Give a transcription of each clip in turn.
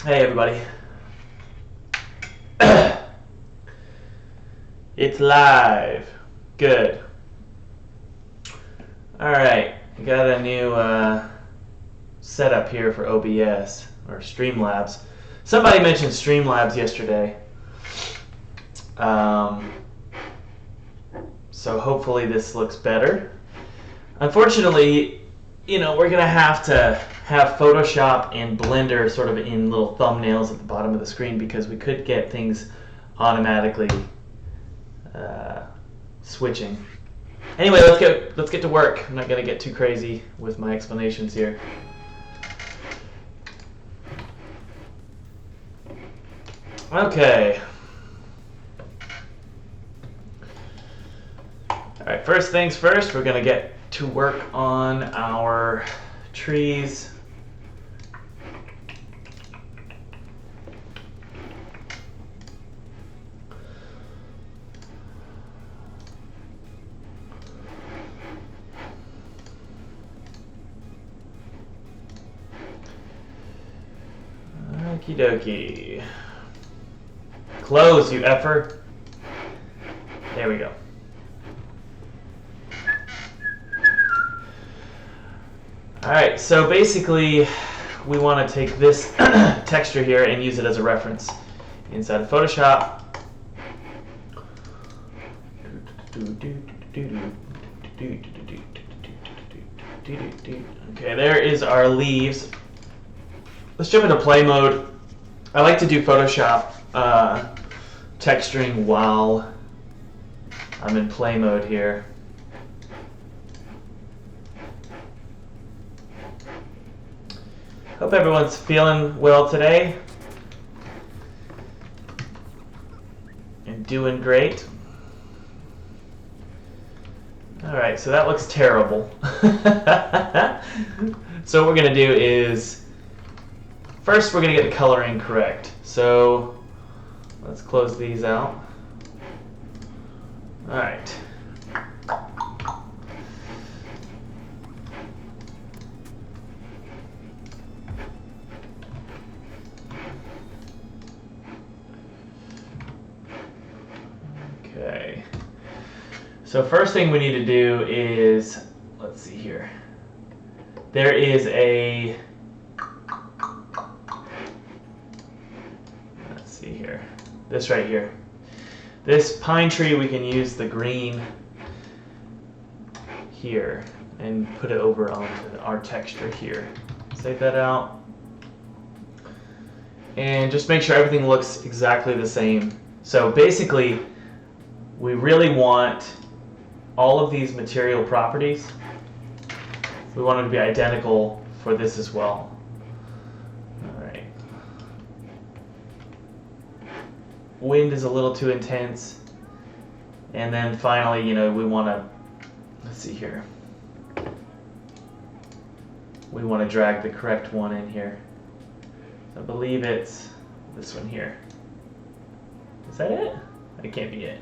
Hey everybody. It's live. Good. Alright, we got a new setup here for OBS, or Streamlabs. Somebody mentioned Streamlabs yesterday. So hopefully this looks better. Unfortunately, we're going to have Photoshop and Blender sort of in little thumbnails at the bottom of the screen because we could get things automatically switching. Anyway, let's get to work. I'm not going to get too crazy with my explanations here. Okay. Alright, first things first, we're going to get to work on our trees. Okie dokie. Close, you effer. There we go. Alright, so basically we want to take this texture here and use it as a reference inside of Photoshop. Okay, there is our leaves. Let's jump into play mode. I like to do Photoshop texturing while I'm in play mode here. Hope everyone's feeling well today and doing great. Alright, so that looks terrible. So what we're going to do is, first we're going to get the coloring correct. So let's close these out. Alright. Okay. So first thing we need to do is, let's see here. There is a, let's see here, this right here. This pine tree, we can use the green here and put it over onto our texture here. Save that out. And just make sure everything looks exactly the same. So basically, we really want all of these material properties. We want them to be identical for this as well. All right. Wind is a little too intense. And then finally, we want to, let's see here. We want to drag the correct one in here. So I believe it's this one here. Is that it? It can't be it.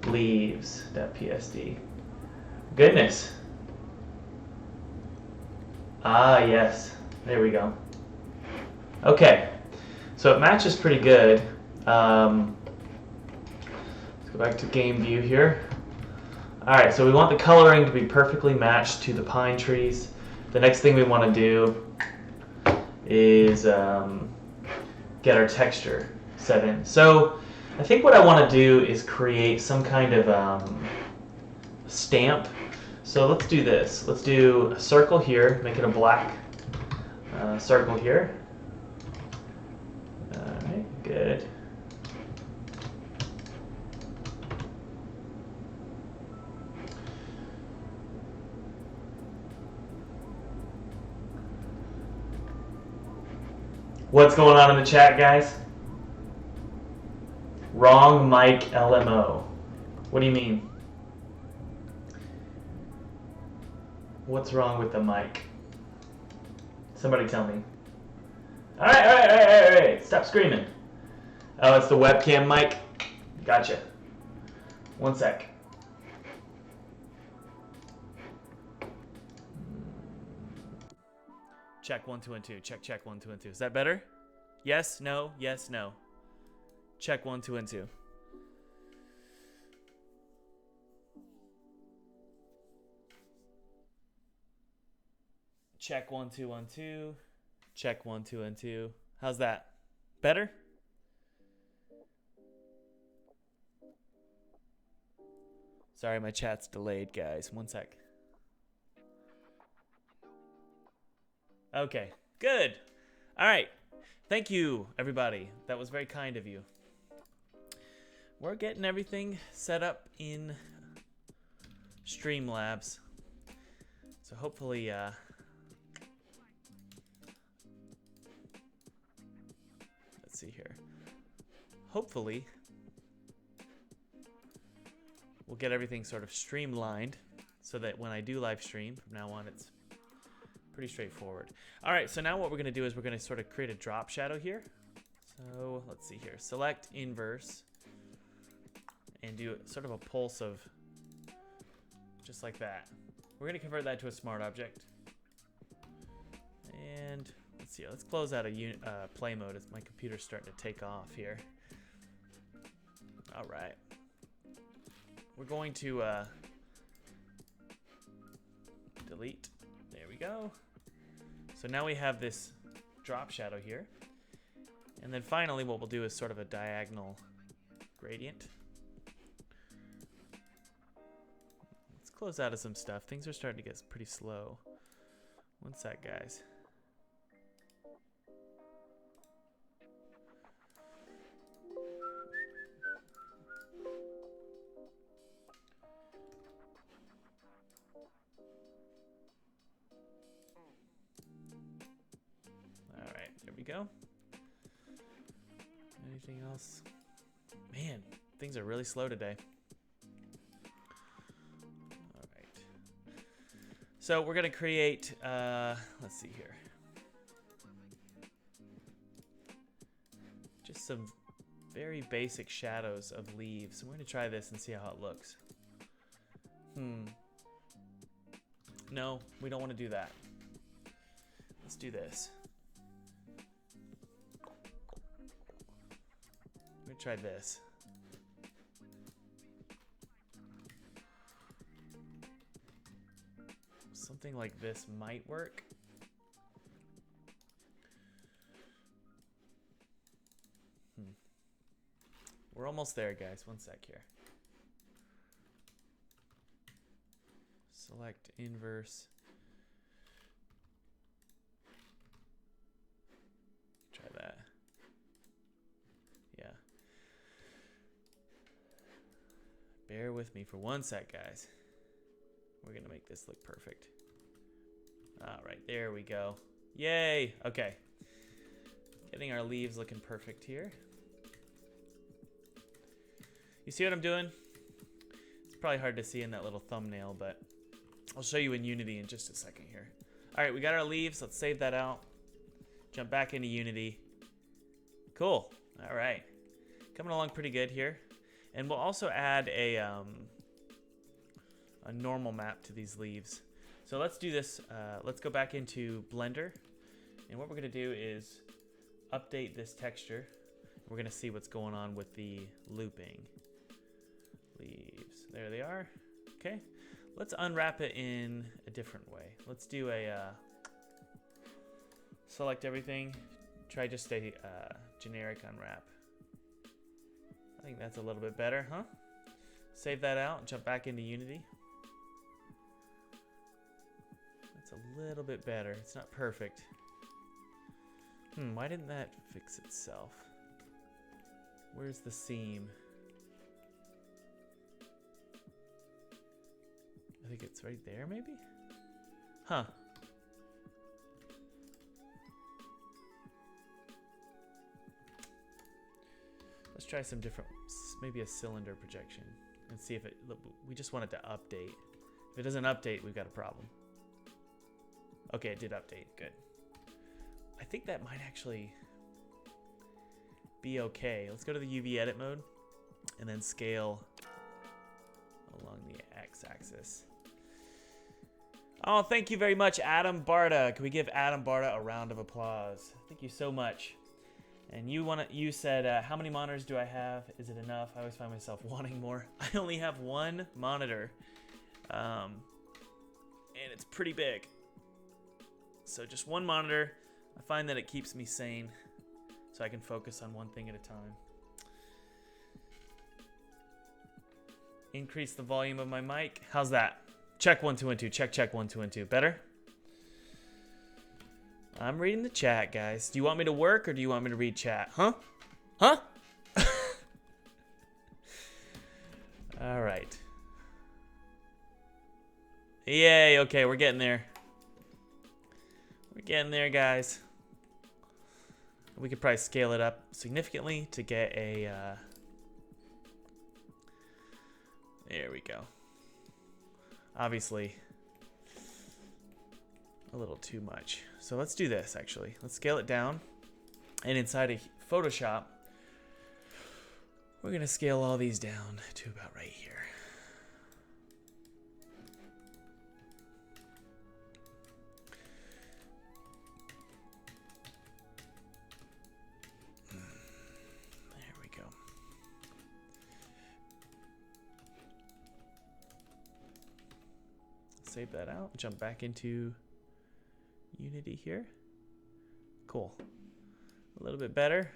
Leaves.psd. Goodness. Ah, yes. There we go. Okay. So it matches pretty good. Let's go back to game view here. Alright, so we want the coloring to be perfectly matched to the pine trees. The next thing we want to do is get our texture set in. So I think what I want to do is create some kind of stamp. So let's do this. Let's do a circle here, make it a black circle here. Alright, good. What's going on in the chat, guys? Wrong mic LMO. What do you mean? What's wrong with the mic? Somebody tell me. All right. Stop screaming. Oh, it's the webcam mic? Gotcha. One sec. Check 1, 2, and 2. Check, check 1, 2, and 2. Is that better? Yes, no, yes, no. Check 1, 2, and 2. Check 1, 2, 1, 2. Check 1, 2, and 2. How's that? Better? Sorry, my chat's delayed, guys. One sec. Okay, good. All right. Thank you, everybody. That was very kind of you. We're getting everything set up in Streamlabs. So hopefully, let's see here. Hopefully, we'll get everything sort of streamlined so that when I do live stream from now on, it's pretty straightforward. All right, so now what we're going to do is we're going to sort of create a drop shadow here. So let's see here. Select inverse and do sort of a pulse of just like that. We're going to convert that to a smart object. And let's see. Let's close out a play mode as my computer's starting to take off here. All right. We're going to delete. There we go. So now we have this drop shadow here. And then finally what we'll do is sort of a diagonal gradient. Let's close out of some stuff. Things are starting to get pretty slow. One sec, guys. There we go. Anything else? Man, things are really slow today. All right. So we're going to create, let's see here. Just some very basic shadows of leaves. So we're going to try this and see how it looks. No, we don't want to do that. Let's do this. I'm gonna try this. Something like this might work. We're almost there, guys. One sec here. Select inverse. Try that. Yeah. Bear with me for one sec, guys. We're gonna make this look perfect. All right, there we go. Yay! Okay. Getting our leaves looking perfect here. You see what I'm doing? It's probably hard to see in that little thumbnail, but I'll show you in Unity in just a second here. All right, we got our leaves. Let's save that out. Jump back into Unity. Cool. All right. Coming along pretty good here. And we'll also add a normal map to these leaves. So let's do this. Let's go back into Blender. And what we're going to do is update this texture. We're going to see what's going on with the looping. Leaves. There they are. Okay. Let's unwrap it in a different way. Let's do a select everything. Try just a generic unwrap. I think that's a little bit better, huh? Save that out and jump back into Unity. That's a little bit better. It's not perfect. Why didn't that fix itself? Where's the seam? I think it's right there, maybe? Huh. Let's try some different, maybe a cylinder projection and see if it, we just want it to update. If it doesn't update, we've got a problem. Okay, it did update, good. I think that might actually be okay. Let's go to the UV edit mode and then scale along the x-axis. Oh, thank you very much, Adam Barta. Can we give Adam Barta a round of applause? Thank you so much. And you said, how many monitors do I have? Is it enough? I always find myself wanting more. I only have one monitor, and it's pretty big. So just one monitor. I find that it keeps me sane, so I can focus on one thing at a time. Increase the volume of my mic. How's that? Check 1 2 1 2. Check 1 2 1 2. Better? I'm reading the chat, guys. Do you want me to work or do you want me to read chat? Huh? Huh? All right. Yay, okay, we're getting there. We're getting there, guys. We could probably scale it up significantly to get a... There we go. Obviously, a little too much. So let's do this, actually. Let's scale it down. And inside of Photoshop, we're going to scale all these down to about right here. There we go. Save that out. Jump back into Unity here. Cool. A little bit better.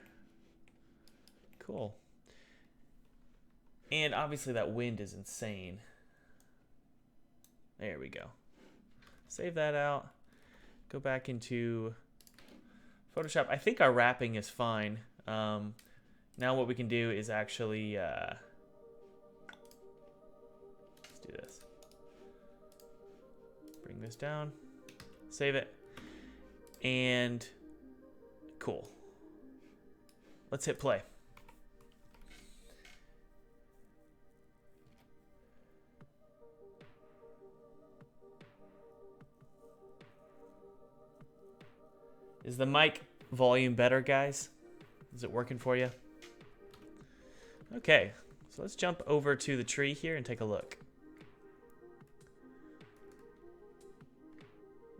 Cool. And obviously that wind is insane. There we go. Save that out. Go back into Photoshop. I think our wrapping is fine. Now what we can do is actually... let's do this. Bring this down. Save it. And cool. Let's hit play. Is the mic volume better, guys? Is it working for you? Okay, so let's jump over to the tree here and take a look.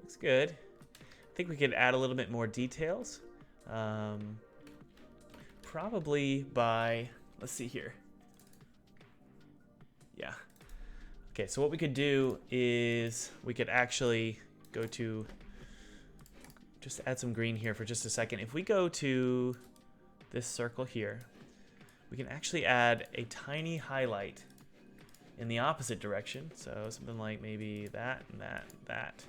Looks good. I think we could add a little bit more details. Probably by, let's see here. Yeah. Okay, so what we could do is we could actually go to, just add some green here for just a second. If we go to this circle here, we can actually add a tiny highlight in the opposite direction. So something like maybe that and that and that.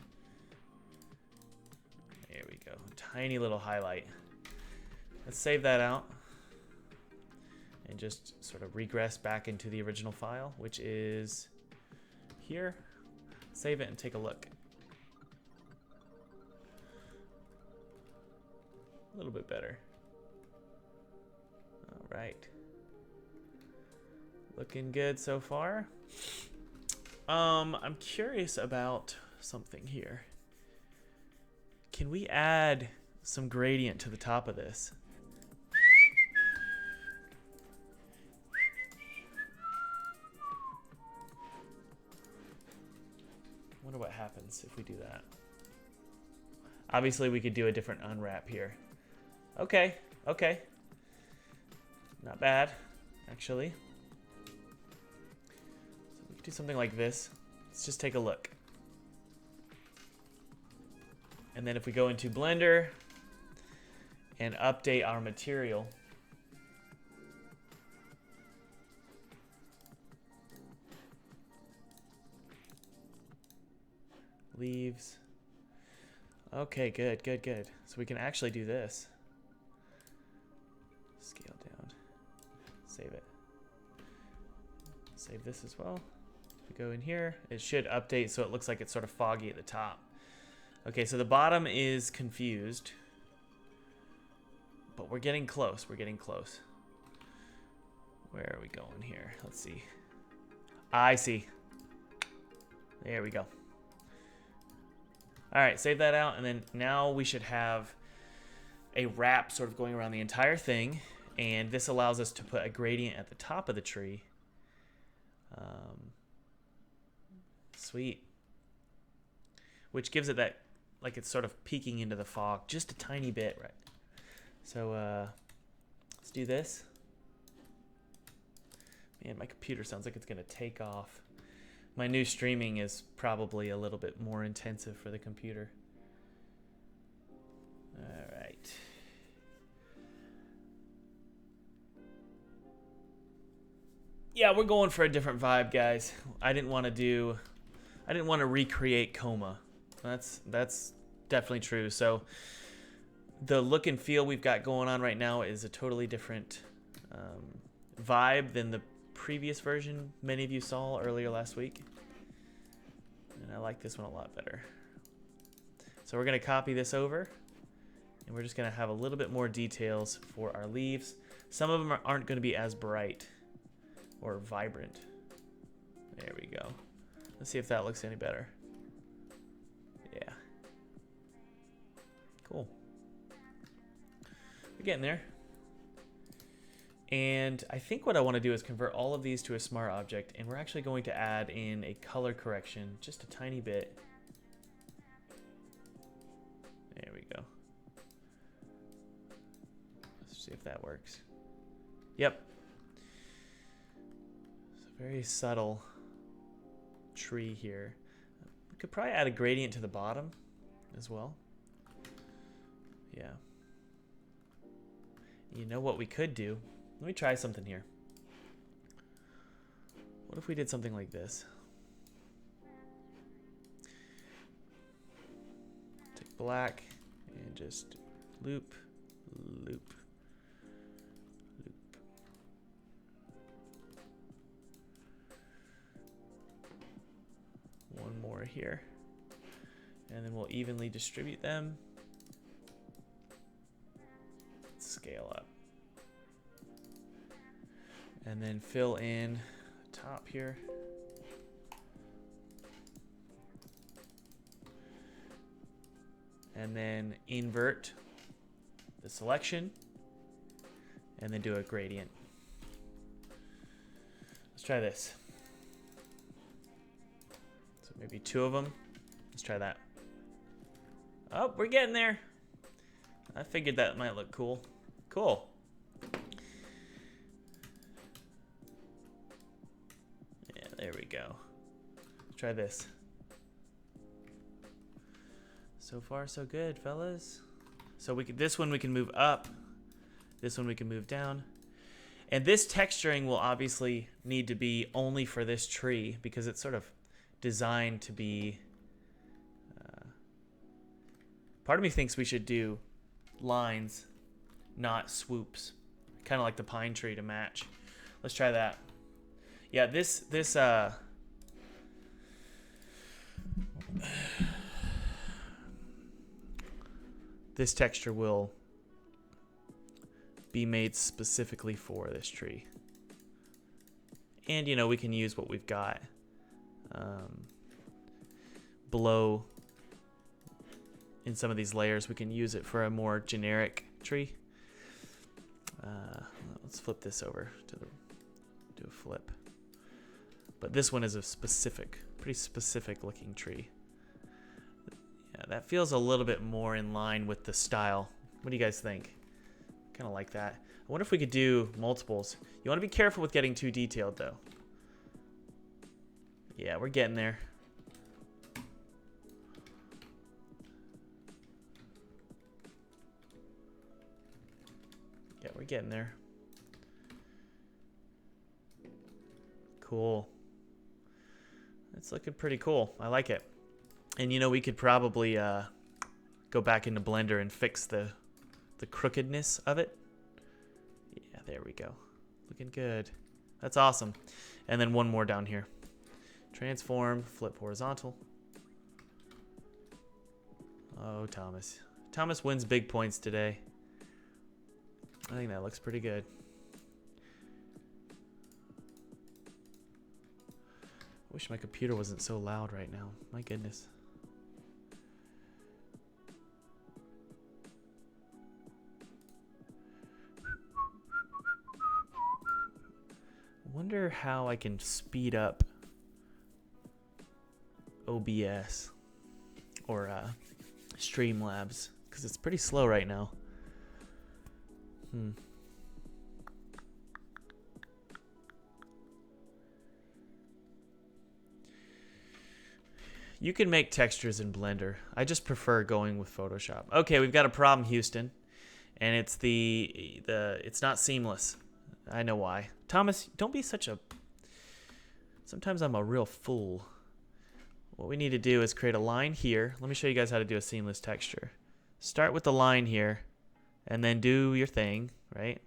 There we go. Tiny little highlight. Let's save that out and just sort of regress back into the original file, which is here. Save it and take a look. A little bit better. All right. Looking good so far. I'm curious about something here. Can we add some gradient to the top of this? Wonder what happens if we do that. Obviously, we could do a different unwrap here. Okay, okay. Not bad, actually. So we could do something like this. Let's just take a look. And then if we go into Blender and update our material, leaves. Okay, good, good, good. So we can actually do this. Scale down. Save it. Save this as well. If we go in here, it should update so it looks like it's sort of foggy at the top. Okay, so the bottom is confused. But we're getting close. We're getting close. Where are we going here? Let's see. I see. There we go. All right, save that out. And then now we should have a wrap sort of going around the entire thing. And this allows us to put a gradient at the top of the tree. Sweet. which gives it that, like it's sort of peeking into the fog just a tiny bit, right? So let's do this. Man, my computer sounds like it's gonna take off. My new streaming is probably a little bit more intensive for the computer. All right. Yeah, we're going for a different vibe, guys. I didn't want to recreate Coma. That's definitely true. So the look and feel we've got going on right now is a totally different vibe than the previous version many of you saw earlier last week. And I like this one a lot better. So we're going to copy this over, and we're just going to have a little bit more details for our leaves. Some of them aren't going to be as bright or vibrant. There we go. Let's see if that looks any better. Yeah. Cool. We're getting there. And I think what I want to do is convert all of these to a smart object, and we're actually going to add in a color correction just a tiny bit. There we go. Let's see if that works. Yep. It's a very subtle tree here. We could probably add a gradient to the bottom as well. Yeah. You know what we could do? Let me try something here. What if we did something like this? Take black and just loop, loop, loop. One more here. And then we'll evenly distribute them. Scale up. And then fill in the top here. And then invert the selection. And then do a gradient. Let's try this. So maybe two of them. Let's try that. Oh, we're getting there. I figured that might look cool. Cool. Yeah, there we go. Let's try this. So far, so good, fellas. So this one we can move up. This one we can move down. And this texturing will obviously need to be only for this tree because it's sort of designed to be... part of me thinks we should do lines, not swoops. Kind of like the pine tree to match. Let's try that. Yeah, this texture will be made specifically for this tree. And, you know, we can use what we've got below in some of these layers. We can use it for a more generic tree. Let's flip this over to do a flip. But this one is a pretty specific looking tree. Yeah, that feels a little bit more in line with the style. What do you guys think? Kind of like that. I wonder if we could do multiples. You want to be careful with getting too detailed, though. Yeah, we're getting there. Yeah, we're getting there. Cool. It's looking pretty cool. I like it. And you know, we could probably go back into Blender and fix the crookedness of it. Yeah, there we go. Looking good. That's awesome. And then one more down here. Transform, flip horizontal. Oh, Thomas. Thomas wins big points today. I think that looks pretty good. I wish my computer wasn't so loud right now. My goodness. I wonder how I can speed up OBS or Streamlabs, because it's pretty slow right now. You can make textures in Blender. I just prefer going with Photoshop. Okay, we've got a problem, Houston, and it's it's not seamless. I know why. Thomas, don't be such a... Sometimes I'm a real fool. What we need to do is create a line here. Let me show you guys how to do a seamless texture. Start with the line here, and then do your thing, right?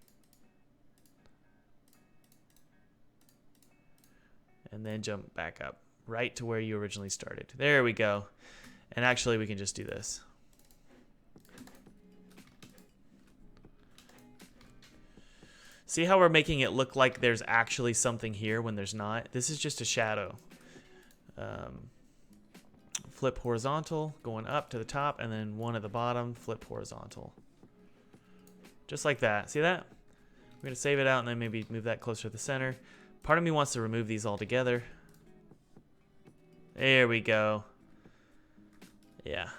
And then jump back up, right to where you originally started. There we go. And actually, we can just do this. See how we're making it look like there's actually something here when there's not? This is just a shadow. Flip horizontal, going up to the top, and then one at the bottom, flip horizontal. Just like that. See that? We're going to save it out and then maybe move that closer to the center. Part of me wants to remove these all together. There we go. Yeah.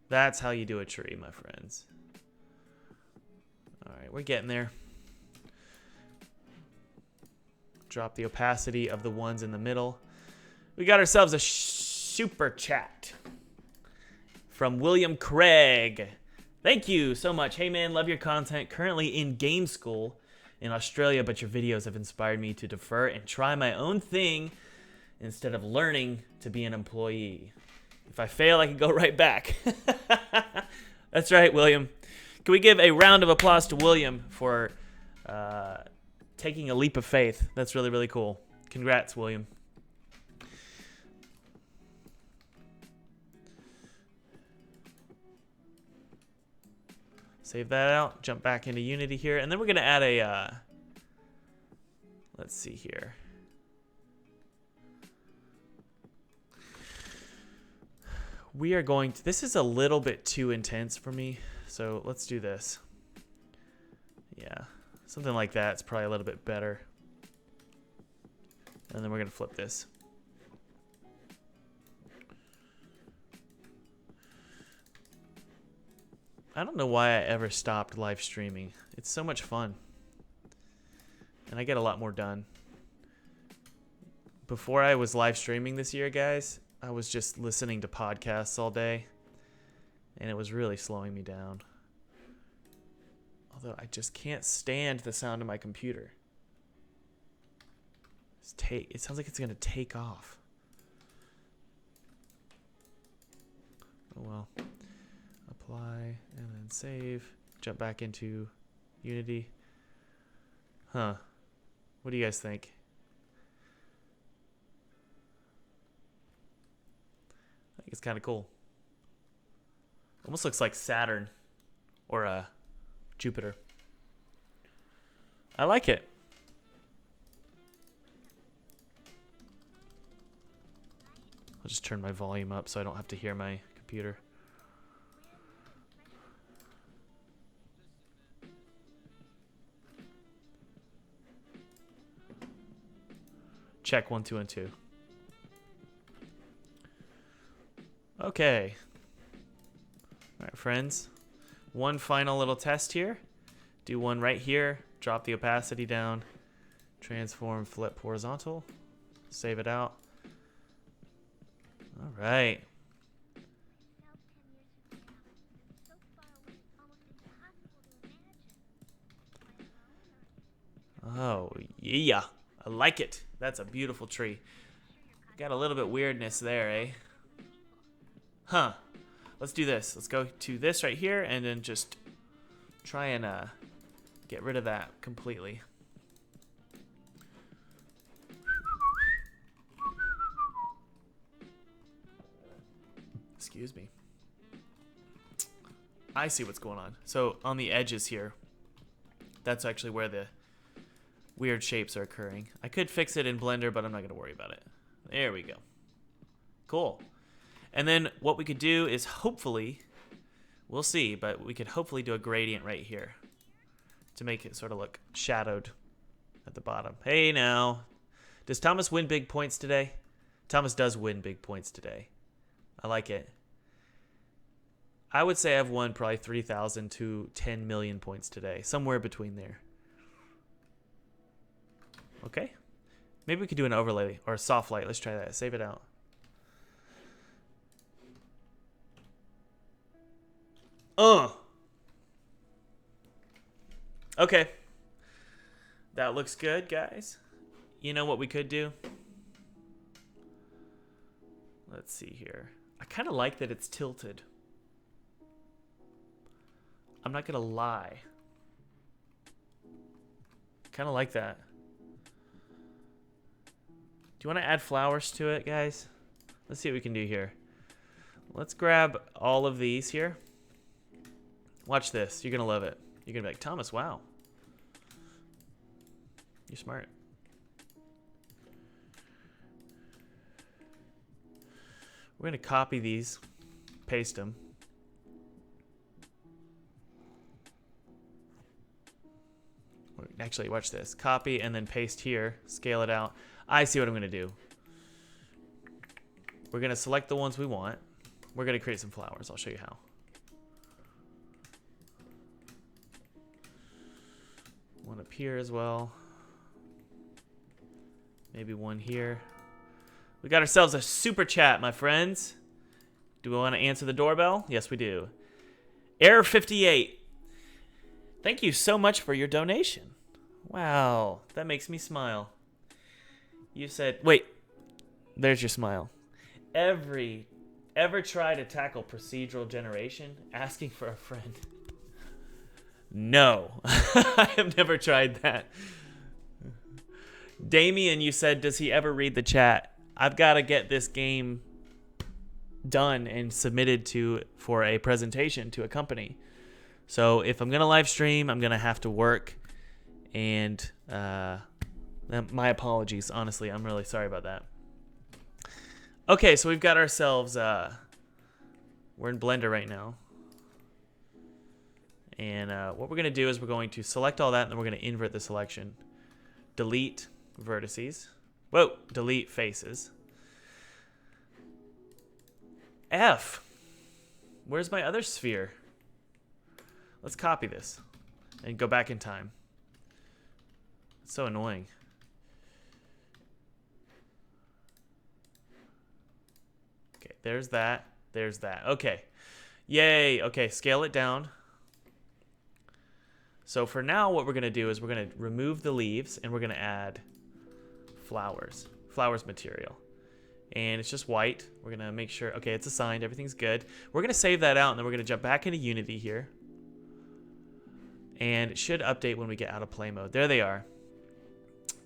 That's how you do a tree, my friends. All right, we're getting there. Drop the opacity of the ones in the middle. We got ourselves a super chat from William Craig. Thank you so much. Hey man, love your content. Currently in game school in Australia, but your videos have inspired me to defer and try my own thing instead of learning to be an employee. If I fail, I can go right back. That's right, William. Can we give a round of applause to William for taking a leap of faith? That's really, really cool. Congrats, William. Save that out, jump back into Unity here, and then we're going to add a, let's see here. We are going to, this is a little bit too intense for me, so let's do this. Yeah, something like that. It's probably a little bit better. And then we're going to flip this. I don't know why I ever stopped live streaming. It's so much fun. And I get a lot more done. Before I was live streaming this year, guys, I was just listening to podcasts all day. And it was really slowing me down. Although I just can't stand the sound of my computer. It sounds like it's going to take off. Oh well. Apply and then save. Jump back into Unity. Huh. What do you guys think? I think it's kind of cool. Almost looks like Saturn or Jupiter. I like it. I'll just turn my volume up so I don't have to hear my computer. Check 1, 2, and 2. Okay. All right, friends. One final little test here. Do one right here. Drop the opacity down. Transform, flip horizontal. Save it out. All right. Oh, yeah. I like it. That's a beautiful tree. Got a little bit weirdness there, eh? Huh. Let's do this. Let's go to this right here and then just try and get rid of that completely. Excuse me. I see what's going on. So on the edges here, that's actually where the weird shapes are occurring. I could fix it in Blender, but I'm not going to worry about it. There we go. Cool. And then what we could do is hopefully, we'll see, but we could hopefully do a gradient right here to make it sort of look shadowed at the bottom. Hey now. Does Thomas win big points today? Thomas does win big points today. I like it. I would say I've won probably 3,000 to 10 million points today. Somewhere between there. Okay. Maybe we could do an overlay or a soft light. Let's try that. Save it out. Okay. That looks good, guys. You know what we could do? Let's see here. I kind of like that it's tilted. I'm not going to lie. Kind of like that. Do you want to add flowers to it, guys? Let's see what we can do here. Let's grab all of these here. Watch this. You're going to love it. You're going to be like, Thomas, wow. You're smart. We're going to copy these, paste them. Actually, watch this. Copy and then paste here. Scale it out. I see what I'm going to do. We're going to select the ones we want. We're going to create some flowers. I'll show you how. One up here as well. Maybe one here. We got ourselves a super chat, my friends. Do we want to answer the doorbell? Yes, we do. Error 58. Thank you so much for your donation. Wow, that makes me smile. You said, wait, there's your smile. Ever try to tackle procedural generation? Asking for a friend. No, I have never tried that. Damien, you said, does he ever read the chat? I've got to get this game done and submitted for a presentation to a company. So if I'm going to live stream, I'm going to have to work. And my apologies, honestly. I'm really sorry about that. Okay, so we've got ourselves... we're in Blender right now. And what we're going to do is we're going to select all that, and then we're going to invert the selection. Delete vertices. Whoa, delete faces. F. Where's my other sphere? Let's copy this and go back in time. It's so annoying. Okay, there's that. There's that. Okay. Yay. Okay, scale it down. So for now, what we're going to do is we're going to remove the leaves and we're going to add flowers. Flowers material. And it's just white. We're going to make sure, okay, it's assigned. Everything's good. We're going to save that out and then we're going to jump back into Unity here. And it should update when we get out of play mode. There they are.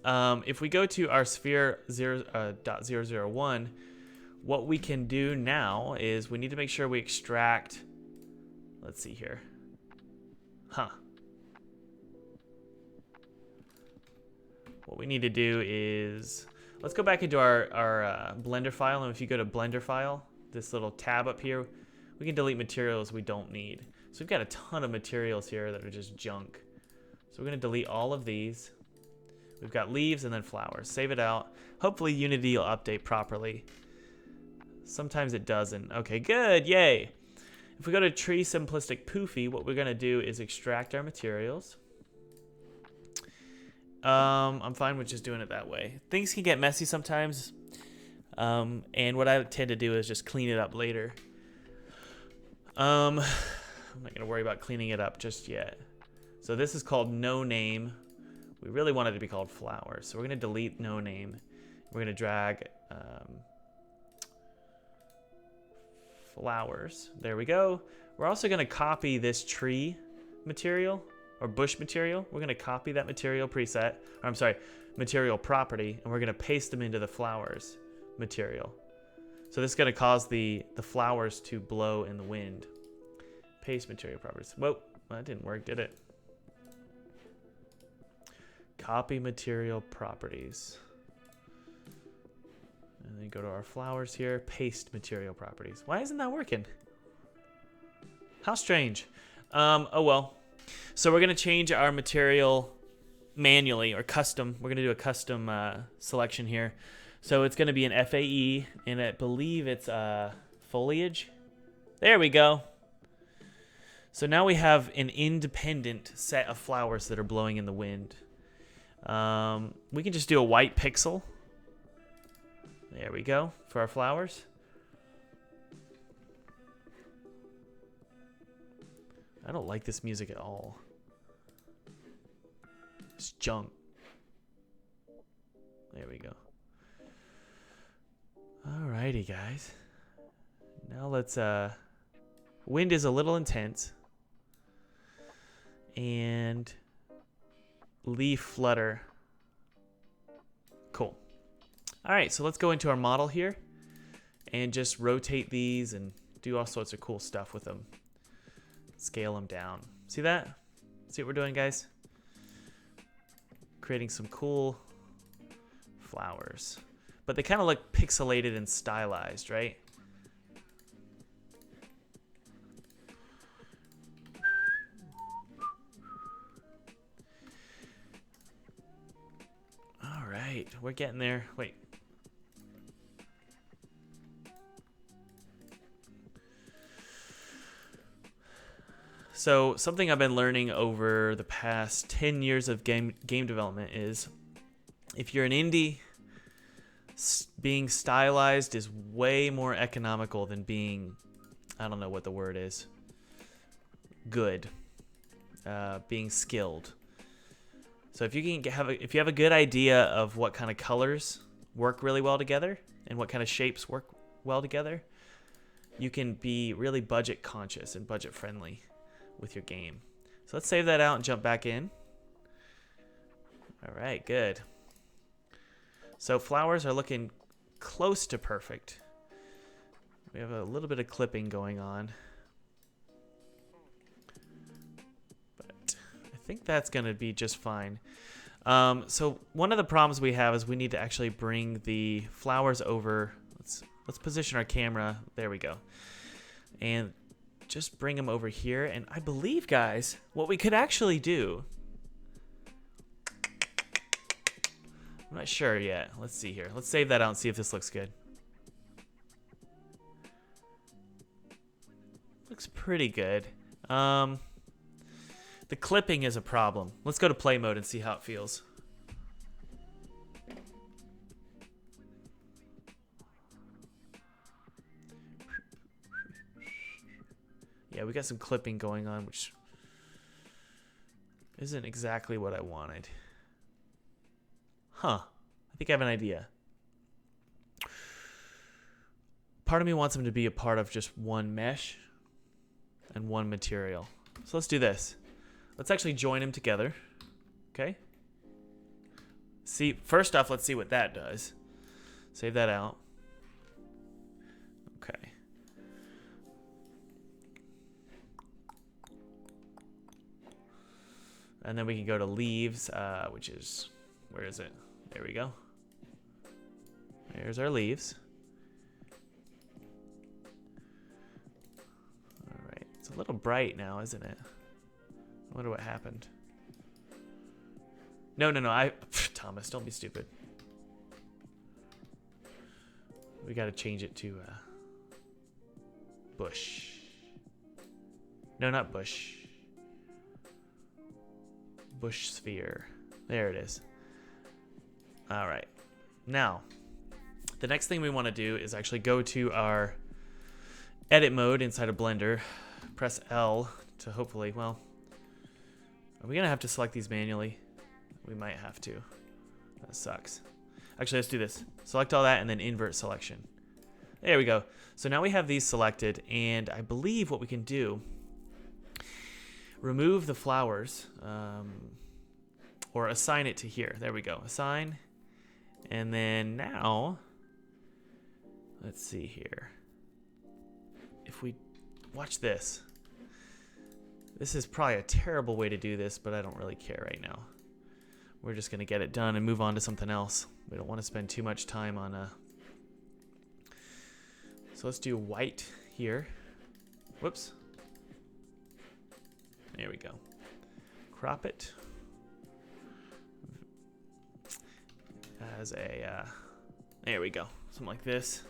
If we go to our sphere 0.001, what we can do now is we need to make sure we extract, let's see here. What we need to do is, let's go back into our Blender file, and if you go to Blender file, this little tab up here, we can delete materials we don't need. So we've got a ton of materials here that are just junk. So we're going to delete all of these. We've got leaves and then flowers. Save it out. Hopefully Unity will update properly. Sometimes it doesn't. Okay, good. Yay. If we go to Tree Simplistic Poofy, what we're going to do is extract our materials. I'm fine with just doing it that way. Things can get messy sometimes. And what I tend to do is just clean it up later. I'm not going to worry about cleaning it up just yet. So this is called No Name. We really want it to be called Flowers. So we're going to delete No Name. We're going to drag Flowers. There we go. We're also going to copy this tree material or bush material. We're going to copy that material preset, or I'm sorry, material property, and we're going to paste them into the flowers material. So this is going to cause the flowers to blow in the wind. Paste material properties. Whoa, that didn't work, did it? Copy material properties. And then go to our flowers here. Paste material properties. Why isn't that working? How strange. Oh well. So we're going to change our material manually or custom. We're going to do a custom selection here. So it's going to be an FAE, and I believe it's foliage. There we go. So now we have an independent set of flowers that are blowing in the wind. We can just do a white pixel. There we go for our flowers. I don't like this music at all. It's junk. There we go. Alrighty, guys. Now let's, wind is a little intense. And leaf flutter. Cool. Alright, so let's go into our model here and just rotate these and do all sorts of cool stuff with them. Scale them down. See that? See what we're doing, guys? Creating some cool flowers. But they kind of look pixelated and stylized, right? All right, we're getting there. Wait. So something I've been learning over the past 10 years of game development is if you're an indie, being stylized is way more economical than being, I don't know what the word is, good, being skilled. So if you can if you have a good idea of what kind of colors work really well together and what kind of shapes work well together, you can be really budget conscious and budget friendly with your game. So let's save that out and jump back in. All right, good. So flowers are looking close to perfect. We have a little bit of clipping going on. But I think that's going to be just fine. So one of the problems we have is we need to actually bring the flowers over. Let's position our camera. There we go. And just bring them over here. And I believe, guys, what we could actually do, I'm not sure yet. Let's see here. Let's save that out and see if this looks good. Looks pretty good. The clipping is a problem. Let's go to play mode and see how it feels. Yeah, we got some clipping going on, which isn't exactly what I wanted. Huh. I think I have an idea. Part of me wants them to be a part of just one mesh and one material. So let's do this. Let's actually join them together. Okay? See, first off, let's see what that does. Save that out. Okay. And then we can go to leaves, which is, where is it? There we go. There's our leaves. All right, it's a little bright now, isn't it? I wonder what happened. No, Thomas, don't be stupid. We got to change it to bush. No, not bush. Bush sphere. There it is. All right. Now, the next thing we want to do is actually go to our edit mode inside of Blender. Press L to hopefully, well, are we going to have to select these manually? We might have to. That sucks. Actually, let's do this. Select all that and then invert selection. There we go. So now we have these selected, and I believe what we can do, remove the flowers, or assign it to here. There we go. Assign. And then now, let's see here. If we watch this. This is probably a terrible way to do this, but I don't really care right now. We're just going to get it done and move on to something else. We don't want to spend too much time on So let's do white here. Whoops. There we go. Crop it. As a, there we go. Something like this.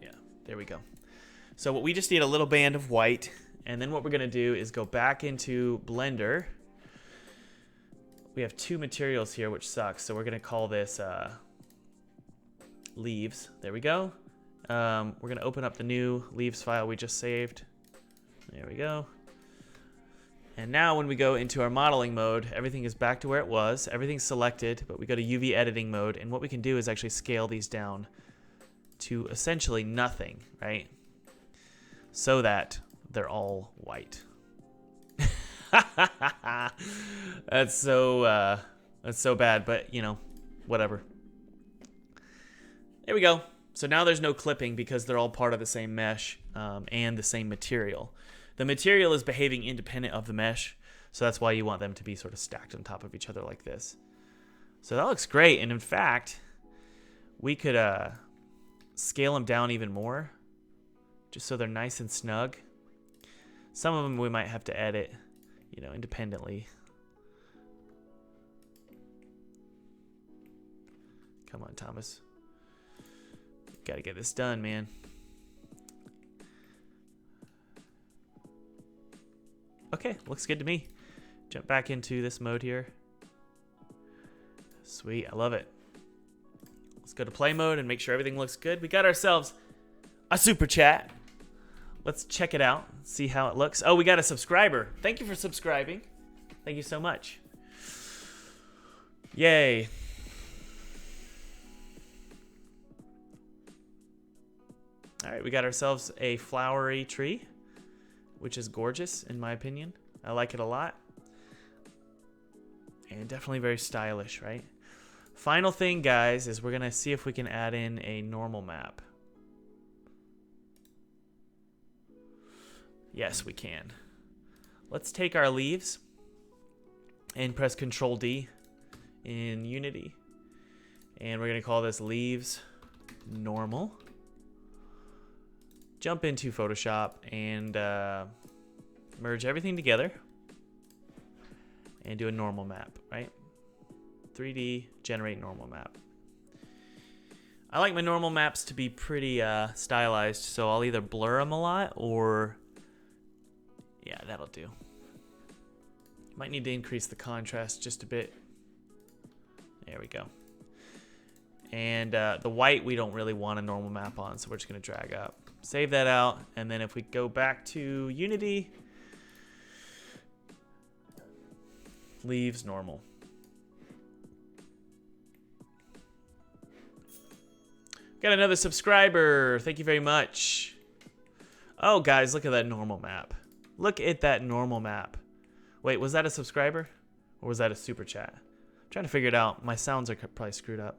Yeah, there we go. So what we just need a little band of white, And then what we're going to do is go back into Blender. We have two materials here, which sucks. So we're going to call this leaves. There we go. We're going to open up the new leaves file we just saved. There we go. And now when we go into our modeling mode, everything is back to where it was. Everything's selected, but we go to UV editing mode. And what we can do is actually scale these down to essentially nothing, right? So that they're all white. That's so bad, but you know, whatever. There we go. So now there's no clipping because they're all part of the same mesh and the same material. The material is behaving independent of the mesh, so that's why you want them to be sort of stacked on top of each other like this. So that looks great, and in fact, we could scale them down even more, just so they're nice and snug. Some of them we might have to edit, you know, independently. Come on, Thomas. Gotta get this done, man. Okay, looks good to me. Jump back into this mode here. Sweet, I love it. Let's go to play mode and make sure everything looks good. We got ourselves a super chat. Let's check it out, see how it looks. Oh, we got a subscriber. Thank you for subscribing. Thank you so much. Yay. All right, we got ourselves a flowery tree, which is gorgeous in my opinion. I like it a lot. And definitely very stylish, right? Final thing, guys, is we're gonna see if we can add in a normal map. Yes, we can. Let's take our leaves and press Control D in Unity. And we're gonna call this leaves normal. Jump into Photoshop and merge everything together and do a normal map, right? 3D, generate normal map. I like my normal maps to be pretty stylized, so I'll either blur them a lot or, yeah, that'll do. Might need to increase the contrast just a bit. There we go. And the white we don't really want a normal map on, so we're just gonna drag up. Save that out, and then if we go back to Unity, leaves normal. Got another subscriber. Thank you very much. Oh, guys, look at that normal map. Look at that normal map. Wait, was that a subscriber? Or was that a super chat? I'm trying to figure it out. My sounds are probably screwed up.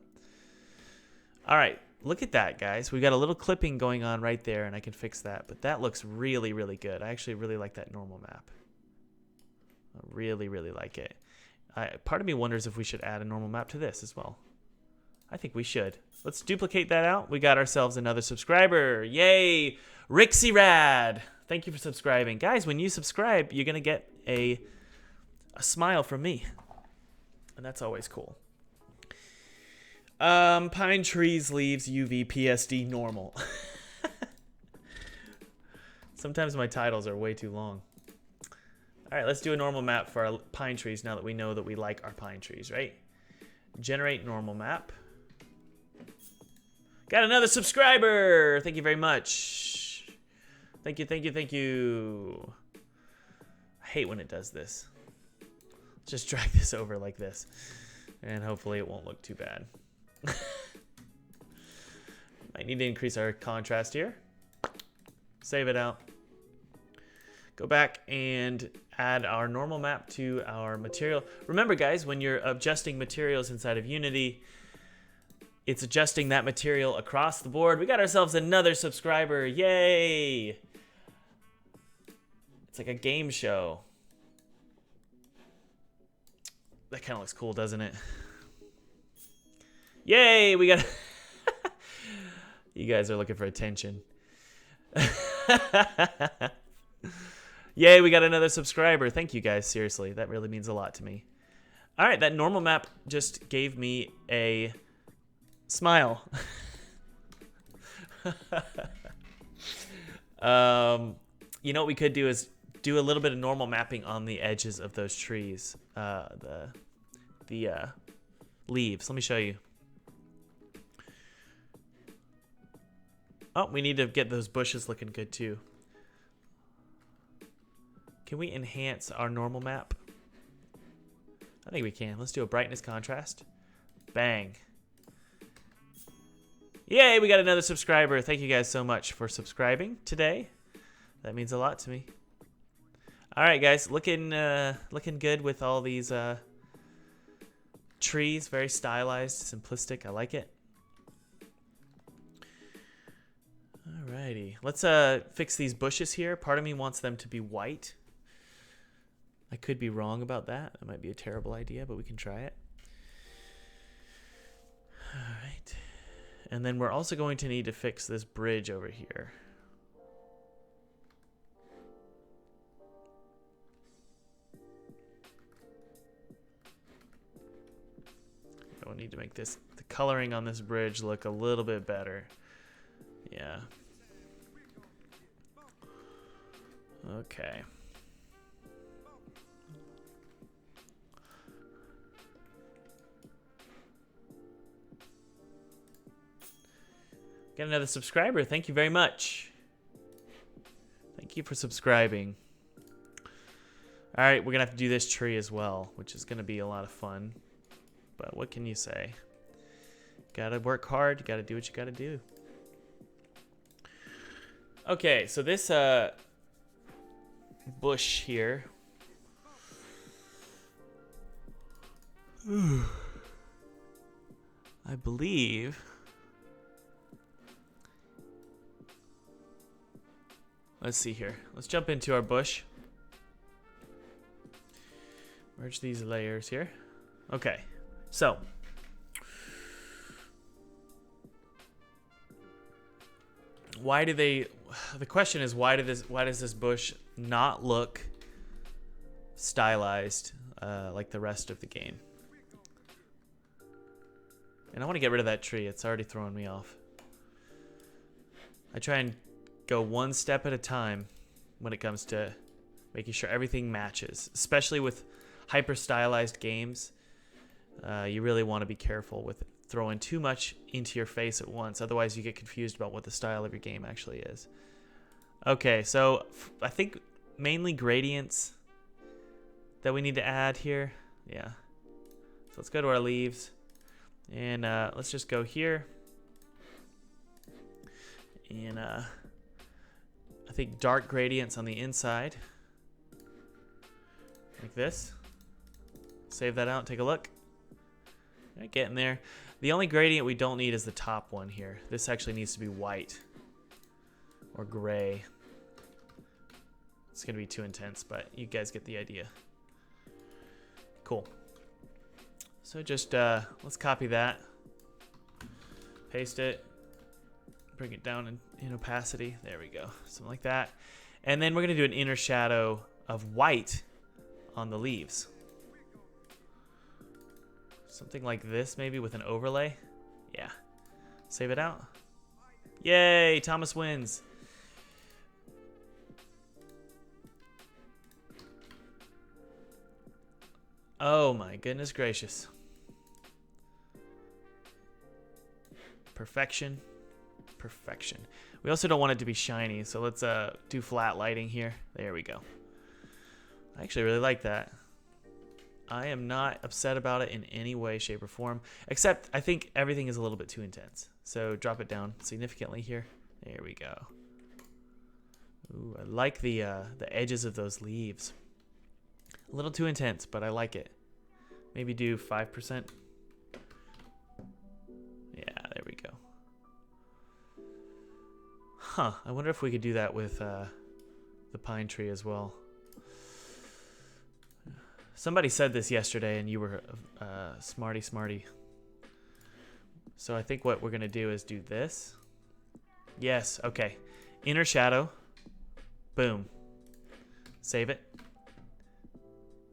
All right, look at that, guys. We got a little clipping going on right there, and I can fix that. But that looks really, really good. I actually really like that normal map. I really, really like it. Part of me wonders if we should add a normal map to this as well. I think we should. Let's duplicate that out. We got ourselves another subscriber. Yay! Rixie Rad. Thank you for subscribing. Guys, when you subscribe, you're going to get a smile from me. And that's always cool. Pine trees, leaves, UV, PSD, normal. Sometimes my titles are way too long. All right, let's do a normal map for our pine trees now that we know that we like our pine trees, right? Generate normal map. Got another subscriber. Thank you very much. Thank you, thank you, thank you. I hate when it does this. Just drag this over like this, and hopefully it won't look too bad. Might need to increase our contrast here. Save it out. Go back and add our normal map to our material. Remember, guys, when you're adjusting materials inside of Unity, it's adjusting that material across the board. We got ourselves another subscriber. Yay! It's like a game show. That kind of looks cool, doesn't it? Yay! We got... You guys are looking for attention. Yay, we got another subscriber. Thank you, guys. Seriously, that really means a lot to me. All right, that normal map just gave me a smile. You know what we could do is do a little bit of normal mapping on the edges of those trees. The leaves. Let me show you. Oh, we need to get those bushes looking good too. Can we enhance our normal map? I think we can. Let's do a brightness contrast. Bang. Yay, we got another subscriber. Thank you guys so much for subscribing today. That means a lot to me. All right, guys, looking good with all these trees. Very stylized, simplistic. I like it. Alrighty, let's fix these bushes here. Part of me wants them to be white. I could be wrong about that. That might be a terrible idea, but we can try it. Alright. And then we're also going to need to fix this bridge over here. We'll need to make the coloring on this bridge look a little bit better. Yeah. Okay. Got another subscriber. Thank you very much. Thank you for subscribing. All right, we're gonna have to do this tree as well, which is gonna be a lot of fun. But what can you say? Gotta work hard. You gotta do what you gotta do. Okay, so this bush here. I believe. Let's see here. Let's jump into our bush. Merge these layers here. Okay, so. Why do they, the question is, why does this bush not look stylized like the rest of the game? And I want to get rid of that tree. It's already throwing me off. I try and go one step at a time when it comes to making sure everything matches, especially with hyper stylized games. You really want to be careful with throwing too much into your face at once. Otherwise, you get confused about what the style of your game actually is. Okay, so I think mainly gradients that we need to add here. Yeah. So let's go to our leaves. And let's just go here. And I think dark gradients on the inside. Like this. Save that out, take a look. Right, getting there. The only gradient we don't need is the top one here. This actually needs to be white or gray. It's gonna be too intense, but you guys get the idea. Cool. So just let's copy that, paste it, bring it down in opacity. There we go, something like that. And then we're gonna do an inner shadow of white on the leaves. Something like this, maybe with an overlay. Yeah. Save it out. Yay, Thomas wins. Oh my goodness gracious. Perfection. Perfection. We also don't want it to be shiny, so let's do flat lighting here. There we go. I actually really like that. I am not upset about it in any way, shape, or form, except I think everything is a little bit too intense. So drop it down significantly here. There we go. Ooh, I like the edges of those leaves. A little too intense, but I like it. Maybe do 5%. Yeah, there we go. Huh, I wonder if we could do that with the pine tree as well. Somebody said this yesterday, and you were smarty. So I think what we're going to do is do this. Yes, okay. Inner shadow. Boom. Save it.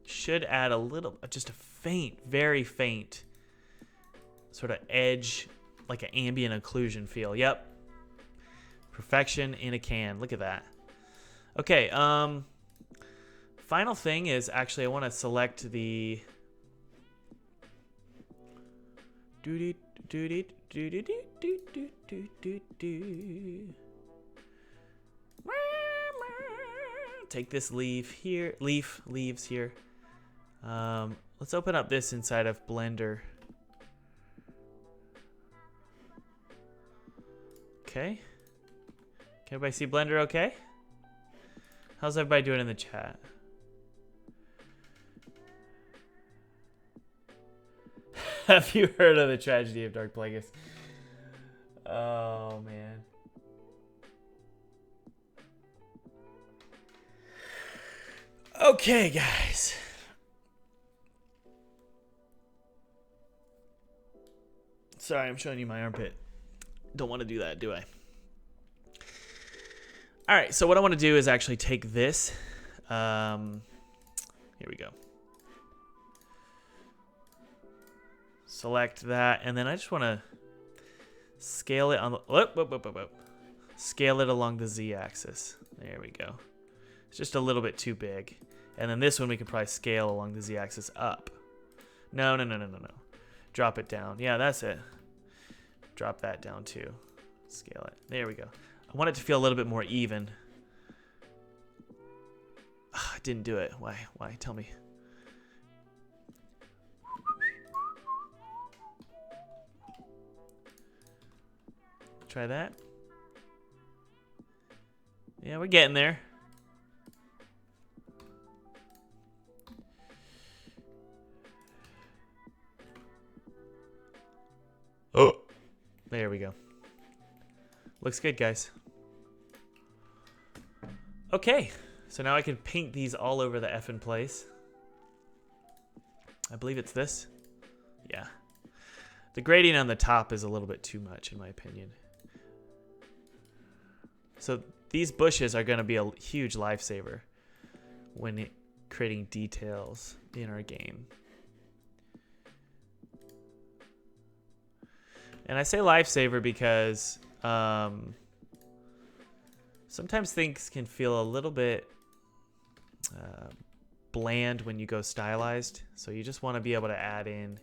Should add a little, just a faint, very faint sort of edge, like an ambient occlusion feel. Yep. Perfection in a can. Look at that. Okay, final thing is actually I want to select the take this leaves here. Let's open up this inside of Blender. Okay. Can everybody see Blender okay? How's everybody doing in the chat? Have you heard of the tragedy of Dark Plagueis? Oh, man. Okay, guys. Sorry, I'm showing you my armpit. Don't want to do that, do I? All right, so what I want to do is actually take this. Here we go. Select that, and then I just want to scale it on the scale it along the z-axis. There we go. It's just a little bit too big. And then this one we can probably scale along the z-axis up. No. Drop it down. Yeah, that's it. Drop that down too. Scale it. There we go. I want it to feel a little bit more even. I didn't do it. Why? Tell me. Try that. Yeah, we're getting there. Oh. There we go. Looks good, guys. Okay, so now I can paint these all over the effing place. I believe it's this. Yeah. The gradient on the top is a little bit too much, in my opinion. So these bushes are going to be a huge lifesaver when creating details in our game. And I say lifesaver because sometimes things can feel a little bit bland when you go stylized. So you just want to be able to add in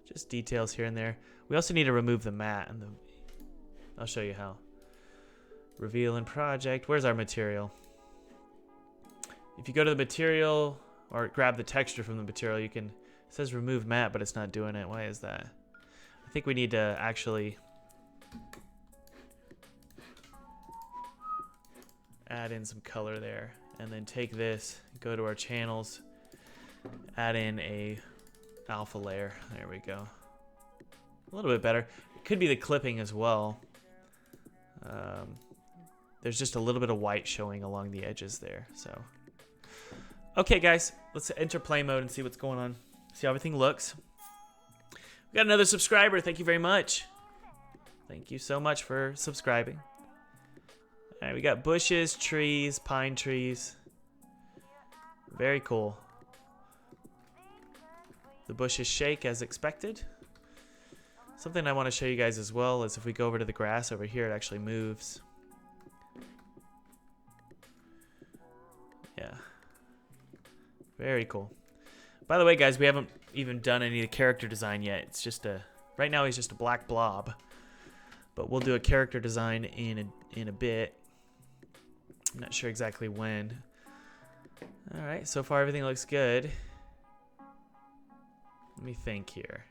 just details here and there. We also need to remove the matte, and I'll show you how. Reveal in project. Where's our material? If you go to the material or grab the texture from the material, you can. It says remove matte, but it's not doing it. Why is that? I think we need to actually add in some color there, and then take this, go to our channels, add in a alpha layer. There we go. A little bit better. It could be the clipping as well. There's just a little bit of white showing along the edges there. So, okay, guys, let's enter play mode and see what's going on. See how everything looks. We got another subscriber. Thank you very much. Thank you so much for subscribing. All right, we got bushes, trees, pine trees. Very cool. The bushes shake as expected. Something I want to show you guys as well is if we go over to the grass over here, it actually moves. Yeah. Very cool. By the way, guys, we haven't even done any of the character design yet. It's just right now he's just a black blob. But we'll do a character design in a bit. I'm not sure exactly when. All right, so far everything looks good. Let me think here.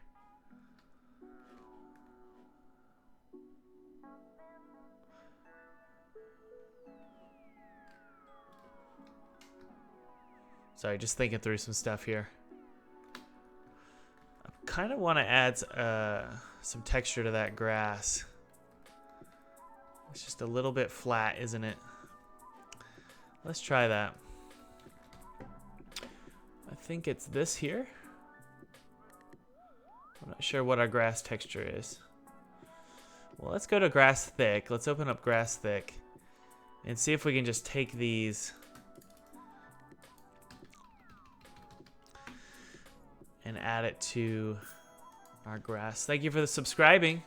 Sorry, just thinking through some stuff here. I kind of want to add some texture to that grass. It's just a little bit flat, isn't it? Let's try that. I think it's this here. I'm not sure what our grass texture is. Well, let's go to grass thick. Let's open up grass thick and see if we can just take these and add it to our grass. Thank you for the subscribing.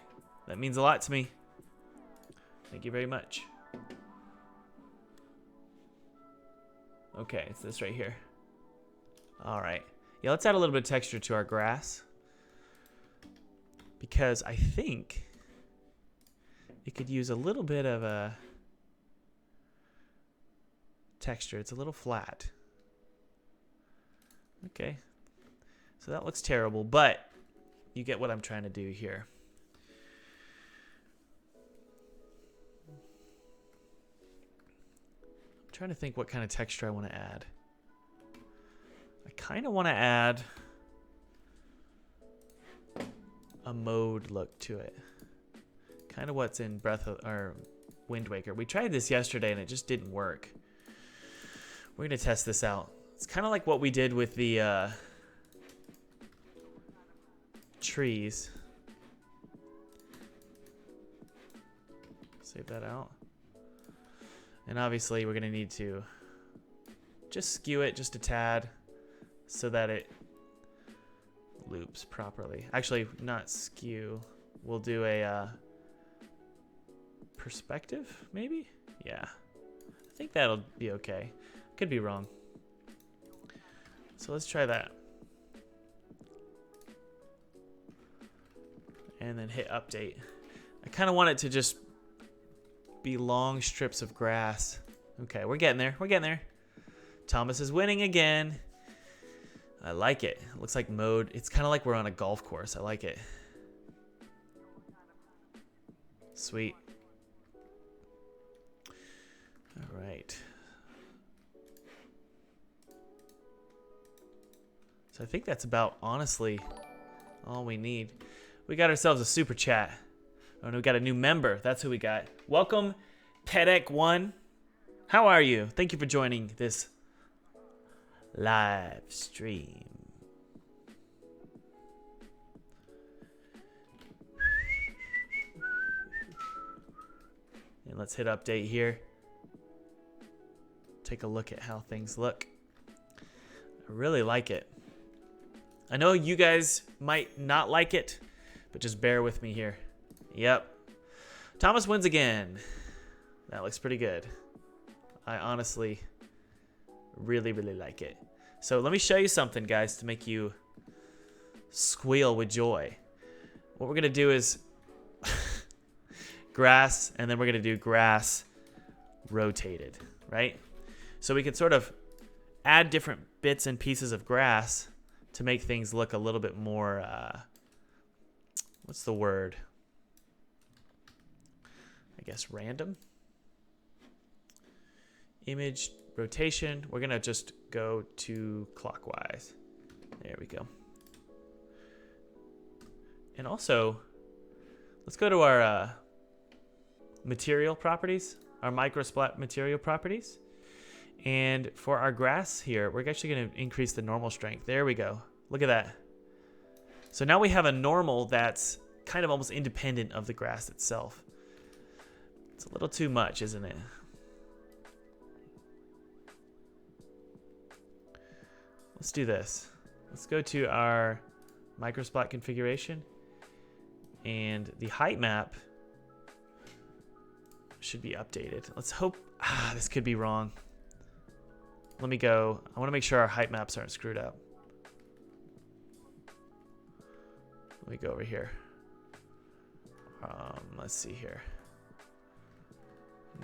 That means a lot to me. Thank you very much. Okay, it's this right here. All right. Yeah, let's add a little bit of texture to our grass. Because I think it could use a little bit of a texture. It's a little flat. Okay. So that looks terrible, but you get what I'm trying to do here. I'm trying to think what kind of texture I want to add. I kind of want to add a mode look to it. Kind of what's in Wind Waker. We tried this yesterday and it just didn't work. We're going to test this out. It's kind of like what we did with the trees. Save that out. And obviously we're going to need to just skew it just a tad so that it loops properly. Actually, not skew. We'll do a perspective, maybe? Yeah. I think that'll be okay. Could be wrong. So let's try that. And then hit update. I kind of want it to just be long strips of grass. Okay, we're getting there. We're getting there. Thomas is winning again. I like it. It looks like mode. It's kind of like we're on a golf course. I like it. Sweet. All right. So I think that's about, honestly, all we need. We got ourselves a super chat. Oh, and we got a new member. That's who we got. Welcome, Pedek1. How are you? Thank you for joining this live stream. And let's hit update here. Take a look at how things look. I really like it. I know you guys might not like it, but just bear with me here. Yep. Thomas wins again. That looks pretty good. I honestly really, really like it. So let me show you something, guys, to make you squeal with joy. What we're going to do is grass, and then we're going to do grass rotated, right? So we can sort of add different bits and pieces of grass to make things look a little bit more, what's the word? I guess random. Image rotation. We're going to just go to clockwise. There we go. And also, let's go to our material properties, our microsplat material properties. And for our grass here, we're actually going to increase the normal strength. There we go. Look at that. So now we have a normal that's kind of almost independent of the grass itself. It's a little too much, isn't it? Let's do this. Let's go to our microsplat configuration. And the height map should be updated. Let's hope... this could be wrong. Let me go. I want to make sure our height maps aren't screwed up. Let me go over here. Let's see here.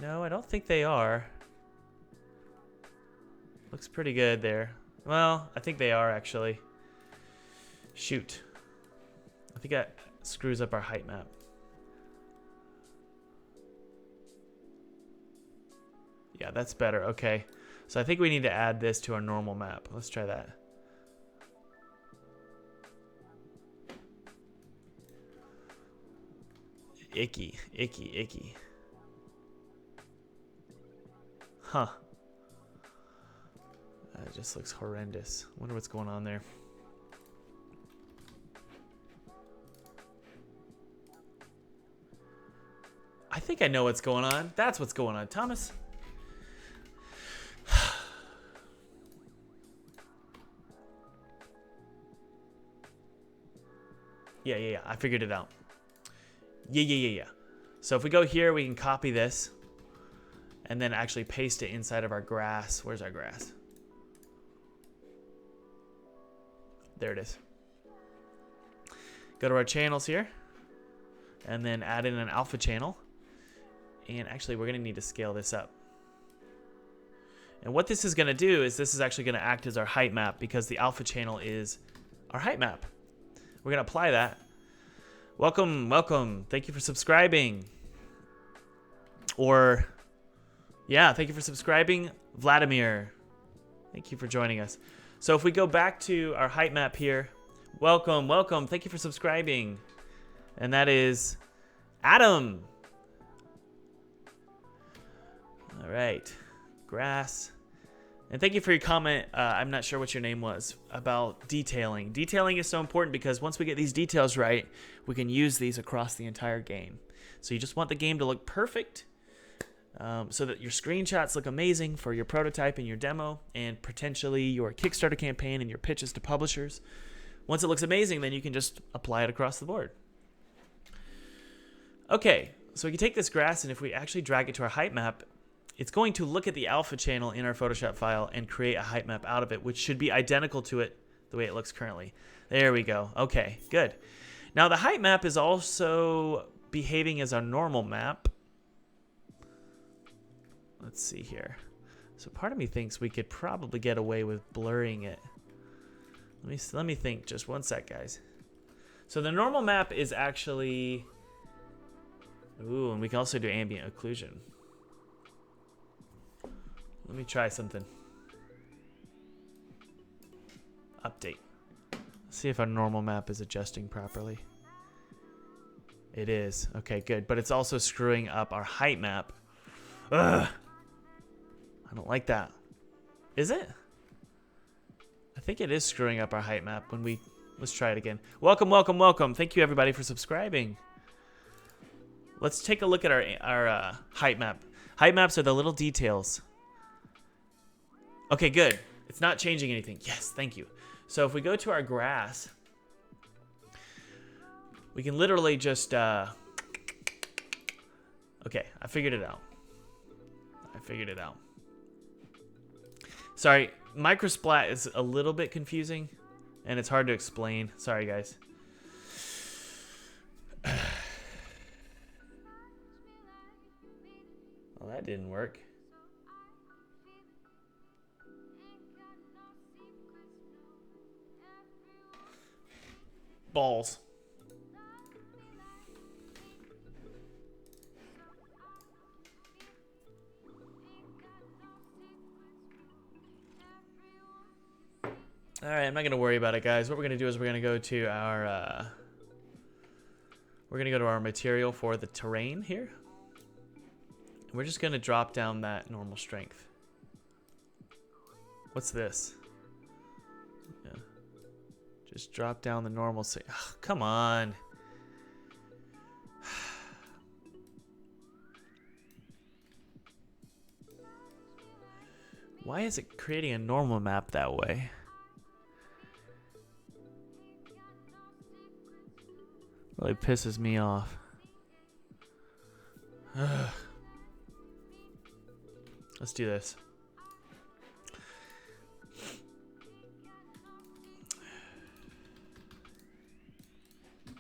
No, I don't think they are. Looks pretty good there. Well, I think they are actually. Shoot. I think that screws up our height map. Yeah, that's better. Okay. So I think we need to add this to our normal map. Let's try that. Icky, icky, icky. Huh. That just looks horrendous. Wonder what's going on there. I think I know what's going on. That's what's going on, Thomas. Yeah. I figured it out. Yeah. So if we go here, we can copy this and then actually paste it inside of our grass. Where's our grass? There it is. Go to our channels here and then add in an alpha channel. And actually, we're going to need to scale this up. And what this is going to do is this is actually going to act as our height map because the alpha channel is our height map. We're going to apply that. Welcome, welcome. Thank you for subscribing. Or, yeah, thank you for subscribing, Vladimir. Thank you for joining us. So if we go back to our height map here, welcome, welcome. Thank you for subscribing. And that is Adam. All right, grass. And thank you for your comment. I'm not sure what your name was about detailing. Detailing is so important because once we get these details right, we can use these across the entire game. So you just want the game to look perfect so that your screenshots look amazing for your prototype and your demo and potentially your Kickstarter campaign and your pitches to publishers. Once it looks amazing, then you can just apply it across the board. Okay, so we can take this grass and if we actually drag it to our height map, it's going to look at the alpha channel in our Photoshop file and create a height map out of it, which should be identical to it the way it looks currently. There we go. Okay, good. Now the height map is also behaving as our normal map. Let's see here. So part of me thinks we could probably get away with blurring it. Let me think just one sec, guys. So the normal map is actually... Ooh, and we can also do ambient occlusion. Let me try something. Update. Let's see if our normal map is adjusting properly. It is. Okay, good. But it's also screwing up our height map. Ugh. I don't like that. Is it? I think it is screwing up our height map when we... Let's try it again. Welcome, welcome, welcome. Thank you, everybody, for subscribing. Let's take a look at our height map. Height maps are the little details. Okay, good. It's not changing anything. Yes, thank you. So if we go to our grass, we can literally just... Okay, I figured it out. Sorry, microsplat is a little bit confusing, and it's hard to explain. Sorry, guys. Well, that didn't work. Balls. All right, I'm not gonna worry about it, guys. What we're gonna do is we're gonna go to our material for the terrain here. We're just gonna drop down that normal strength. What's this? Yeah. Just drop down the normal. Oh, come on. Why is it creating a normal map that way? Really pisses me off. Let's do this.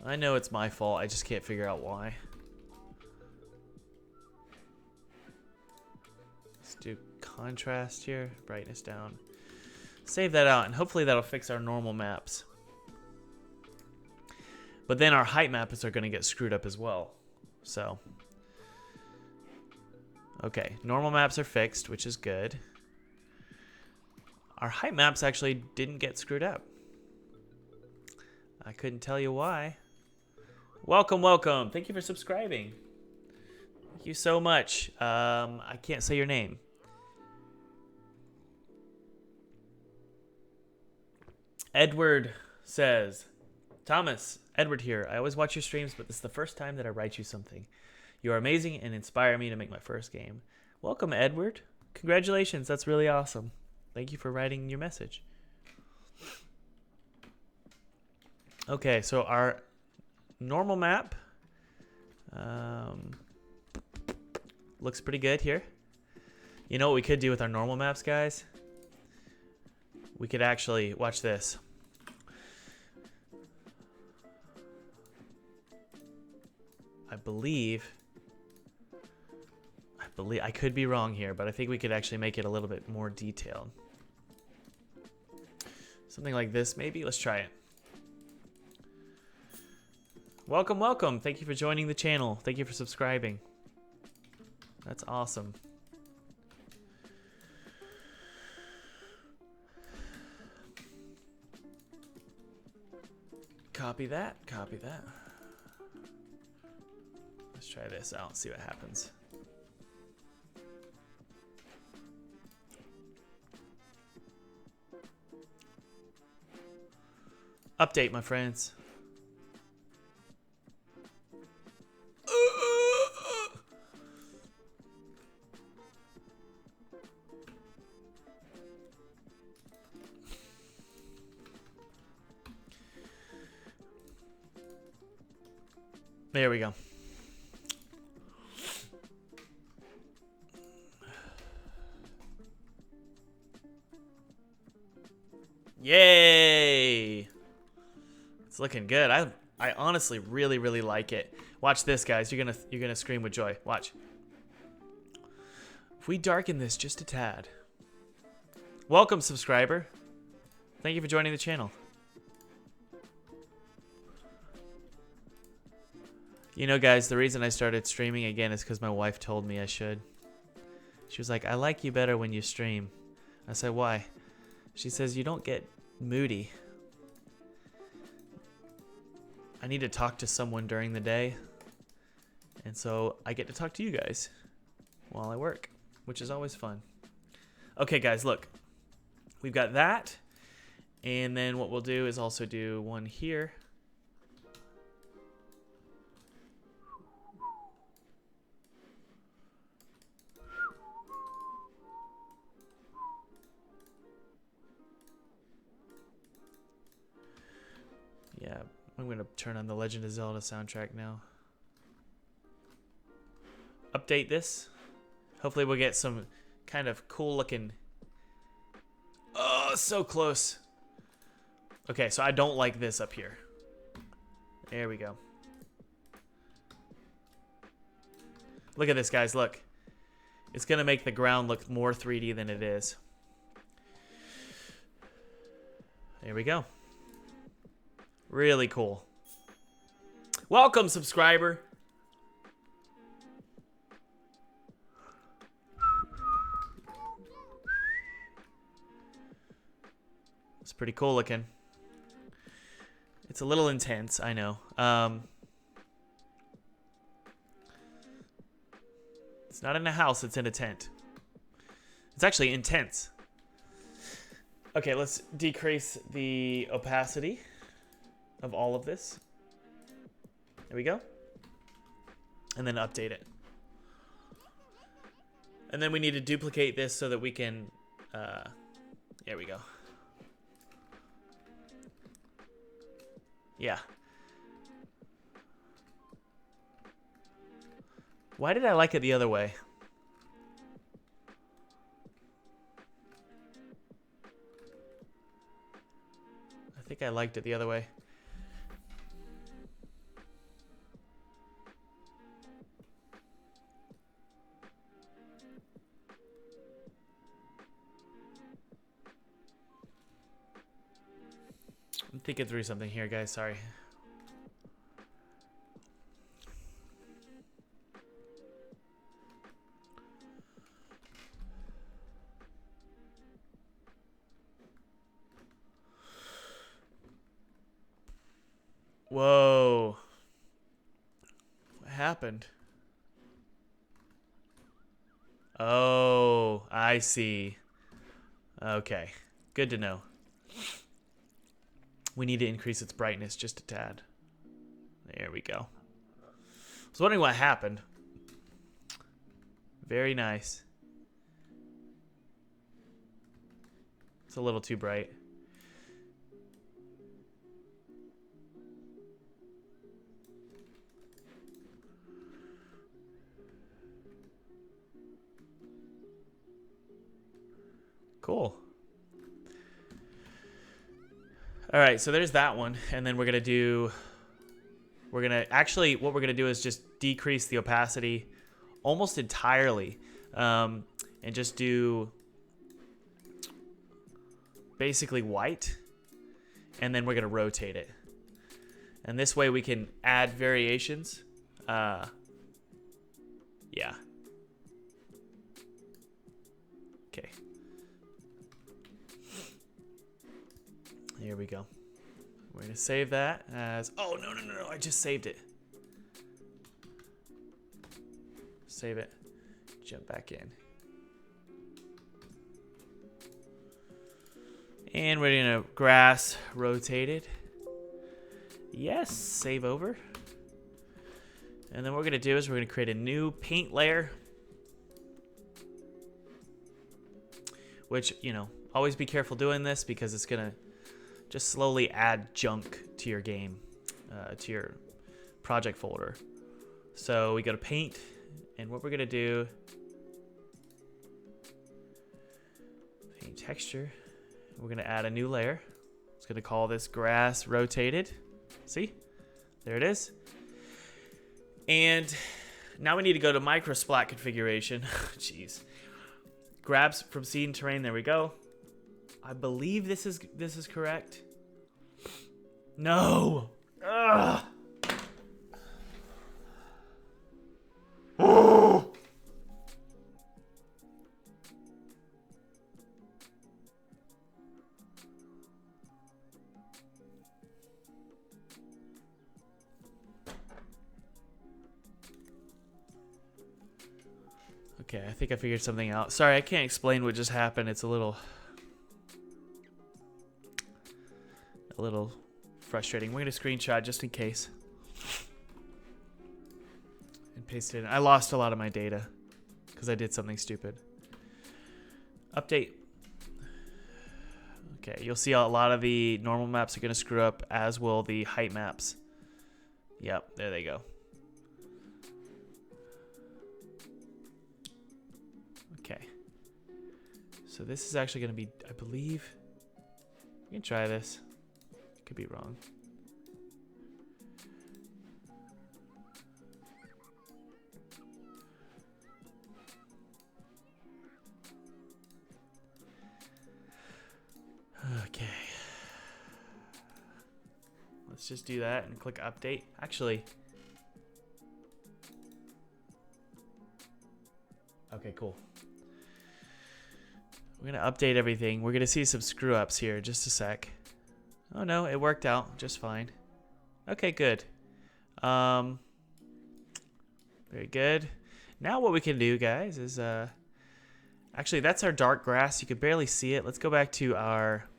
I know it's my fault. I just can't figure out why. Let's do contrast here. Brightness down. Save that out, and hopefully that'll fix our normal maps. But then our height maps are going to get screwed up as well. So, okay, normal maps are fixed, which is good. Our height maps actually didn't get screwed up. I couldn't tell you why. Welcome, welcome. Thank you for subscribing. Thank you so much. I can't say your name. Edward says, Thomas, Edward here. I always watch your streams, but this is the first time that I write you something. You are amazing and inspire me to make my first game. Welcome, Edward. Congratulations. That's really awesome. Thank you for writing your message. Okay, so our normal map. Looks pretty good here. You know what we could do with our normal maps, guys? We could actually, watch this. I believe, I could be wrong here, but I think we could actually make it a little bit more detailed. Something like this, maybe? Let's try it. Welcome, welcome. Thank you for joining the channel. Thank you for subscribing. That's awesome. Copy that, copy that. Let's try this out, see what happens. Update, my friends. There we go. Yay! It's looking good. I honestly really like it. Watch this, guys. You're gonna scream with joy. Watch. If we darken this just a tad. Welcome, subscriber. Thank you for joining the channel. You know, guys, the reason I started streaming again is because my wife told me I should. She was like, I like you better when you stream. I said, why? She says, you don't get moody. I need to talk to someone during the day. And so I get to talk to you guys while I work, which is always fun. Okay, guys, look. We've got that. And then what we'll do is also do one here. Yeah, I'm going to turn on the Legend of Zelda soundtrack now. Update this. Hopefully we'll get some kind of cool looking... Oh, so close. Okay, so I don't like this up here. There we go. Look at this, guys, look. It's going to make the ground look more 3D than it is. There we go. Really cool. Welcome, subscriber. It's pretty cool looking. It's a little intense, I know. It's not in a house, it's in a tent. It's actually intense. Okay, let's decrease the opacity of all of this. There we go. And then update it. And then we need to duplicate this so that we can, there we go. Yeah. Why did I like it the other way? I think I liked it the other way. I'm thinking through something here, guys. Sorry. Whoa. What happened? Oh, I see. Okay. Good to know. We need to increase its brightness just a tad. There we go. I was wondering what happened. Very nice. It's a little too bright. Cool. All right, so there's that one. And then what we're going to do is just decrease the opacity almost entirely. And just do basically white. And then we're going to rotate it. And this way we can add variations. Yeah. Okay. Here we go. We're going to save that as... Oh, no. I just saved it. Save it. Jump back in. And we're going to grass rotated. Yes, save over. And then what we're going to do is we're going to create a new paint layer. Which, you know, always be careful doing this because it's going to just slowly add junk to your game, to your project folder. So we go to paint, and what we're going to do, paint texture. We're going to add a new layer. It's going to call this grass rotated. See? There it is. And now we need to go to microsplat configuration. Jeez. Grabs from seed and terrain. There we go. I believe this is correct. No. Ugh. Okay, I think I figured something out. Sorry, I can't explain what just happened. It's a little frustrating. We're going to screenshot just in case. And paste it in. I lost a lot of my data because I did something stupid. Update. Okay, you'll see a lot of the normal maps are going to screw up, as will the height maps. Yep, there they go. Okay. So this is actually going to be, I believe, we can try this. Could be wrong. Okay. Let's just do that and click update. Actually. Okay, cool. We're going to update everything. We're going to see some screw ups here. Just a sec. Oh no, it worked out just fine. Okay, good. Very good. Now what we can do, guys, is actually that's our dark grass. You can barely see it. Let's go back to our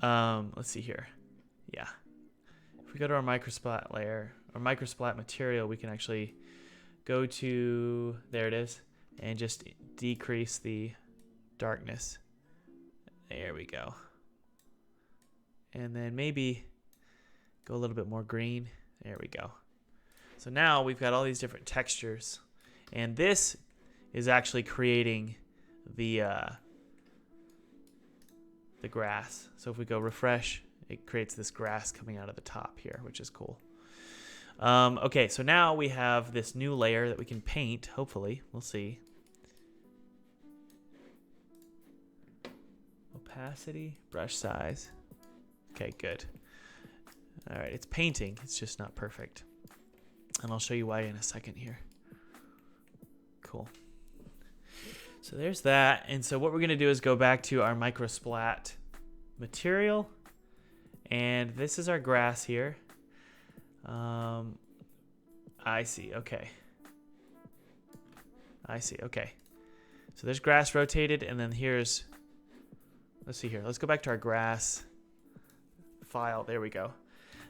let's see here. Yeah. If we go to our microsplat layer or microsplat material, we can actually go to, there it is, and just decrease the darkness. There we go. And then maybe go a little bit more green. There we go. So now we've got all these different textures. And this is actually creating the grass. So if we go refresh, it creates this grass coming out of the top here, which is cool. Okay, so now we have this new layer that we can paint, hopefully. We'll see. Opacity, brush size. Okay, good. All right, it's painting. It's just not perfect. And I'll show you why in a second here. Cool. So there's that. And so what we're going to do is go back to our microsplat material. And this is our grass here. I see. Okay. I see. Okay. So there's grass rotated, and then here's, let's see here. Let's go back to our grass file. There we go.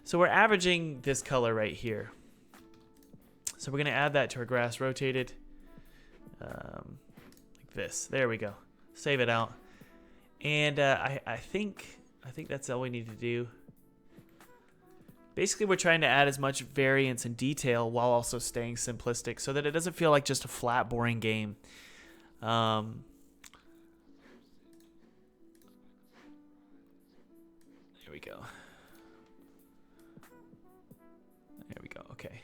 So we're averaging this color right here. So we're going to add that to our grass rotated. Like this. There we go. Save it out. And I think that's all we need to do. Basically, we're trying to add as much variance and detail while also staying simplistic so that it doesn't feel like just a flat, boring game. we go. There we go. Okay.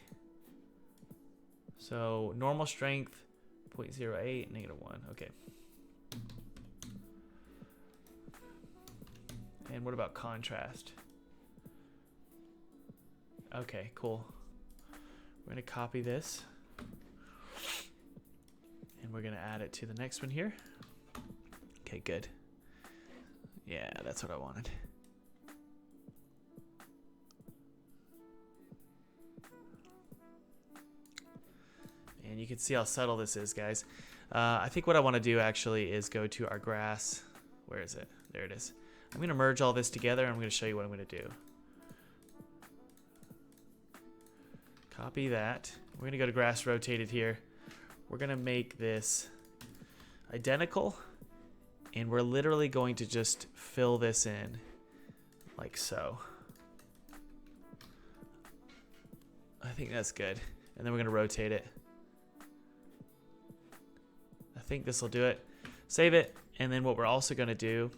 So normal strength 0.08, -1. Okay. And what about contrast? Okay, cool. We're going to copy this. And we're going to add it to the next one here. Okay, good. Yeah, that's what I wanted. And you can see how subtle this is, guys. I think what I want to do actually is go to our grass. Where is it? There it is. I'm going to merge all this together and I'm going to show you what I'm going to do. Copy that. We're going to go to grass rotated here. We're going to make this identical. And we're literally going to just fill this in like so. I think that's good. And then we're going to rotate it. I think this will do it. Save it. And then what we're also going to do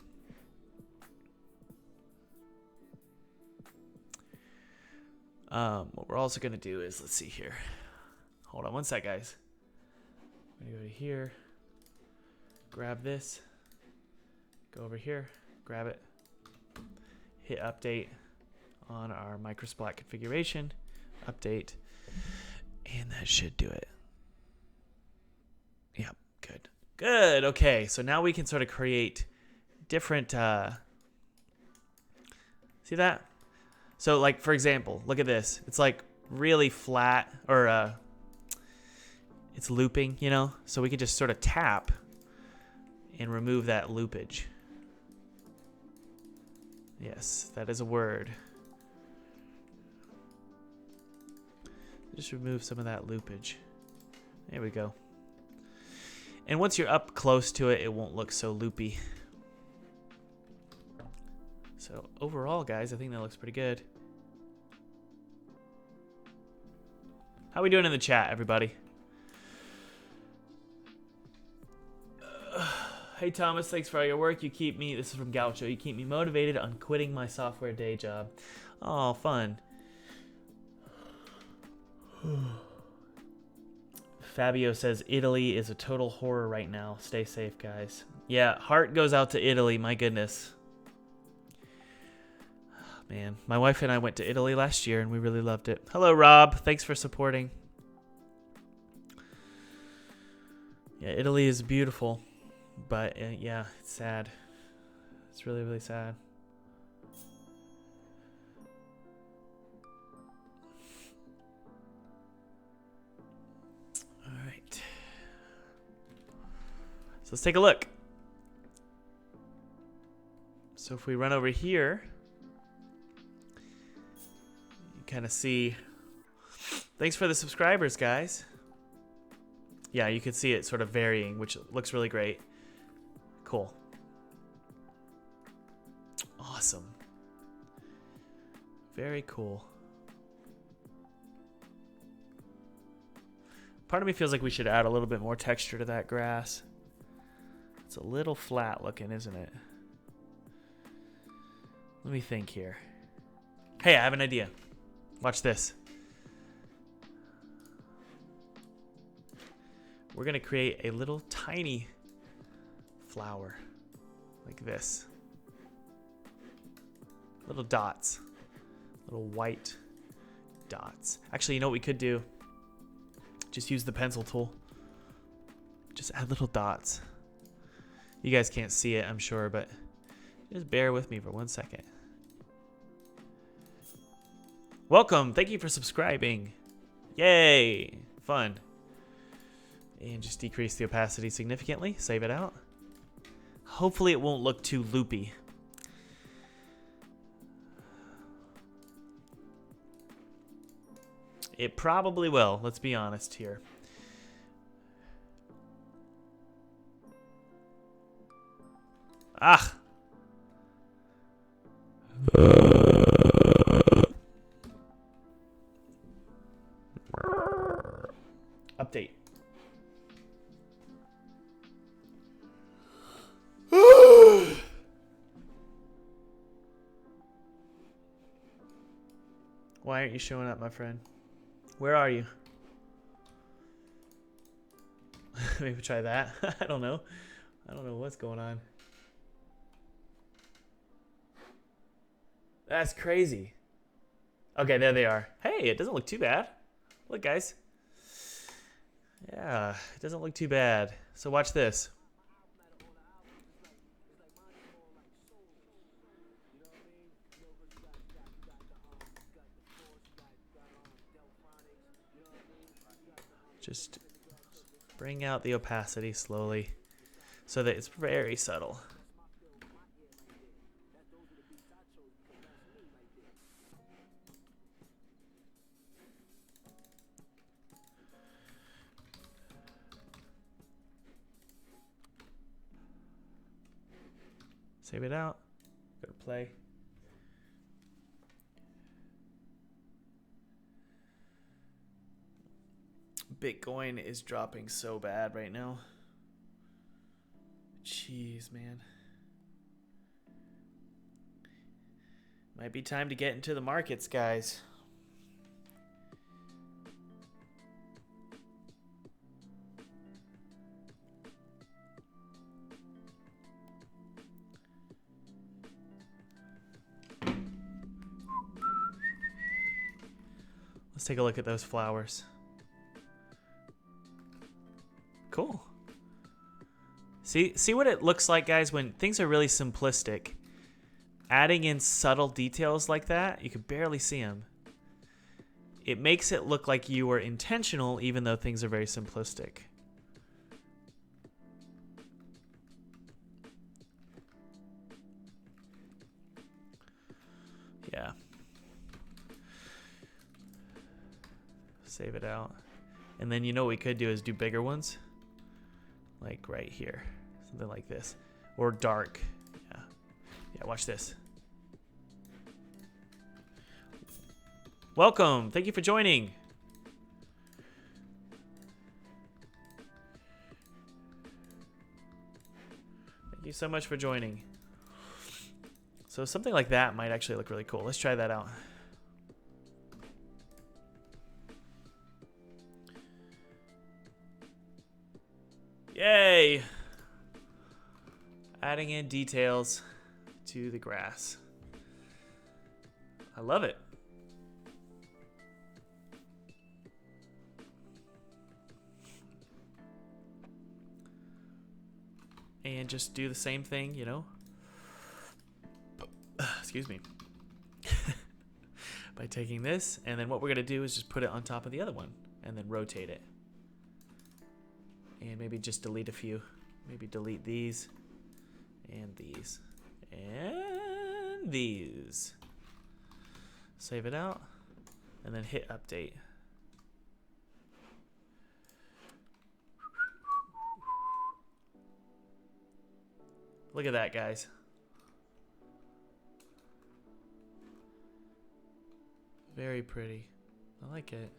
is, let's see here. Hold on one sec, guys. I'm going to go to here. Grab this. Go over here. Grab it. Hit update on our microsplat configuration. Update. And that should do it. Yep. Good. Good. Okay. So now we can sort of create different, see that? So like, for example, look at this. It's like really flat, or it's looping, you know? So we could just sort of tap and remove that loopage. Yes, that is a word. Just remove some of that loopage. There we go. And once you're up close to it, it won't look so loopy. So overall, guys, I think that looks pretty good. How we doing in the chat, everybody? Hey Thomas, thanks for all your work. You keep me, this is from Gaucho, you keep me motivated on quitting my software day job. Oh, fun. Fabio says Italy is a total horror right now. Stay safe, guys. Yeah, heart goes out to Italy, my goodness. Man, my wife and I went to Italy last year and we really loved it. Hello, Rob. Thanks for supporting. Yeah, Italy is beautiful, but yeah, it's sad. It's really, really sad. All right. So let's take a look. So if we run over here, kind of see. Thanks for the subscribers, guys. Yeah, you can see it sort of varying, which looks really great. Cool. Awesome. Very cool. Part of me feels like we should add a little bit more texture to that grass. It's a little flat looking, isn't it? Let me think here. Hey, I have an idea. Watch this. We're going to create a little tiny flower like this. Little dots. Little white dots. Actually, you know what we could do? Just use the pencil tool. Just add little dots. You guys can't see it, I'm sure, but just bear with me for 1 second. Welcome. Thank you for subscribing. Yay. Fun. And just decrease the opacity significantly. Save it out. Hopefully it won't look too loopy. It probably will. Let's be honest here. Ah. Update. Why aren't you showing up, my friend? Where are you? Maybe try that. I don't know. I don't know what's going on. That's crazy. Okay, there they are. Hey, it doesn't look too bad. Look, guys. Yeah, it doesn't look too bad. So watch this. Just bring out the opacity slowly so that it's very subtle. Save it out. Go to play. Bitcoin is dropping so bad right now. Jeez, man. Might be time to get into the markets, guys. Let's take a look at those flowers. Cool. See what it looks like, guys, when things are really simplistic. Adding in subtle details like that, you can barely see them. It makes it look like you were intentional, even though things are very simplistic. Yeah. Save it out. And then you know what we could do is do bigger ones. Like right here. Something like this. Or dark. Yeah. Yeah, watch this. Welcome. Thank you for joining. Thank you so much for joining. So something like that might actually look really cool. Let's try that out. Yay! Adding in details to the grass. I love it. And just do the same thing, you know? Excuse me. By taking this, and then what we're going to do is just put it on top of the other one, and then rotate it. And maybe just delete a few. Maybe delete these, and these, and these. Save it out, and then hit update. Look at that, guys. Very pretty. I like it.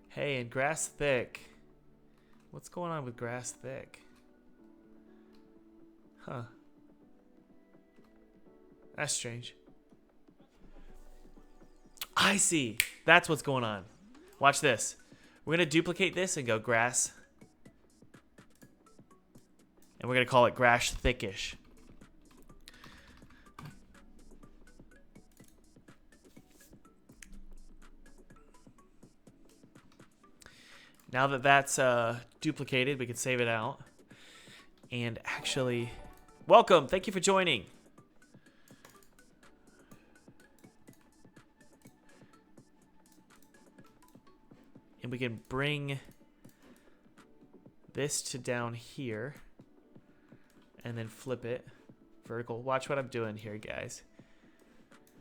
Hey, and grass thick. What's going on with grass thick? Huh. That's strange. I see. That's what's going on. Watch this. We're going to duplicate this and go grass. And we're going to call it grass thickish. Now that that's duplicated, we can save it out. And actually, welcome. Thank you for joining. And we can bring this to down here and then flip it vertical. Watch what I'm doing here, guys.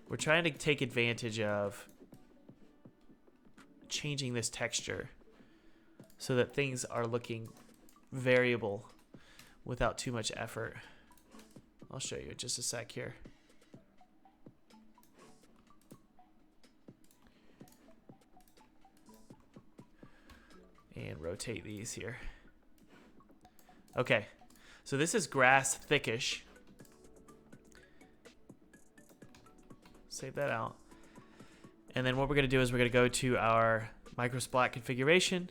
We're trying to take advantage of changing this texture so that things are looking variable without too much effort. I'll show you in just a sec here. And rotate these here. Okay, so this is grass thickish. save that out. And then what we're going to do is we're going to go to our microsplat configuration.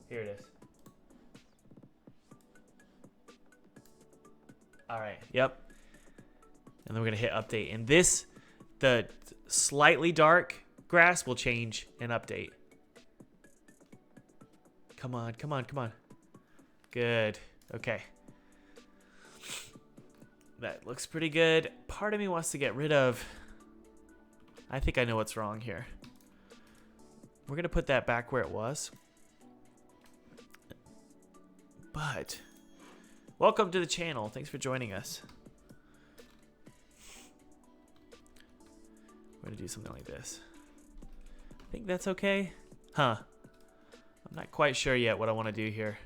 Here it is. All right. Yep. And then we're going to hit update. And this, the slightly dark grass will change and update. Come on, come on, come on. Good. Okay. That looks pretty good. Part of me wants to get rid of... I think I know what's wrong here. We're going to put that back where it was. But... welcome to the channel. Thanks for joining us. We're going to do something like this. I think that's okay. Huh. I'm not quite sure yet what I want to do here.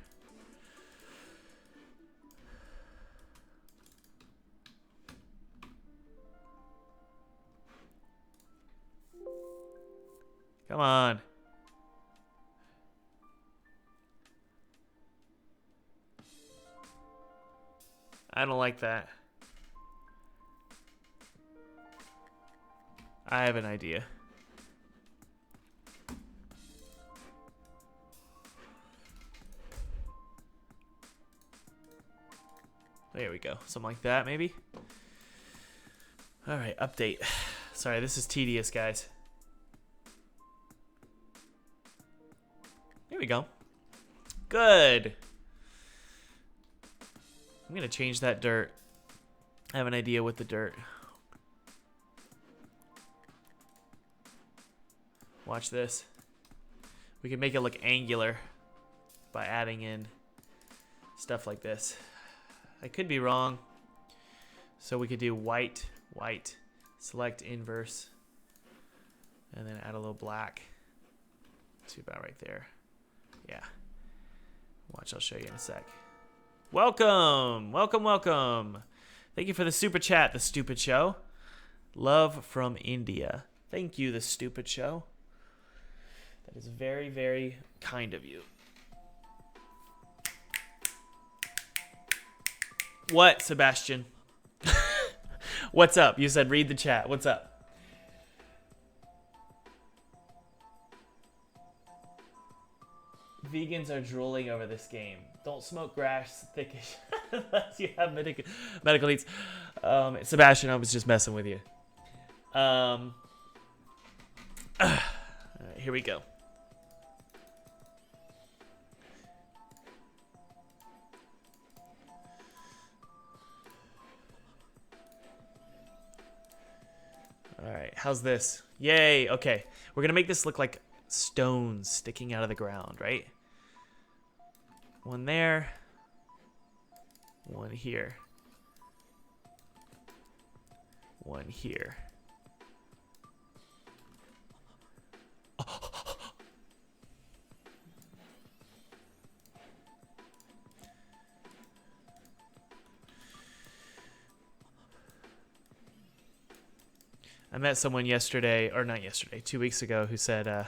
Come on. I don't like that. I have an idea. There we go. Something like that, maybe. All right, update. Sorry, this is tedious, guys. Here we go. Good. I'm going to change that dirt. I have an idea with the dirt. Watch this. We can make it look angular by adding in stuff like this. I could be wrong. So we could do white, white, select inverse, and then add a little black to about right there. Yeah. Watch, I'll show you in a sec. Welcome, welcome, welcome. Thank you for the super chat, The Stupid Show. Love from India. Thank you, The Stupid Show. That is very, very kind of you. What, Sebastian? What's up? You said read the chat. What's up? Vegans are drooling over this game. Don't smoke grass thickish unless you have medical needs. Sebastian, I was just messing with you. All right, here we go. All right, how's this? Yay, okay. We're gonna make this look like stones sticking out of the ground, right? One there. One here. One here. I met someone yesterday, or not yesterday, 2 weeks ago, who said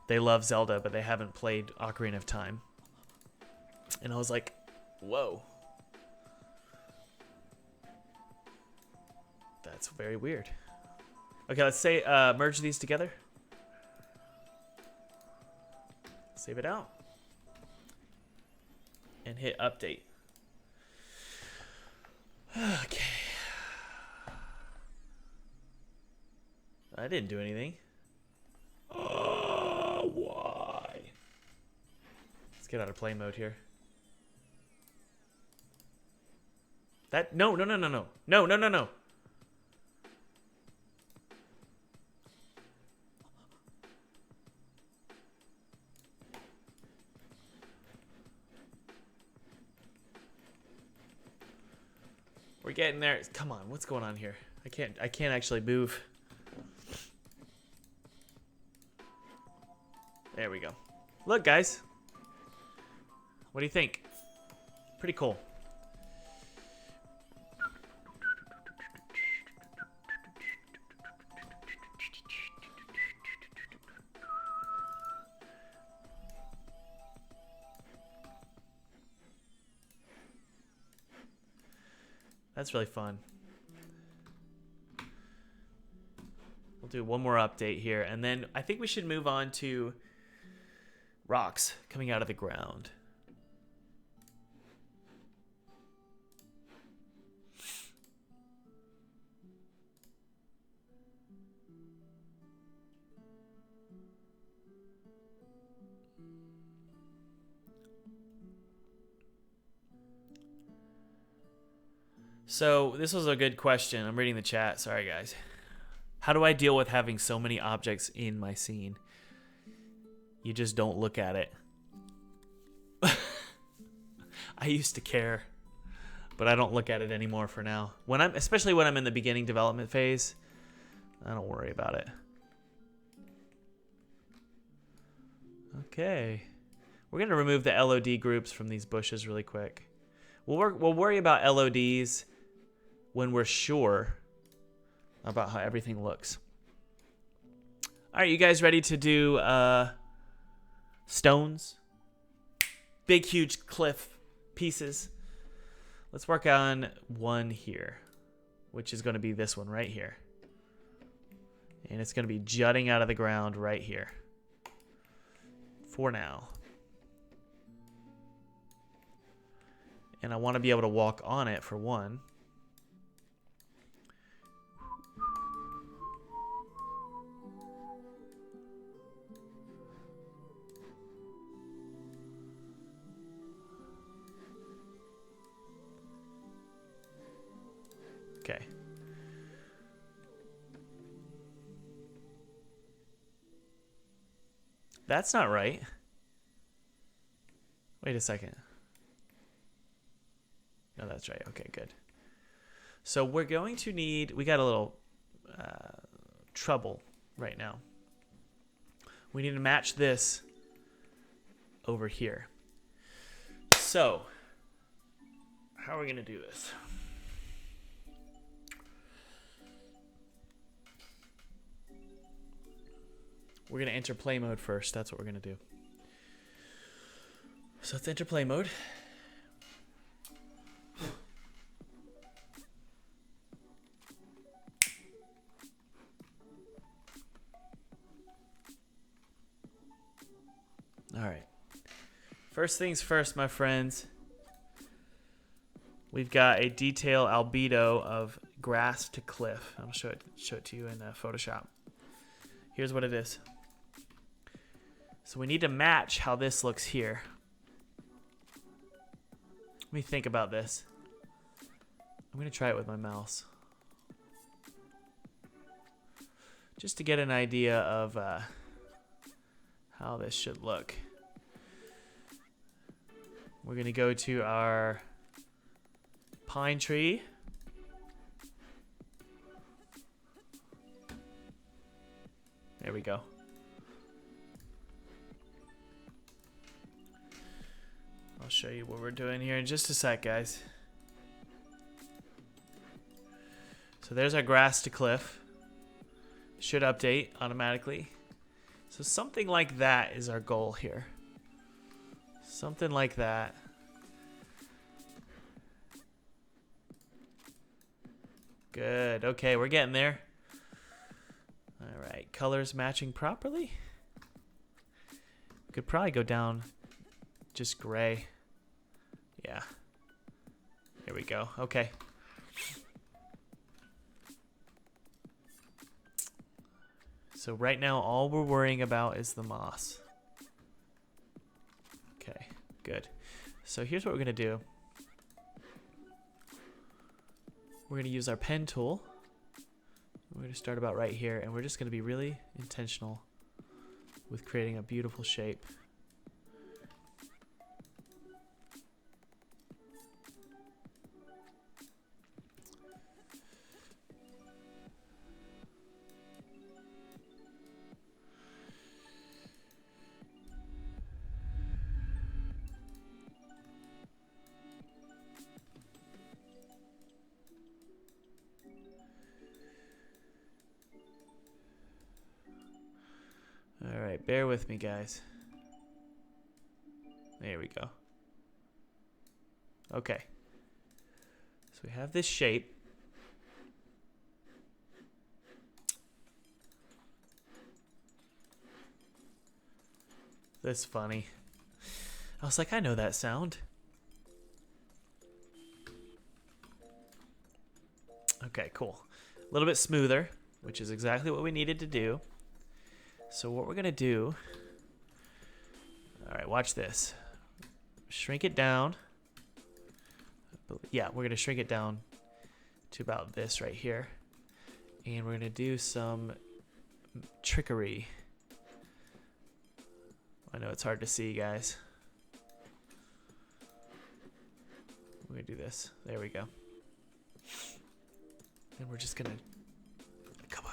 they love Zelda, but they haven't played Ocarina of Time. And I was like, whoa. That's very weird. Okay, let's say merge these together. Save it out. And hit update. Okay. I didn't do anything. Why? Let's get out of play mode here. That no. We're getting there. Come on, what's going on here? I can't actually move. There we go. Look, guys. What do you think? Pretty cool. That's really fun. do one more update here, and then I think we should move on to rocks coming out of the ground. So this was a good question. I'm reading the chat. Sorry, guys. How do I deal with having so many objects in my scene? You just don't look at it. I used to care, but I don't look at it anymore for now. Especially when I'm in the beginning development phase, I don't worry about it. Okay. We're going to remove the LOD groups from these bushes really quick. We'll worry about LODs when we're sure about how everything looks. All right, you guys ready to do stones? Big, huge cliff pieces. Let's work on one here, which is going to be this one right here. And it's going to be jutting out of the ground right here. For now. And I want to be able to walk on it for one. Okay. That's not right. Wait a second. No, that's right. Okay, good. So we're going to need... We got a little trouble right now. We need to match this over here. So, how are we going to do this? We're going to enter play mode first. That's what we're going to do. So let's enter play mode. All right. First things first, my friends. We've got a detail albedo of grass to cliff. I'll show it to you in Photoshop. Here's what it is. So we need to match how this looks here. Let me think about this. I'm going to try it with my mouse. Just to get an idea of how this should look. We're going to go to our pine tree. There we go. I'll show you what we're doing here in just a sec, guys. So there's our grass to cliff. Should update automatically. So something like that is our goal here. Something like that. Good. Okay, we're getting there. All right, colors matching properly. We could probably go down just gray. Yeah. Here we go. Okay. So right now, all we're worrying about is the moss. Okay, good. So here's what we're gonna do. We're gonna use our pen tool. We're gonna start about right here, and we're just gonna be really intentional with creating a beautiful shape. All right, bear with me, guys. There we go. Okay. So we have this shape. This is funny. I was like, I know that sound. Okay, cool. A little bit smoother, which is exactly what we needed to do. So what we're gonna do, all right, watch this. Shrink it down. Yeah, we're gonna shrink it down to about this right here. And we're gonna do some trickery. I know it's hard to see, guys. We're gonna do this. There we go. And we're just gonna, come on.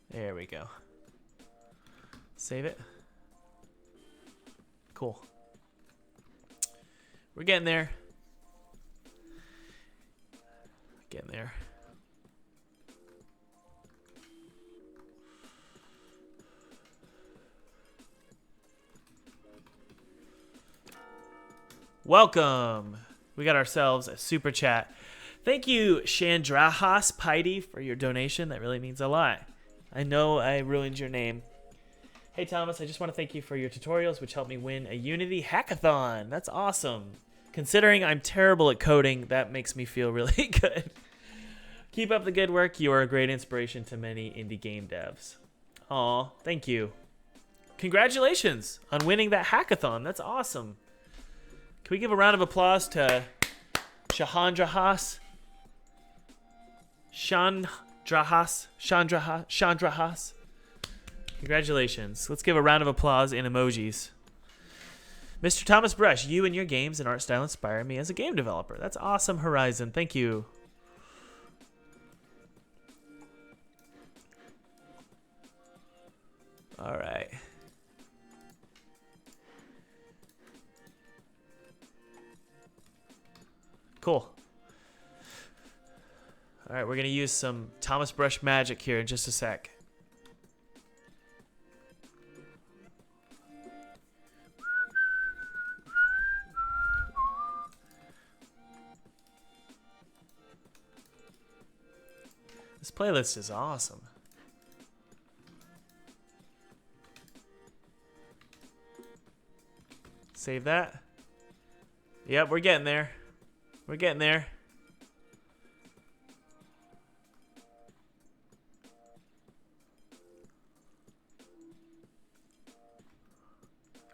There we go. Save it. Cool. We're getting there. Getting there. Welcome. We got ourselves a super chat. Thank you, Chandrahas Piety, for your donation. That really means a lot. I know I ruined your name. Hey, Thomas, I just want to thank you for your tutorials, which helped me win a Unity hackathon. That's awesome. Considering I'm terrible at coding, that makes me feel really good. Keep up the good work. You are a great inspiration to many indie game devs. Aw, thank you. Congratulations on winning that hackathon. That's awesome. Can we give a round of applause to Chandrahas? Chandrahas. Congratulations. Let's give a round of applause in emojis. Mr. Thomas Brush, you and your games and art style inspire me as a game developer. That's awesome, Horizon. Thank you. All right. Cool. All right, we're going to use some Thomas Brush magic here in just a sec. This playlist is awesome. Save that. Yep, we're getting there. We're getting there.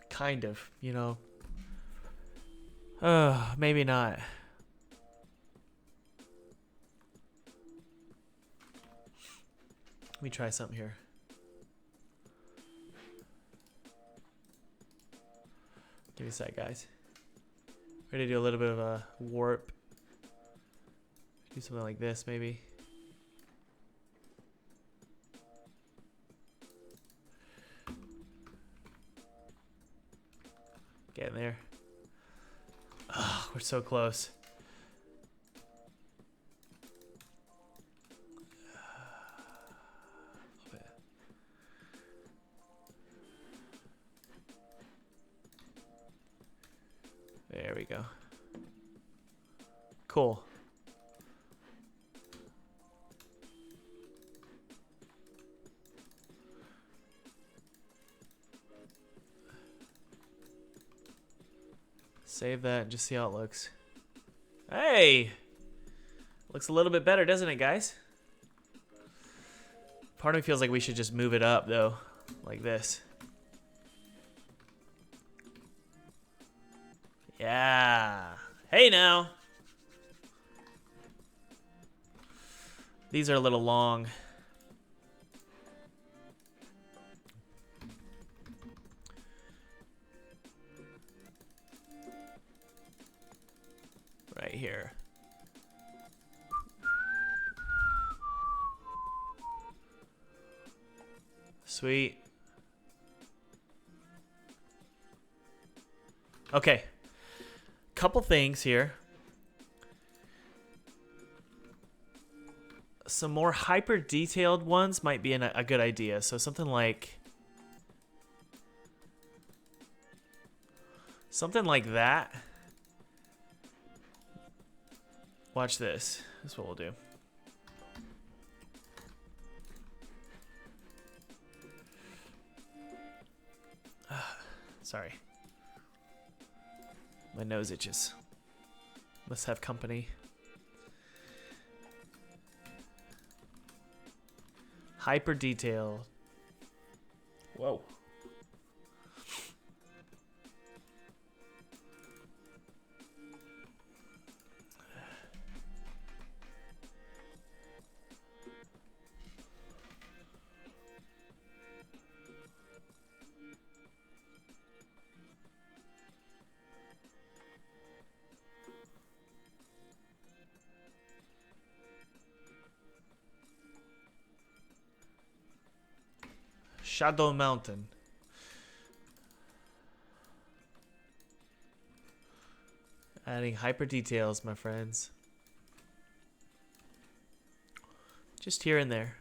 Kind of, you know. Maybe not. Let me try something here. Give me a sec, guys. Ready to do a little bit of a warp. Do something like this, maybe. Getting there. Oh, we're so close. There we go. Cool. Save that and just see how it looks. Hey! Looks a little bit better, doesn't it, guys? Part of me feels like we should just move it up, though. Like this. Yeah. Hey, now. These are a little long. Right here. Sweet. Okay. Couple things here. Some more hyper detailed ones might be a good idea. So something like that. Watch this. This is what we'll do. Sorry. My nose itches. Must have company. Hyper detail. Whoa. Shadow Mountain. Adding hyper details, my friends. Just here and there.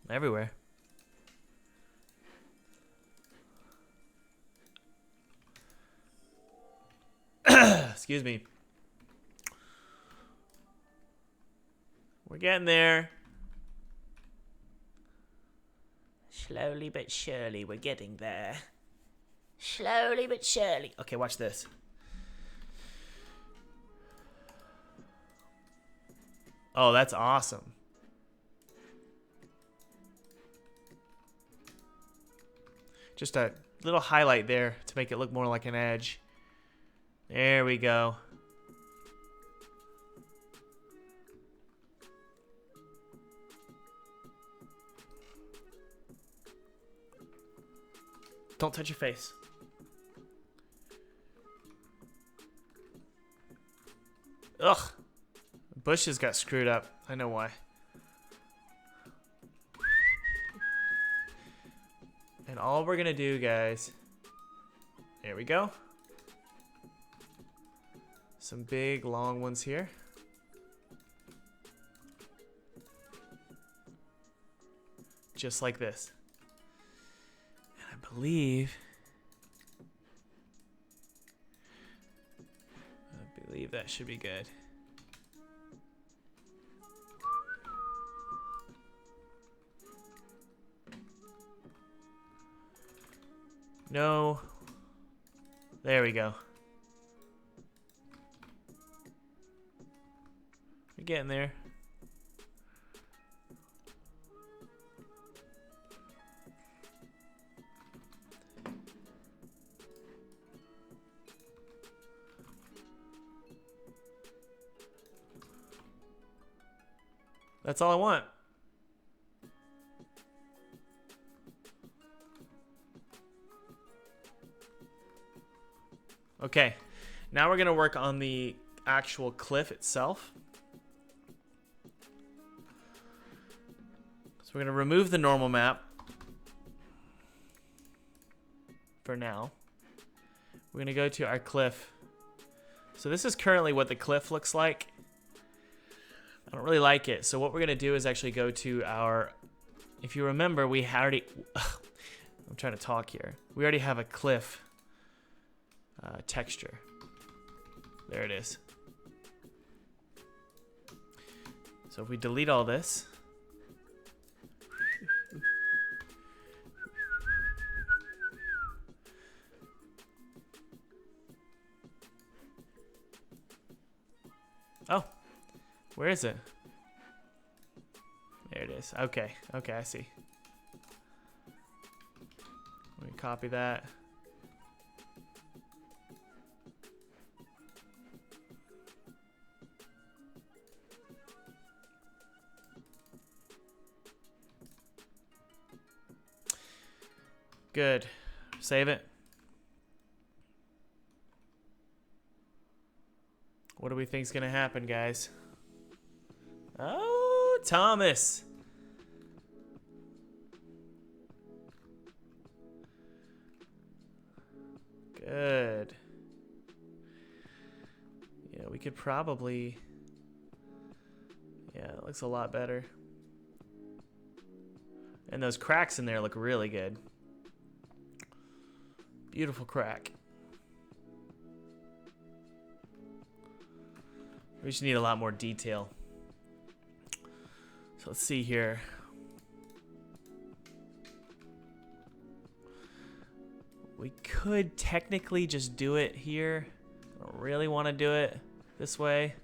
Everywhere. Excuse me. We're getting there. Slowly but surely, we're getting there. Slowly but surely. Okay, watch this. Oh, that's awesome. Just a little highlight there to make it look more like an edge. There we go. Don't touch your face. Ugh. Bushes got screwed up. I know why. And all we're gonna do, guys. There we go. Some big, long ones here. Just like this. And I believe that should be good. No. There we go. We're getting there. That's all I want. Okay, now we're gonna work on the actual cliff itself. So we're gonna remove the normal map for now. We're gonna go to our cliff. So this is currently what the cliff looks like. I don't really like it. So what we're gonna do is actually go to our, if you remember, we already, I'm trying to talk here. We already have a cliff texture. There it is. So if we delete all this, oh, where is it? There it is. Okay, okay, I see. Let me copy that. Good. Save it. What do we think's gonna happen, guys? Oh, Thomas. Good. Yeah, we could probably... Yeah, it looks a lot better. And those cracks in there look really good. Beautiful crack. We just need a lot more detail. So let's see here. We could technically just do it here. I don't really want to do it this way.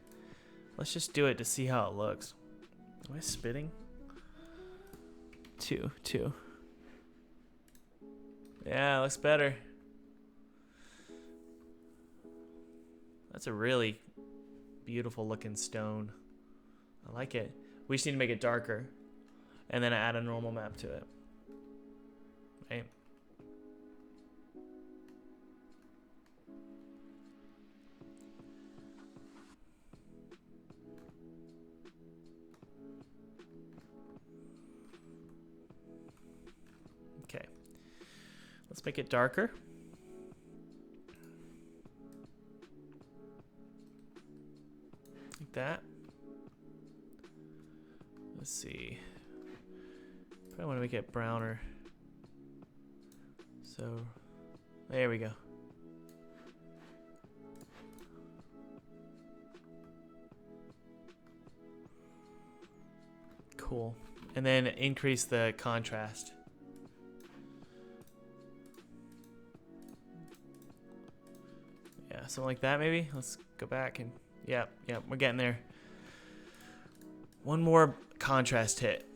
Let's just do it to see how it looks. Am I spitting? 2. Yeah, looks better. That's a really beautiful looking stone. I like it. We just need to make it darker and then add a normal map to it. Right? Okay. Let's make it darker. Like that. Let's see. Probably want to make it browner. So, there we go. Cool. And then increase the contrast. Yeah, something like that maybe. Let's go back and yep, we're getting there. One more contrast hit.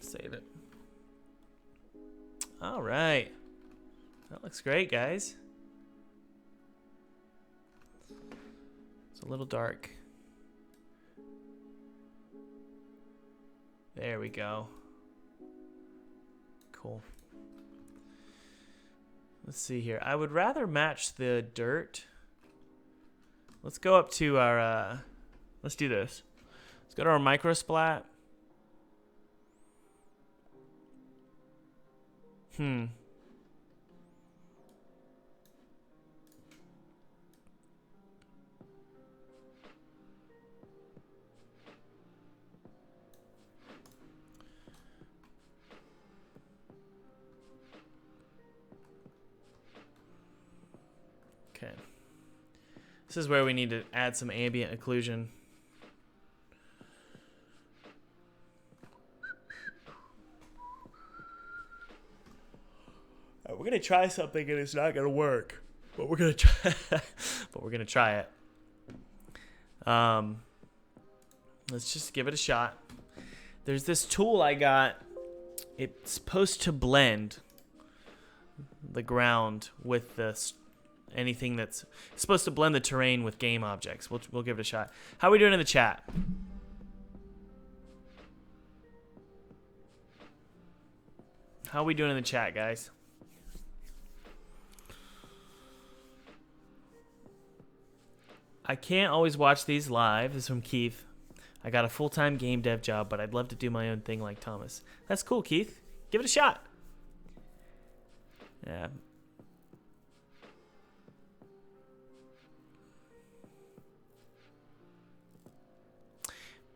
Save it. All right. That looks great, guys. It's a little dark. There we go. Cool. Let's see here. I would rather match the dirt. Let's go up to our, let's do this. Let's go to our micro splat. Okay. This is where we need to add some ambient occlusion. We're gonna try something and it's not gonna work, but we're gonna try. But we're gonna try it. Let's just give it a shot. There's this tool I got. It's supposed to blend the ground with anything that's it's supposed to blend the terrain with game objects. We'll give it a shot. How are we doing in the chat? How are we doing in the chat, guys? I can't always watch these live. This is from Keith. I got a full-time game dev job, but I'd love to do my own thing like Thomas. That's cool, Keith. Give it a shot. Yeah.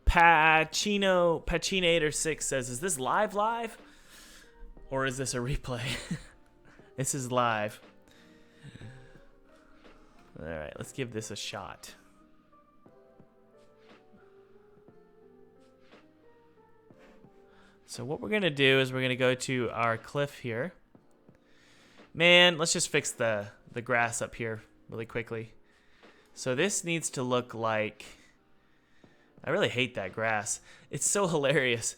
Pacinator6 says, is this live? Or is this a replay? This is live. All right, let's give this a shot. So what we're going to do is we're going to go to our cliff here. Man, let's just fix the grass up here really quickly. So this needs to look like... I really hate that grass. It's so hilarious.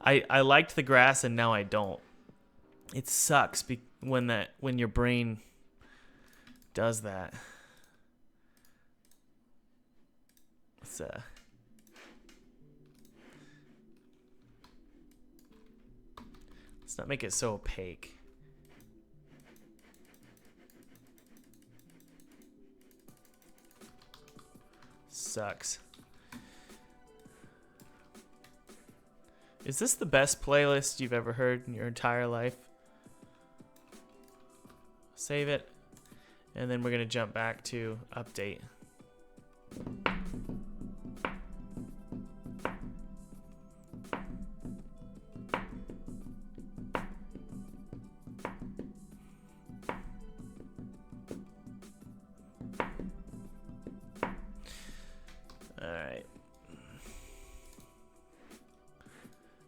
I liked the grass and now I don't. It sucks when your brain does that. Let's not make it so opaque. Sucks. Is this the best playlist you've ever heard in your entire life? Save it. And then we're going to jump back to update. Alright.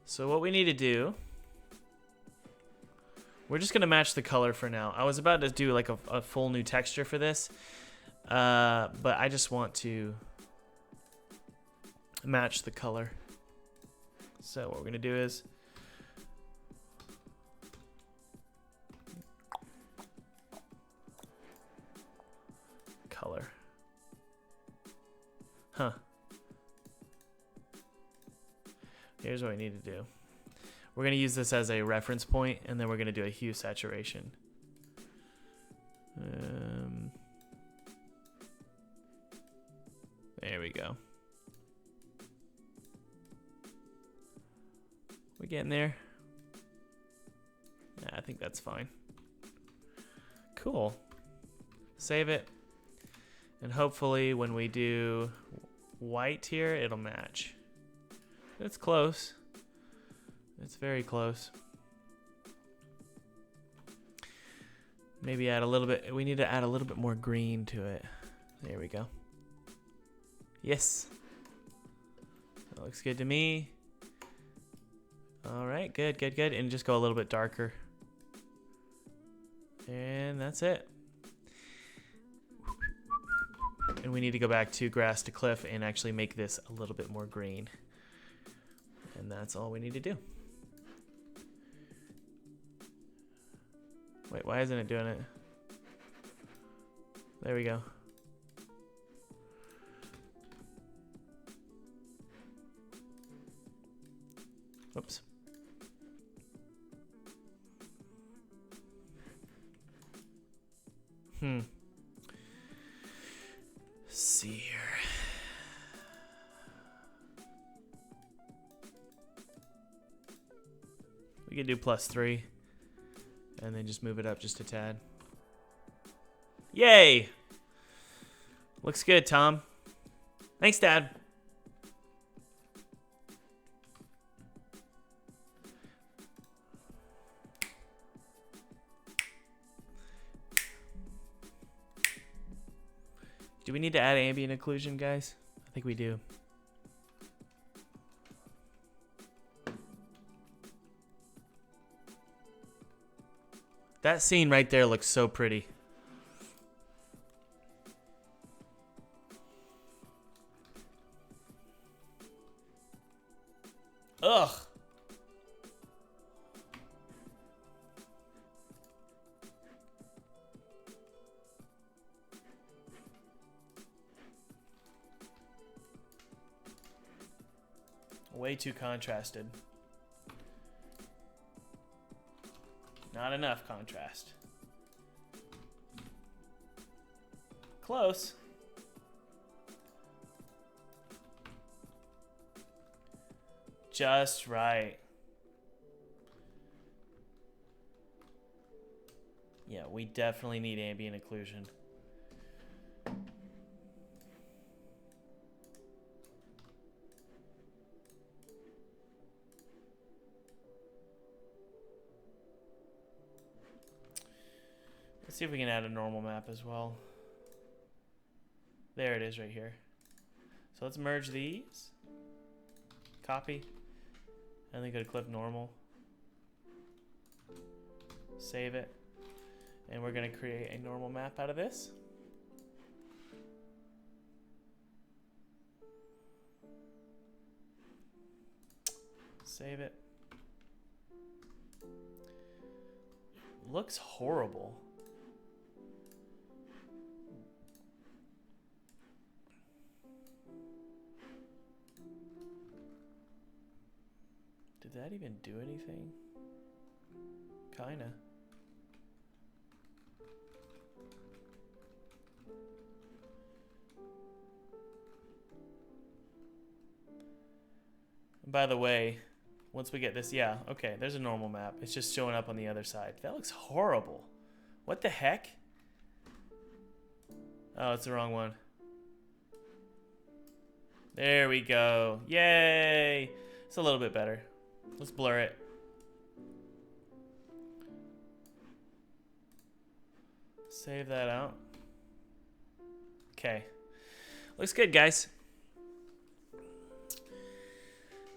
So what we need to do We're just gonna match the color for now. I was about to do like a full new texture for this, but I just want to match the color. So what we're gonna do is color. Huh. Here's what we need to do. We're going to use this as a reference point, and then we're going to do a hue saturation. There we go. We getting there? Yeah, I think that's fine. Cool. Save it. And hopefully when we do white here, it'll match. It's close. It's very close. Maybe add a little bit. We need to add a little bit more green to it. There we go. Yes. That looks good to me. All right, good, good, good. And just go a little bit darker. And that's it. And we need to go back to grass to cliff and actually make this a little bit more green. And that's all we need to do. Wait, why isn't it doing it? There we go. Whoops. Let's see here. We could do +3 and then just move it up just a tad. Yay! Looks good, Tom. Thanks, Dad. Do we need to add ambient occlusion, guys? I think we do. That scene right there looks so pretty. Ugh. Way too contrasted. Not enough contrast. Close. Just right. Yeah, we definitely need ambient occlusion. Let's see if we can add a normal map as well. There it is right here. So let's merge these. Copy. And then go to clip normal. Save it. And we're going to create a normal map out of this. Save it. Looks horrible. Did that even do anything? Kinda. And by the way, once we get this, yeah, okay, there's a normal map. It's just showing up on the other side. That looks horrible. What the heck? Oh, it's the wrong one. There we go. Yay! It's a little bit better. Let's blur it. Save that out. Okay. Looks good, guys.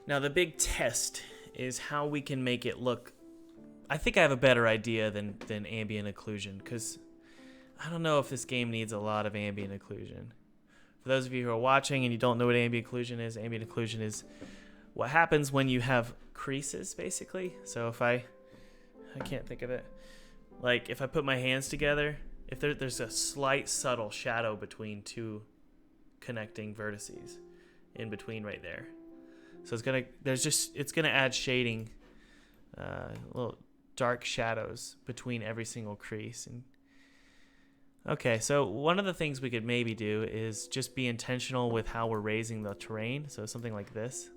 Now the big test is how we can make it look I think I have a better idea than ambient occlusion, because I don't know if this game needs a lot of ambient occlusion. For those of you who are watching and you don't know what ambient occlusion is what happens when you have creases, basically. So if I can't think of it. Like if I put my hands together, if there's a slight subtle shadow between two connecting vertices in between right there. So it's gonna add shading, little dark shadows between every single crease. And okay, so one of the things we could maybe do is just be intentional with how we're raising the terrain. So something like this.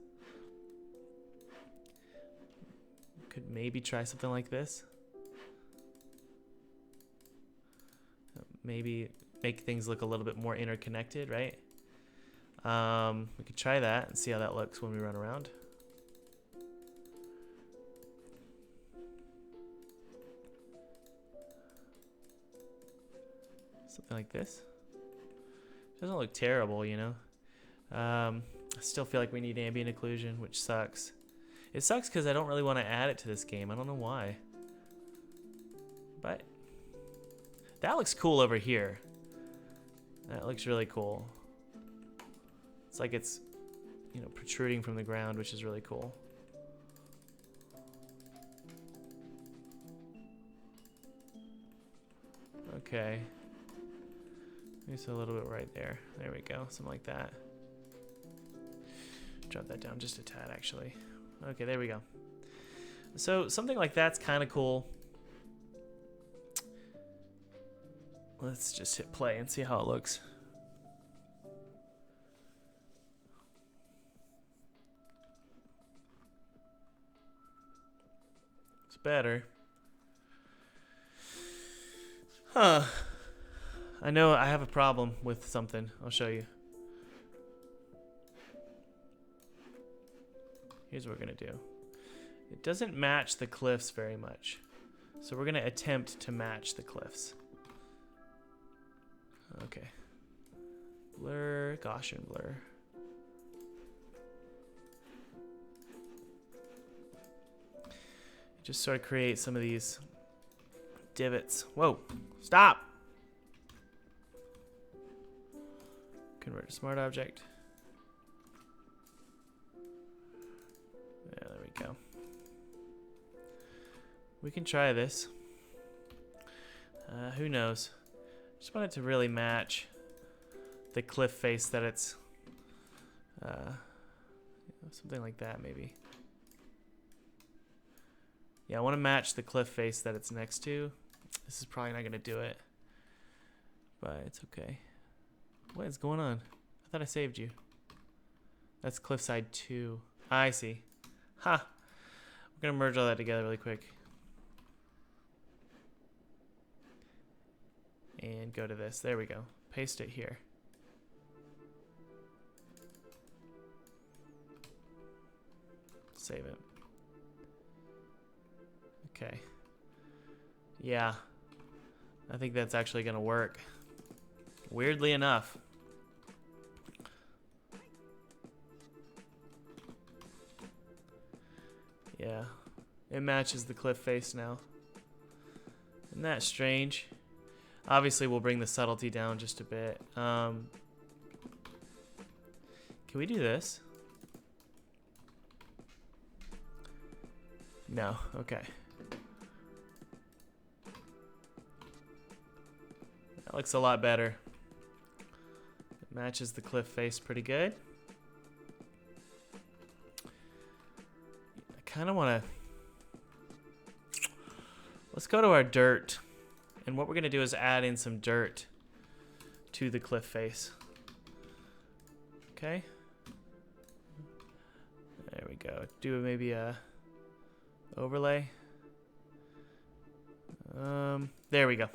Could maybe try something like this. Maybe make things look a little bit more interconnected, right? We could try that and see how that looks when we run around. Something like this. Doesn't look terrible, you know. I still feel like we need ambient occlusion, which sucks. It sucks because I don't really want to add it to this game. I don't know why. But that looks cool over here. That looks really cool. It's like it's, you know, protruding from the ground, which is really cool. Okay. Just a little bit right there. There we go. Something like that. Drop that down just a tad, actually. Okay, there we go. So something like that's kind of cool. Let's just hit play and see how it looks. It's better. Huh. I know I have a problem with something. I'll show you. Here's what we're going to do. It doesn't match the cliffs very much. So we're going to attempt to match the cliffs. Okay. Blur, Gaussian blur. Just sort of create some of these divots. Whoa, stop! Convert to smart object. Yeah, there we go. We can try this. Who knows? Just want it to really match the cliff face that it's something like that, maybe. Yeah, I want to match the cliff face that it's next to. This is probably not going to do it, but it's okay. What is going on? I thought I saved you. That's cliffside 2. I see. Ha! We're going to merge all that together really quick. And go to this. There we go. Paste it here. Save it. Okay. Yeah. I think that's actually going to work. Weirdly enough. Yeah. It matches the cliff face now. Isn't that strange? Obviously, we'll bring the subtlety down just a bit. Can we do this? No. Okay. That looks a lot better. It matches the cliff face pretty good. I kind of want to... Let's go to our dirt. And what we're going to do is add in some dirt to the cliff face. Okay. There we go. Do maybe a overlay. There we go.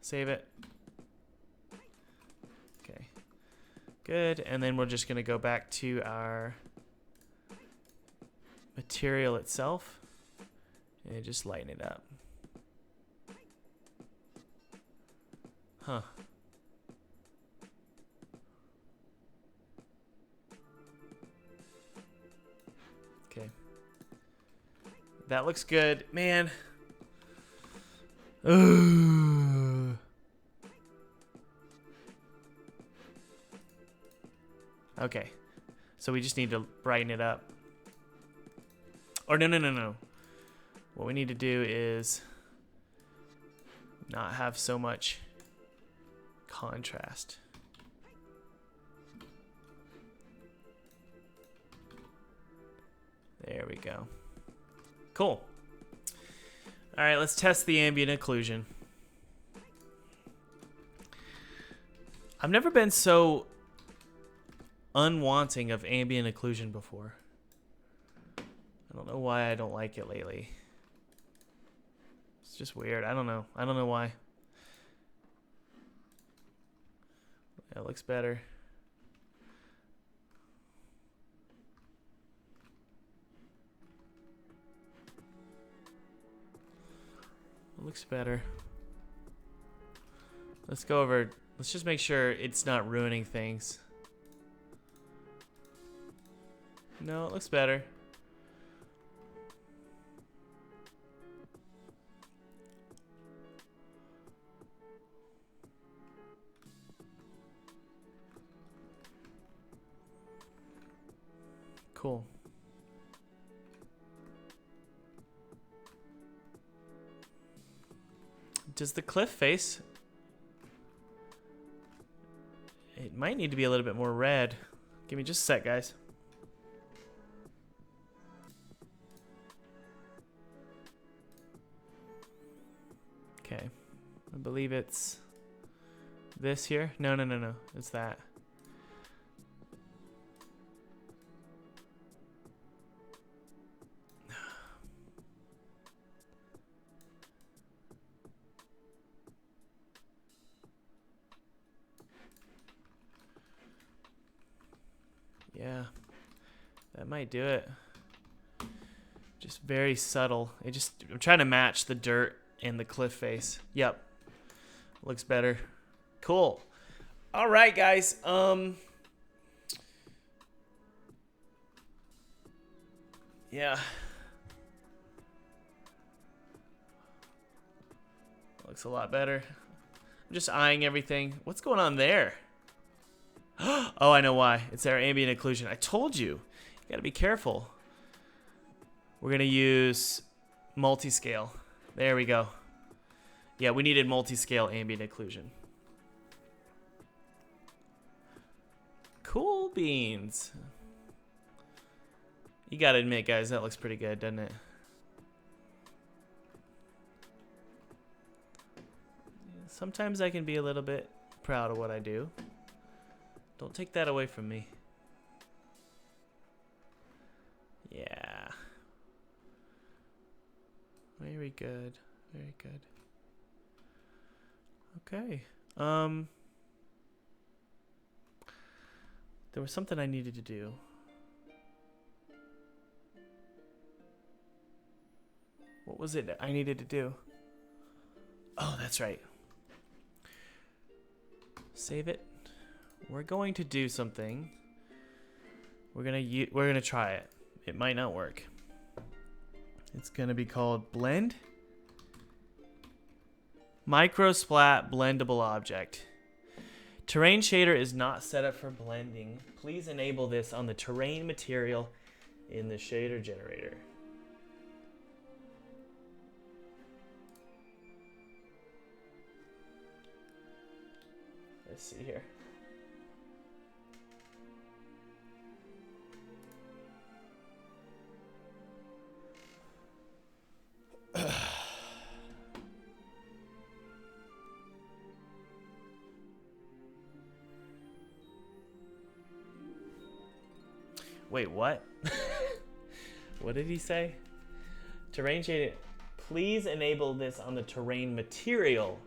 Save it. Okay. Good. And then we're just going to go back to our material itself and just lighten it up. Huh. Okay. That looks good. Man. Ugh. Okay. So we just need to brighten it up. Or no. What we need to do is not have so much contrast. There we go. Cool. All right, let's test the ambient occlusion. I've never been so unwanting of ambient occlusion before. I don't know why I don't like it lately. It's just weird. I don't know. I don't know why. It looks better. It looks better. Let's go over. Let's just make sure it's not ruining things. No, it looks better. Cool. Does the cliff face? It might need to be a little bit more red. Give me just a sec, guys. Okay. I believe it's this here. No. It's that. Yeah, that might do it. Just very subtle. I'm trying to match the dirt and the cliff face. Yep. Looks better. Cool. All right, guys. Yeah. Looks a lot better. I'm just eyeing everything. What's going on there? Oh, I know why. It's our ambient occlusion. I told you. You gotta be careful. We're gonna use multi-scale. There we go. Yeah, we needed multi-scale ambient occlusion. Cool beans. You gotta admit, guys, that looks pretty good, doesn't it? Sometimes I can be a little bit proud of what I do. Don't take that away from me. Yeah. Very good. Very good. Okay. There was something I needed to do. What was it I needed to do? Oh, that's right. Save it. We're going to do something. We're gonna try it. It might not work. It's gonna be called blend. Micro splat blendable object. Terrain shader is not set up for blending. Please enable this on the terrain material in the shader generator. Let's see here. Wait, what? What did he say? Terrain shaded. Please enable this on the terrain material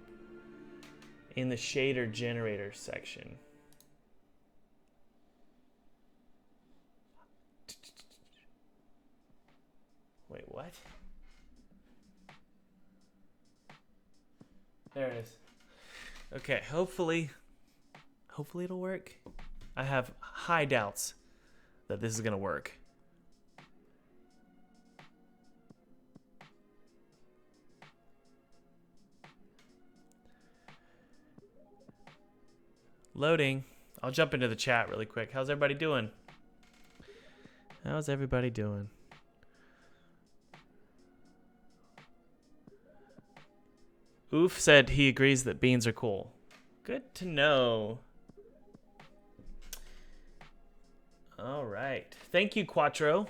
in the shader generator section. Wait, what? There it is. Okay, hopefully it'll work. I have high doubts that this is gonna work. Loading. I'll jump into the chat really quick. How's everybody doing? How's everybody doing? Oof said he agrees that beans are cool. Good to know. All right. Thank you, Quattro,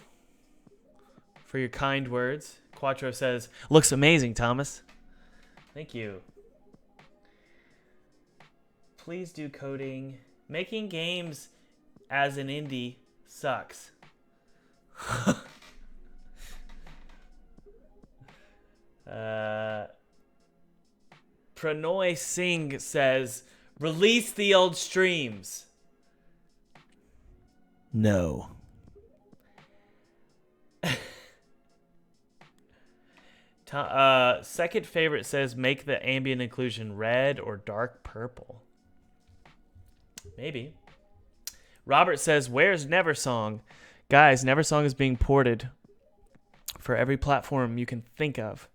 for your kind words. Quattro says, looks amazing, Thomas. Thank you. Please do coding. Making games as an indie sucks. Pranoy Singh says, release the old streams. No. Second favorite says, make the ambient occlusion red or dark purple. Maybe. Robert says, where's Neversong? Guys, Neversong is being ported for every platform you can think of.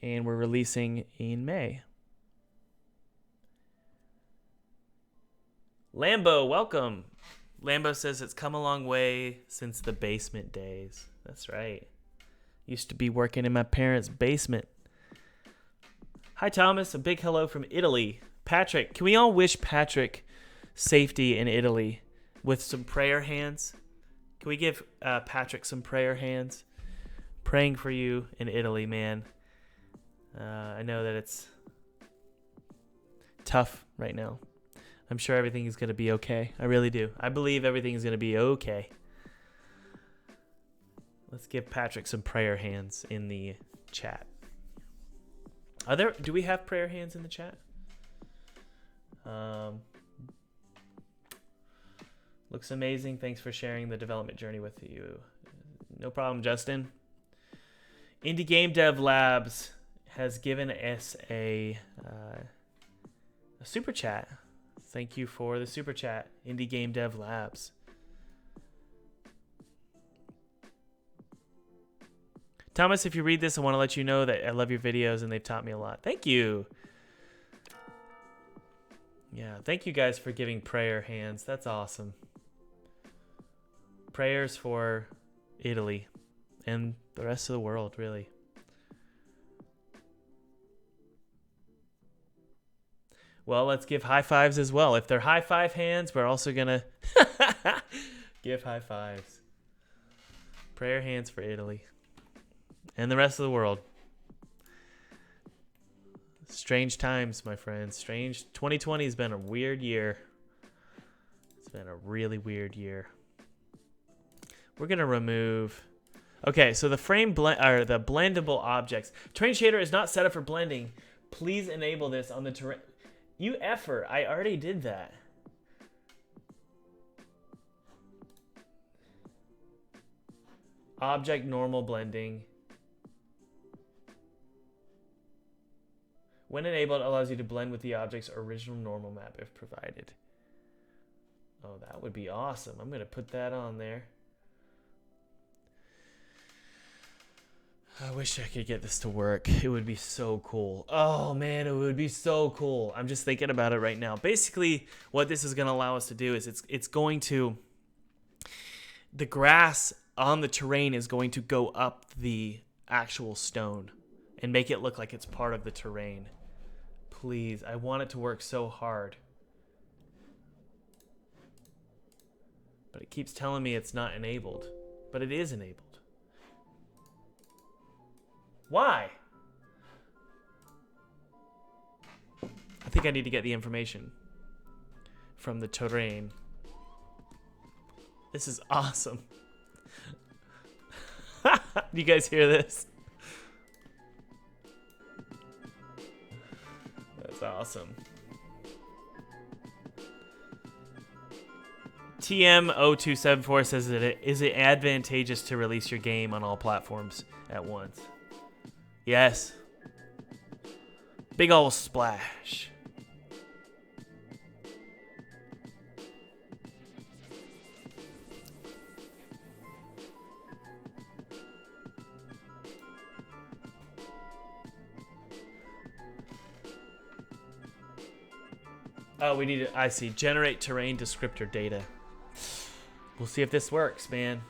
And we're releasing in May. Lambo, welcome. Lambo says it's come a long way since the basement days. That's right. Used to be working in my parents' basement. Hi, Thomas. A big hello from Italy. Patrick, can we all wish Patrick safety in Italy with some prayer hands? Can we give Patrick some prayer hands? Praying for you in Italy, man. I know that it's tough right now. I'm sure everything is going to be okay. I really do. I believe everything is going to be okay. Let's give Patrick some prayer hands in the chat. Do we have prayer hands in the chat? Looks amazing. Thanks for sharing the development journey with you. No problem, Justin. Indie Game Dev Labs has given us a super chat. Thank you for the super chat, Indie Game Dev Labs. Thomas, if you read this, I want to let you know that I love your videos and they've taught me a lot. Thank you. Yeah, thank you guys for giving prayer hands. That's awesome. Prayers for Italy and the rest of the world, really. Well, let's give high fives as well. If they're high five hands, we're also going to give high fives. Prayer hands for Italy and the rest of the world. Strange times, my friends. Strange. 2020 has been a weird year. It's been a really weird year. We're going to remove... Okay, so the the blendable objects. Terrain shader is not set up for blending. Please enable this on the terrain. You effer, I already did that. Object normal blending. When enabled, it allows you to blend with the object's original normal map if provided. Oh, that would be awesome. I'm going to put that on there. I wish I could get this to work. It would be so cool. Oh man, it would be so cool. I'm just thinking about it right now. Basically, what this is going to allow us to do is it's going to... The grass on the terrain is going to go up the actual stone and make it look like it's part of the terrain. Please, I want it to work so hard. But it keeps telling me it's not enabled. But it is enabled. Why? I think I need to get the information from the terrain. This is awesome. You guys hear this? That's awesome. TM0274 says that is it advantageous to release your game on all platforms at once? Yes. Big ol' splash. Oh, we need to, I see. Generate terrain descriptor data. We'll see if this works, man.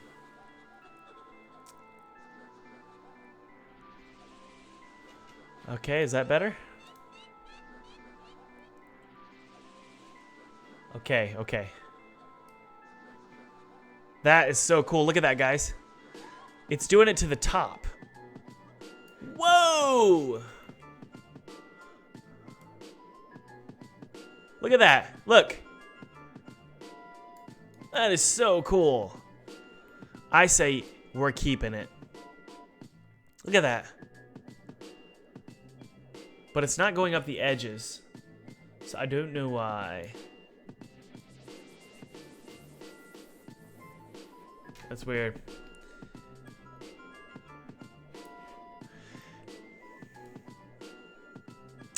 Okay, is that better? Okay, okay. That is so cool. Look at that, guys. It's doing it to the top. Whoa! Look at that. Look. That is so cool. I say we're keeping it. Look at that. But it's not going up the edges. So I don't know why. That's weird.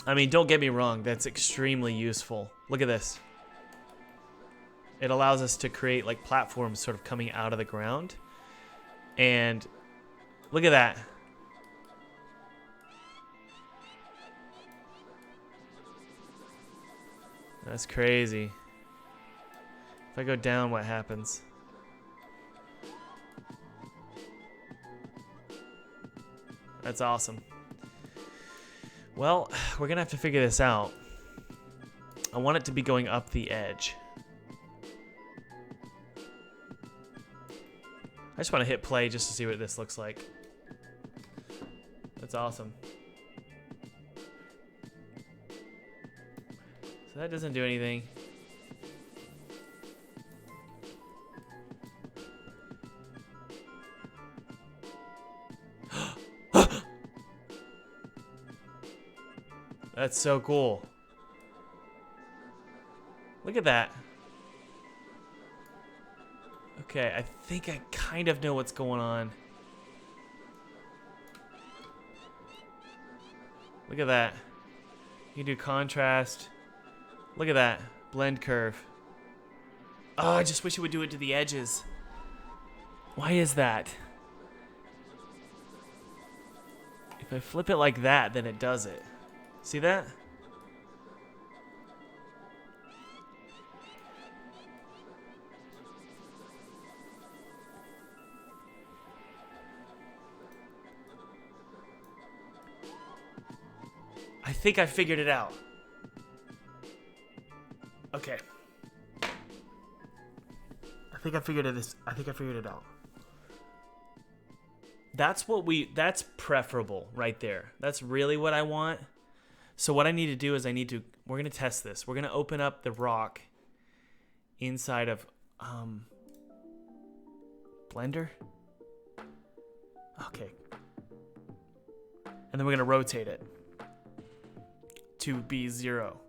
I mean, don't get me wrong. That's extremely useful. Look at this. It allows us to create like platforms sort of coming out of the ground. And look at that. That's crazy. If I go down, what happens? That's awesome. Well, we're gonna have to figure this out. I want it to be going up the edge. I just want to hit play just to see what this looks like. That's awesome. So that doesn't do anything. That's so cool. Look at that. Okay, I think I kind of know what's going on. Look at that. You can do contrast. Look at that. Blend curve. Oh, I just wish it would do it to the edges. Why is that? If I flip it like that, then it does it. See that? I think I figured it out. Okay. I think I figured it out. That's preferable right there. That's really what I want. So what I need to do is we're going to test this. We're going to open up the rock inside of Blender. Okay. And then we're going to rotate it to be 0.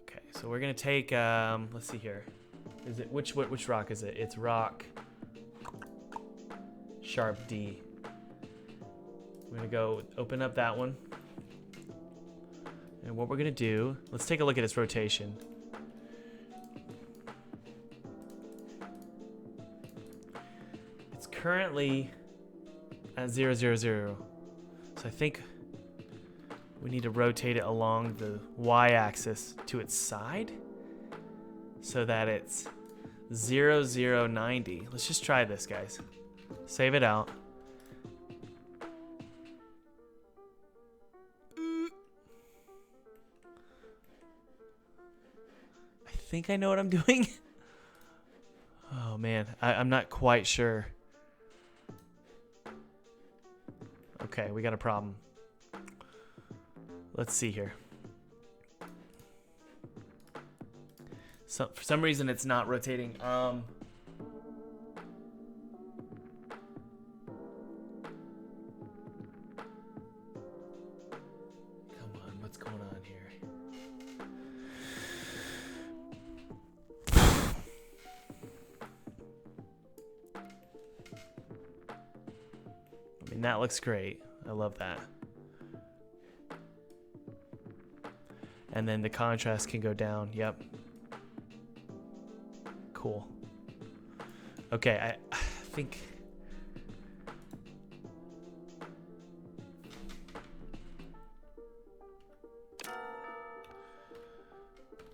Okay, so we're going to take let's see here. Is it which rock is it? It's rock sharp D. We're going to go open up that one. And what we're gonna do, let's take a look at its rotation. It's currently at 0, 0, 0. So I think we need to rotate it along the y-axis to its side so that it's 0, 0, 90. Let's just try this, guys. Save it out. I think I know what I'm doing. Oh man, I'm not quite sure. Okay, we got a problem. Let's see here. So for some reason it's not rotating. Come on, what's going on here? I mean, that looks great. I love that. And then the contrast can go down. Yep. Cool. Okay, I think...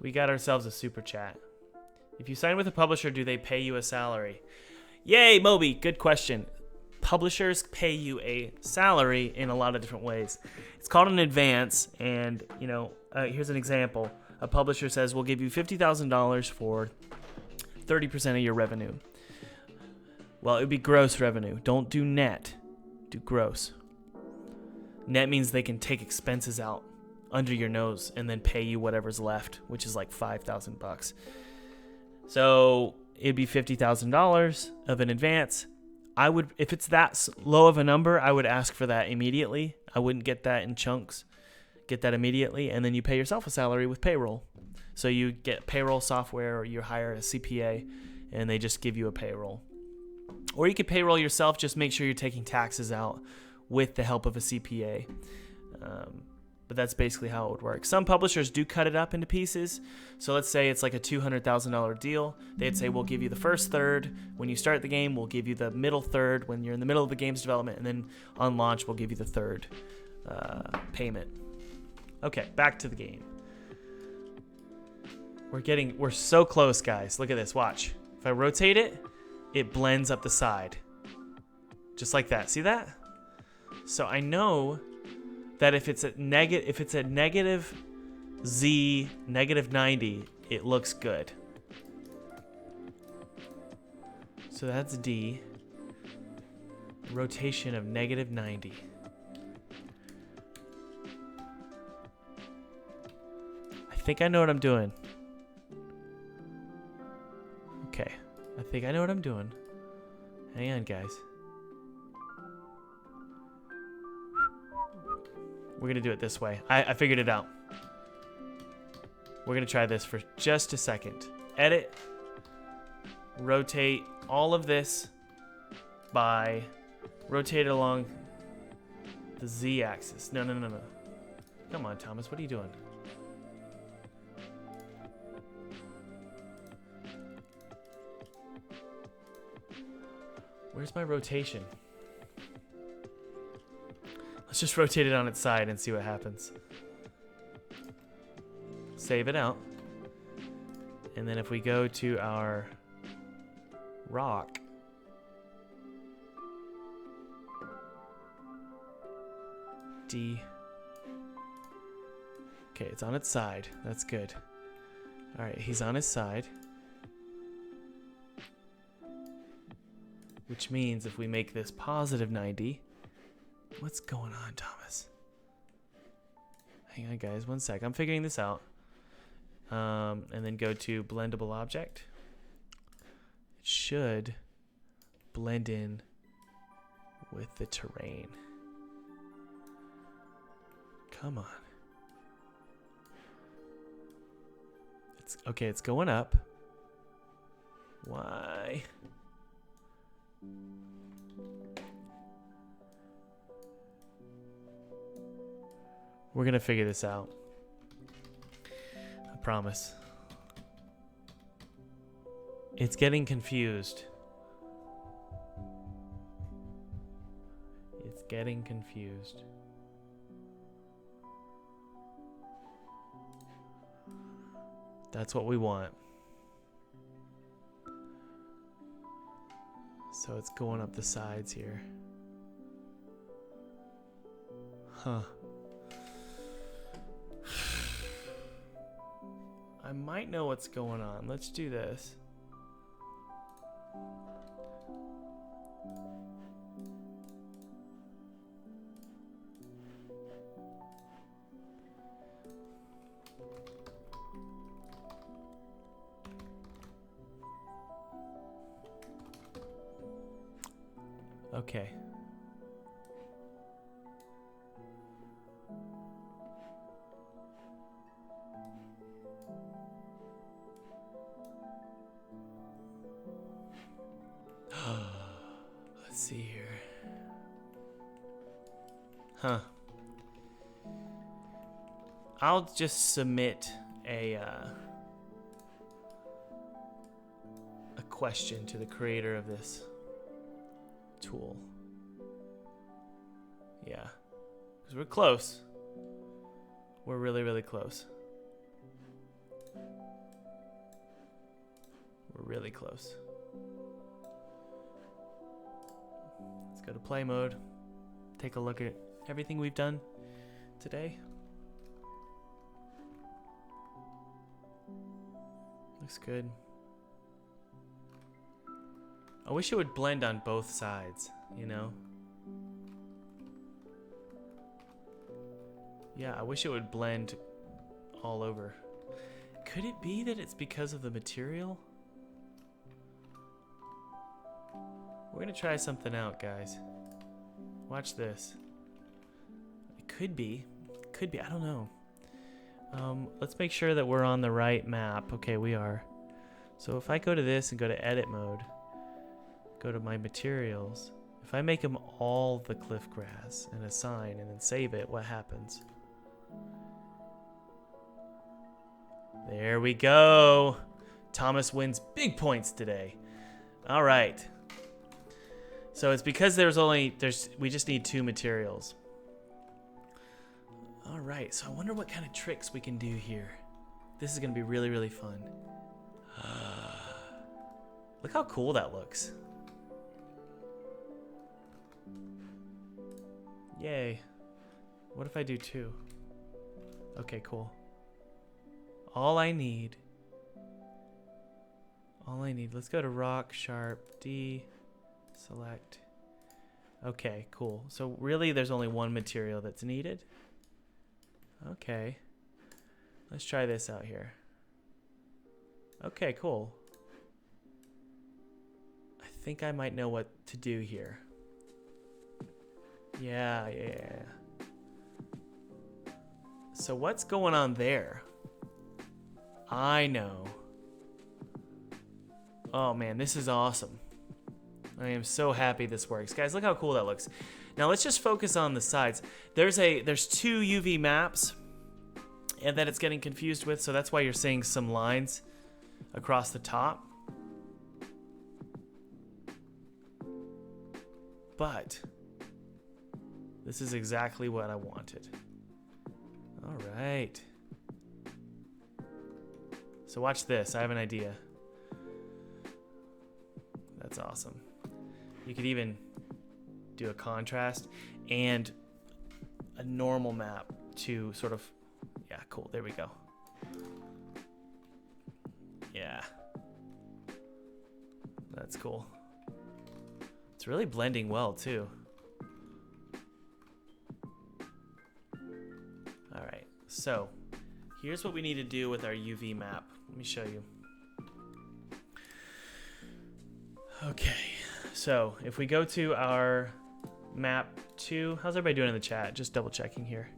We got ourselves a super chat. If you sign with a publisher, do they pay you a salary? Yay, Moby, good question. Publishers pay you a salary in a lot of different ways. It's called an advance, and here's an example. A publisher says, we'll give you $50,000 for 30% of your revenue. Well, it would be gross revenue. Don't do net. Do gross. Net means they can take expenses out under your nose and then pay you whatever's left, which is like $5,000. So it'd be $50,000 of an advance. I would, if it's that low of a number, I would ask for that immediately. I wouldn't get that in chunks. Get that immediately, and then you pay yourself a salary with payroll. So you get payroll software, or you hire a CPA, and they just give you a payroll. Or you could payroll yourself, just make sure you're taking taxes out with the help of a CPA. But that's basically how it would work. Some publishers do cut it up into pieces. So let's say it's like a $200,000 deal. They'd say, we'll give you the first third when you start the game. We'll give you the middle third when you're in the middle of the game's development. And then on launch, we'll give you the third payment. Okay, back to the game. We're so close, guys. Look at this, watch. If I rotate it, it blends up the side. Just like that, see that? So I know that if it's at negative Z, negative 90, it looks good. So that's D. Rotation of negative 90. I think I know what I'm doing. Okay, I think I know what I'm doing. Hang on, guys. We're gonna do it this way. I figured it out. We're gonna try this for just a second. Edit. Rotate all of this by rotate it along the Z axis. No. Come on, Thomas, what are you doing? Where's my rotation? Let's just rotate it on its side and see what happens. Save it out. And then if we go to our rock, D. Okay, it's on its side. That's good. All right, he's on his side. Which means if we make this positive 90, what's going on, Thomas? Hang on, guys, one sec. I'm figuring this out. And then go to blendable object. It should blend in with the terrain. Come on. It's going up. Why? We're gonna figure this out. I promise. It's getting confused. It's getting confused. That's what we want. So it's going up the sides here. Huh. I might know what's going on. Let's do this. Okay. Let's see here. Huh. I'll just submit a question to the creator of this tool. Yeah. Because we're close. We're really, really close. We're really close. Let's go to play mode. Take a look at everything we've done today. Looks good. I wish it would blend on both sides, you know? Yeah, I wish it would blend all over. Could it be that it's because of the material? We're gonna try something out, guys. Watch this. It could be. Could be, I don't know. Let's make sure that we're on the right map. Okay, we are. So if I go to this and go to edit mode, go to my materials, if I make them all the cliff grass and assign and then save it, what happens? There we go. Thomas wins big points today. All right. So it's because we just need 2 materials. All right, so I wonder what kind of tricks we can do here. This is gonna be really, really fun. Look how cool that looks. Yay. What if I do 2? Okay, cool. All I need, let's go to rock, sharp, D, select. Okay, cool. So really there's only 1 material that's needed. Okay. Let's try this out here. Okay, cool. I think I might know what to do here. Yeah. So what's going on there? I know. Oh man, this is awesome. I am so happy this works. Guys, look how cool that looks. Now let's just focus on the sides. There's 2 UV maps and that it's getting confused with, so that's why you're seeing some lines across the top. But this is exactly what I wanted. All right. So watch this, I have an idea. That's awesome. You could even do a contrast and a normal map to sort of, yeah, cool, there we go. Yeah. That's cool. It's really blending well too. All right, so here's what we need to do with our UV map. Let me show you. Okay, so if we go to our map 2, how's everybody doing in the chat? Just double checking here.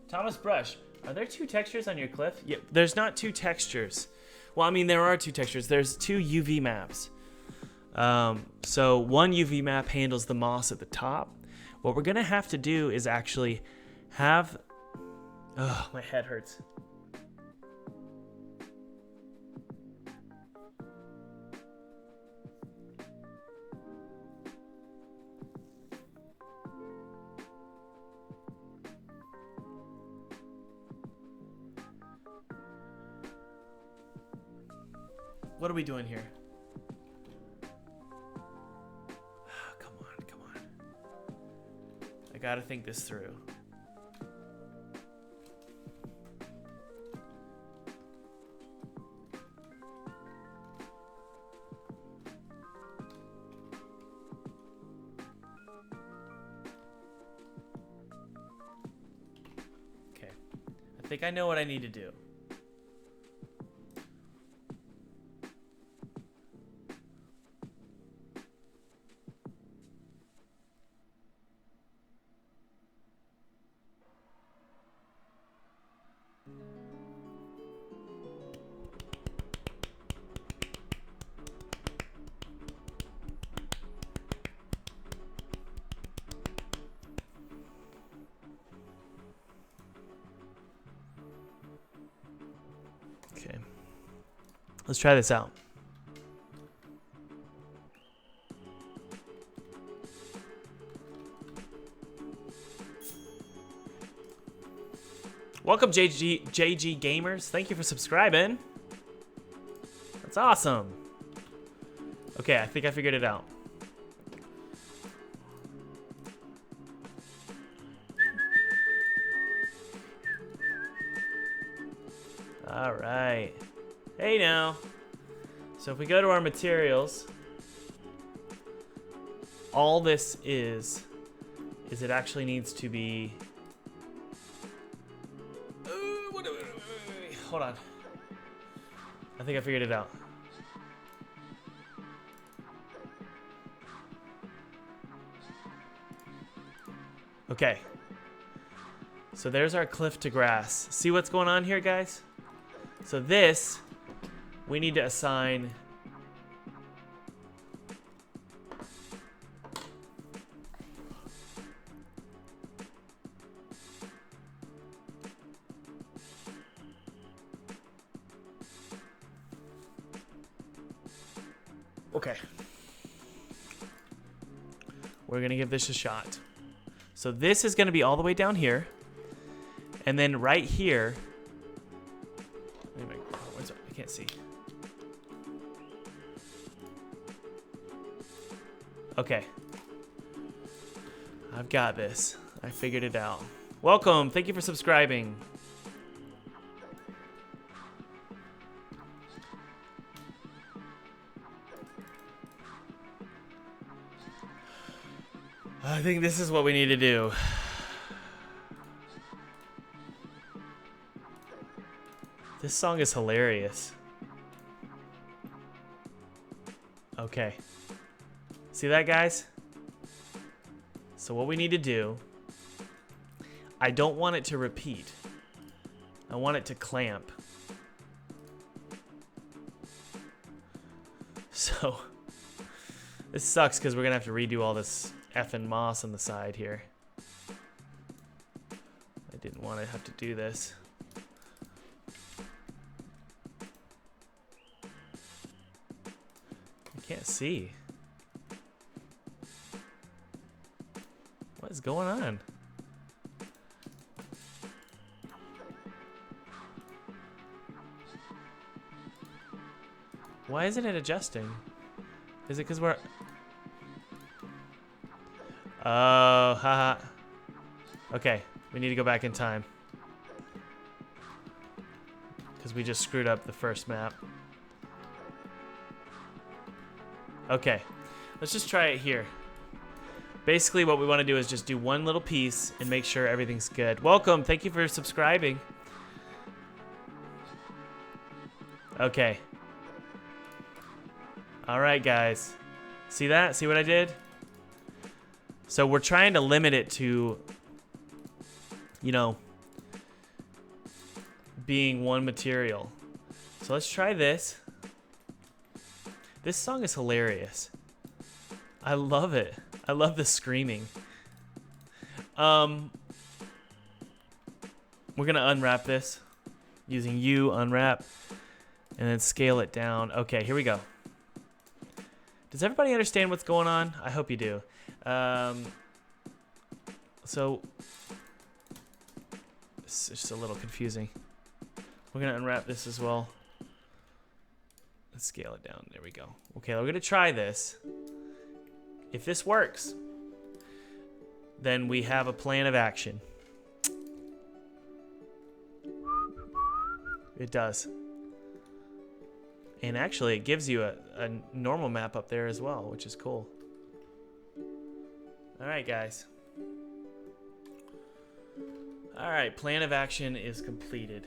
Thomas Brush, are there 2 textures on your cliff? Yeah, there's not 2 textures. Well, I mean, there are 2 textures. There's 2 UV maps. So one UV map handles the moss at the top. What we're gonna have to do is actually have, oh, my head hurts. What are we doing here? Come on. I gotta think this through. Okay, I think I know what I need to do. Okay, let's try this out. Welcome, JG Gamers. Thank you for subscribing. That's awesome. Okay, I think I figured it out. All right. Hey now. So if we go to our materials, all this is it actually needs to be... Wait. Hold on. I think I figured it out. Okay. So there's our cliff to grass. See what's going on here, guys? So this, we need to assign... Okay. We're going to give this a shot. So this is going to be all the way down here. And then right here... I can't see. Okay. I've got this. I figured it out. Welcome. Thank you for subscribing. I think this is what we need to do. This song is hilarious. Okay. See that, guys? So what we need to do, I don't want it to repeat. I want it to clamp. So, this sucks because we're going to have to redo all this effing moss on the side here. I didn't want to have to do this. Can't see. What is going on? Why isn't it adjusting? Is it because we're... Oh, haha. Okay, we need to go back in time. Because we just screwed up the first map. Okay, let's just try it here. Basically, what we want to do is just do one little piece and make sure everything's good. Welcome, thank you for subscribing. Okay. All right, guys. See that? See what I did? So we're trying to limit it to, you know, being one material. So let's try this. This song is hilarious. I love it. I love the screaming. We're gonna unwrap this using U unwrap and then scale it down. Okay, here we go. Does everybody understand what's going on? I hope you do. So it's just a little confusing. We're gonna unwrap this as well. Let's scale it down. There we go. Okay, we're gonna try this. If this works, then we have a plan of action. It does. And actually, it gives you a normal map up there as well, which is cool. All right, guys. All right, plan of action is completed.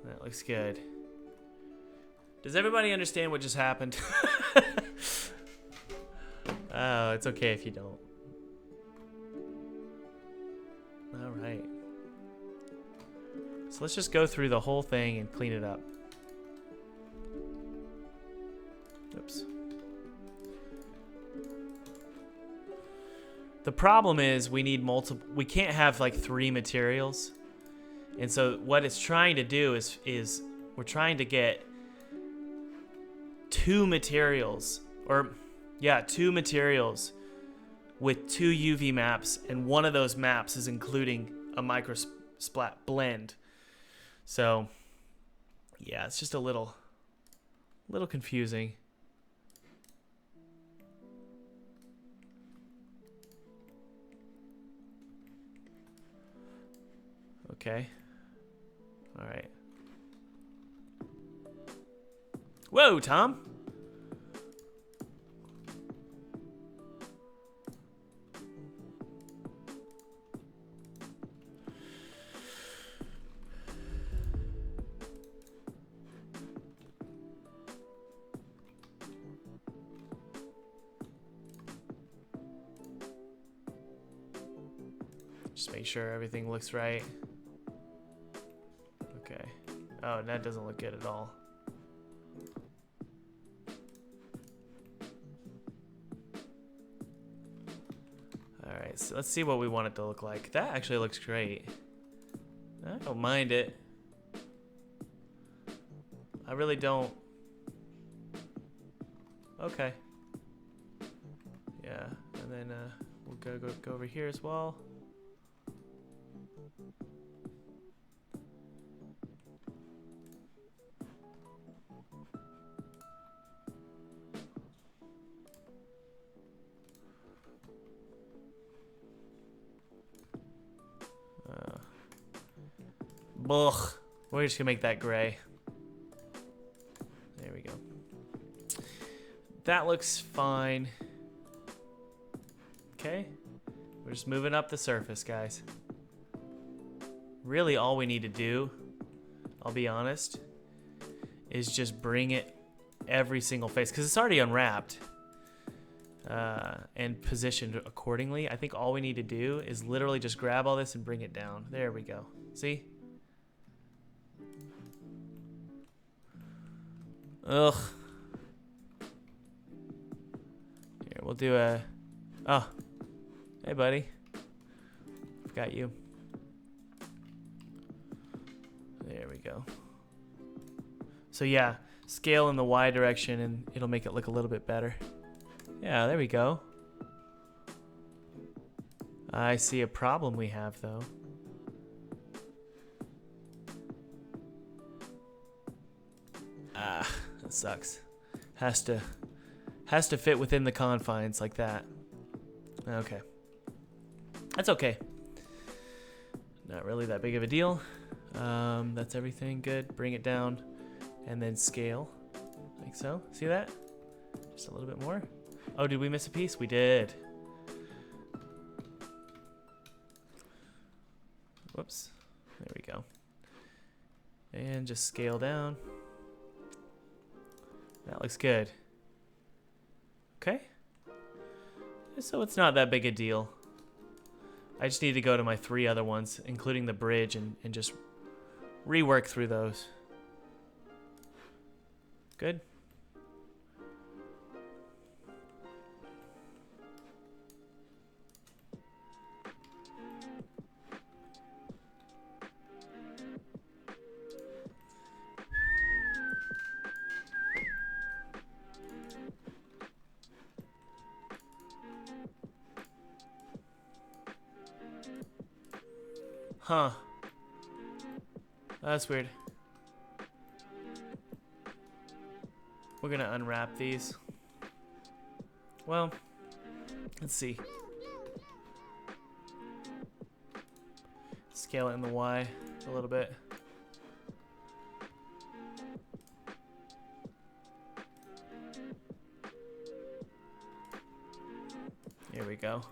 That looks good. Does everybody understand what just happened? Oh, it's okay if you don't. All right. So let's just go through the whole thing and clean it up. Oops. The problem is we need multiple. We can't have like 3 materials. And so what it's trying to do is we're trying to get 2 materials, or yeah, 2 materials with 2 UV maps, and one of those maps is including a micro splat blend. So, yeah, it's just a little confusing. Okay. All right. Whoa, Tom. Just make sure everything looks right. Okay. Oh, that doesn't look good at all. Alright, so let's see what we want it to look like. That actually looks great. I don't mind it. I really don't. Okay. Yeah, and then we'll go over here as well. Ugh. We're just gonna make that gray. There we go. That looks fine. Okay. We're just moving up the surface, guys. Really all we need to do, I'll be honest, is just bring it every single face, because it's already unwrapped and positioned accordingly. I think all we need to do is literally just grab all this and bring it down. There we go. See? Ugh. Here, we'll do a... Oh. Hey, buddy. Forgot you. There we go. So yeah, scale in the Y direction and it'll make it look a little bit better. Yeah, there we go. I see a problem we have though. Ah, that sucks. Has to fit within the confines like that. Okay. That's okay. Not really that big of a deal. That's everything good. Bring it down and then scale like so. See that? Just a little bit more. Oh, did we miss a piece? We did. Whoops. There we go. And just scale down. That looks good. Okay. So it's not that big a deal. I just need to go to my 3 other ones, including the bridge, and just rework through those. Good. Huh. That's weird. We're gonna unwrap these. Well, let's see. Scale it in the Y a little bit. Here we go.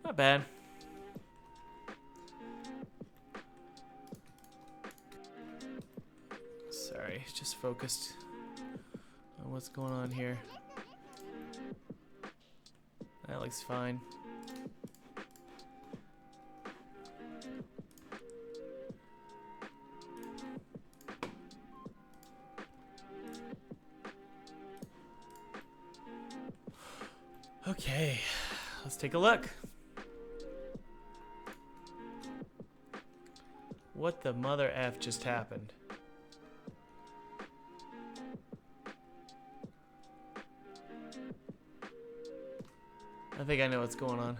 Not bad. Sorry, just focused on what's going on here. That looks fine. Okay, let's take a look. What the mother F just happened? I think I know what's going on.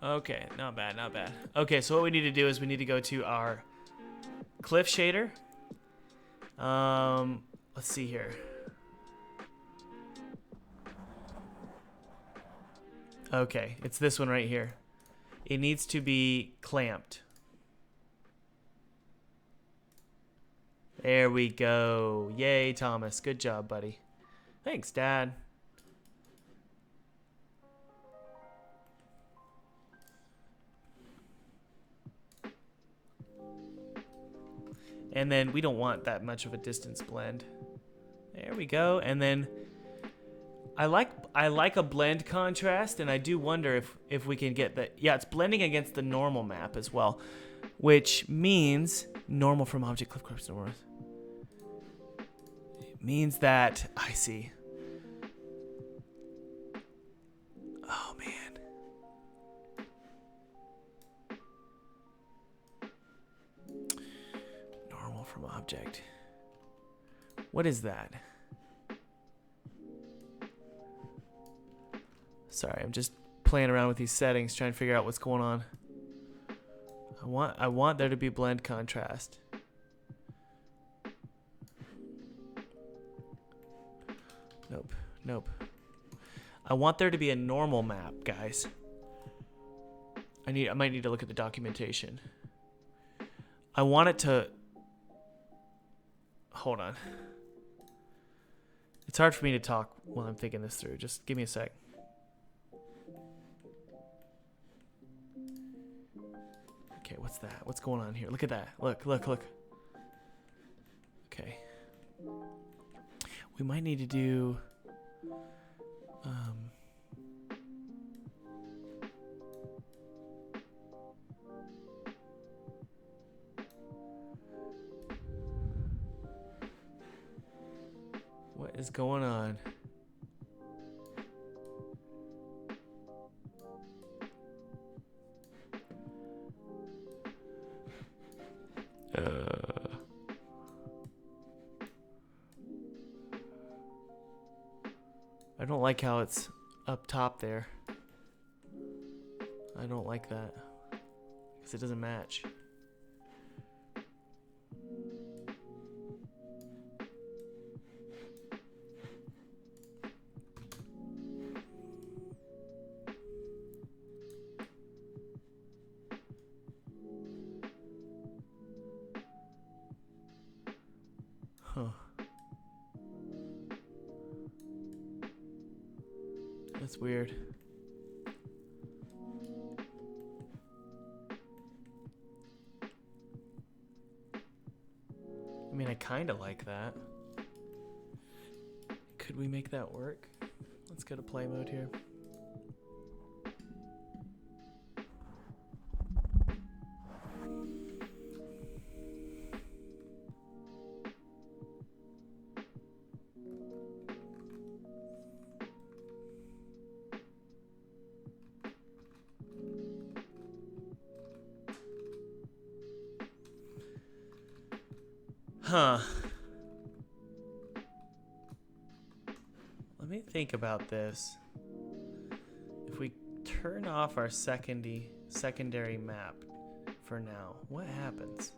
Okay, not bad, not bad. Okay, so what we need to do is we need to go to our cliff shader. Let's see here. Okay, it's this one right here. It needs to be clamped. There we go. Yay, Thomas. Good job, buddy. Thanks, Dad. And then we don't want that much of a distance blend. There we go. And then I like a blend contrast, and I do wonder if we can get that. Yeah, it's blending against the normal map as well, which means normal from object cliff clips north. It means that I see. Oh man. Normal from object. What is that? Sorry, I'm just playing around with these settings, trying to figure out what's going on. I want there to be blend contrast. Nope, nope. I want there to be a normal map, guys. I might need to look at the documentation. I want it to... Hold on. It's hard for me to talk while I'm thinking this through. Just give me a sec. Okay, what's that? What's going on here? Look at that. Look, look, look. Okay. We might need to do... What is going on? I don't like how it's up top there. I don't like that because it doesn't match. Huh. That's weird. I mean, I kind of like that. Could we make that work? Let's go to play mode here. Huh. Let me think about this. If we turn off our secondary map for now, what happens?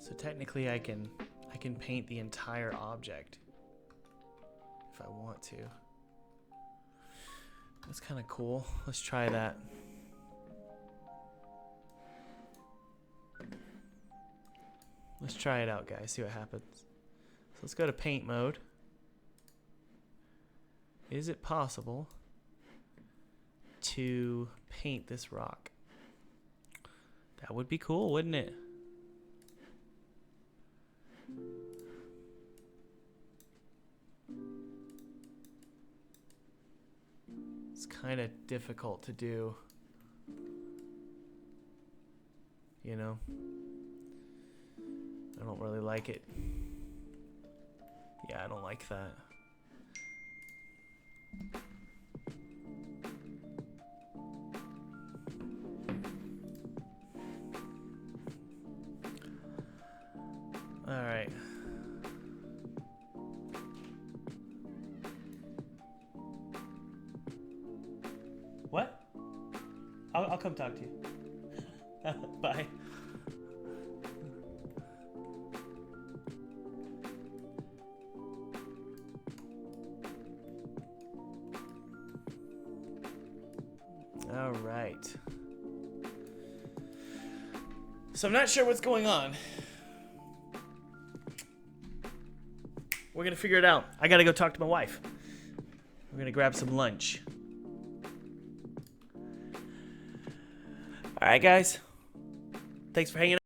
So technically I can paint the entire object if I want to. That's kind of cool. Let's try that. Let's try it out, guys. See what happens. So let's go to paint mode. Is it possible to paint this rock? That would be cool, wouldn't it? It's kind of difficult to do, you know? I don't really like it. Yeah, I don't like that. I'll come talk to you. Bye. All right. So I'm not sure what's going on. We're going to figure it out. I got to go talk to my wife. We're going to grab some lunch. All right, guys. Thanks for hanging out.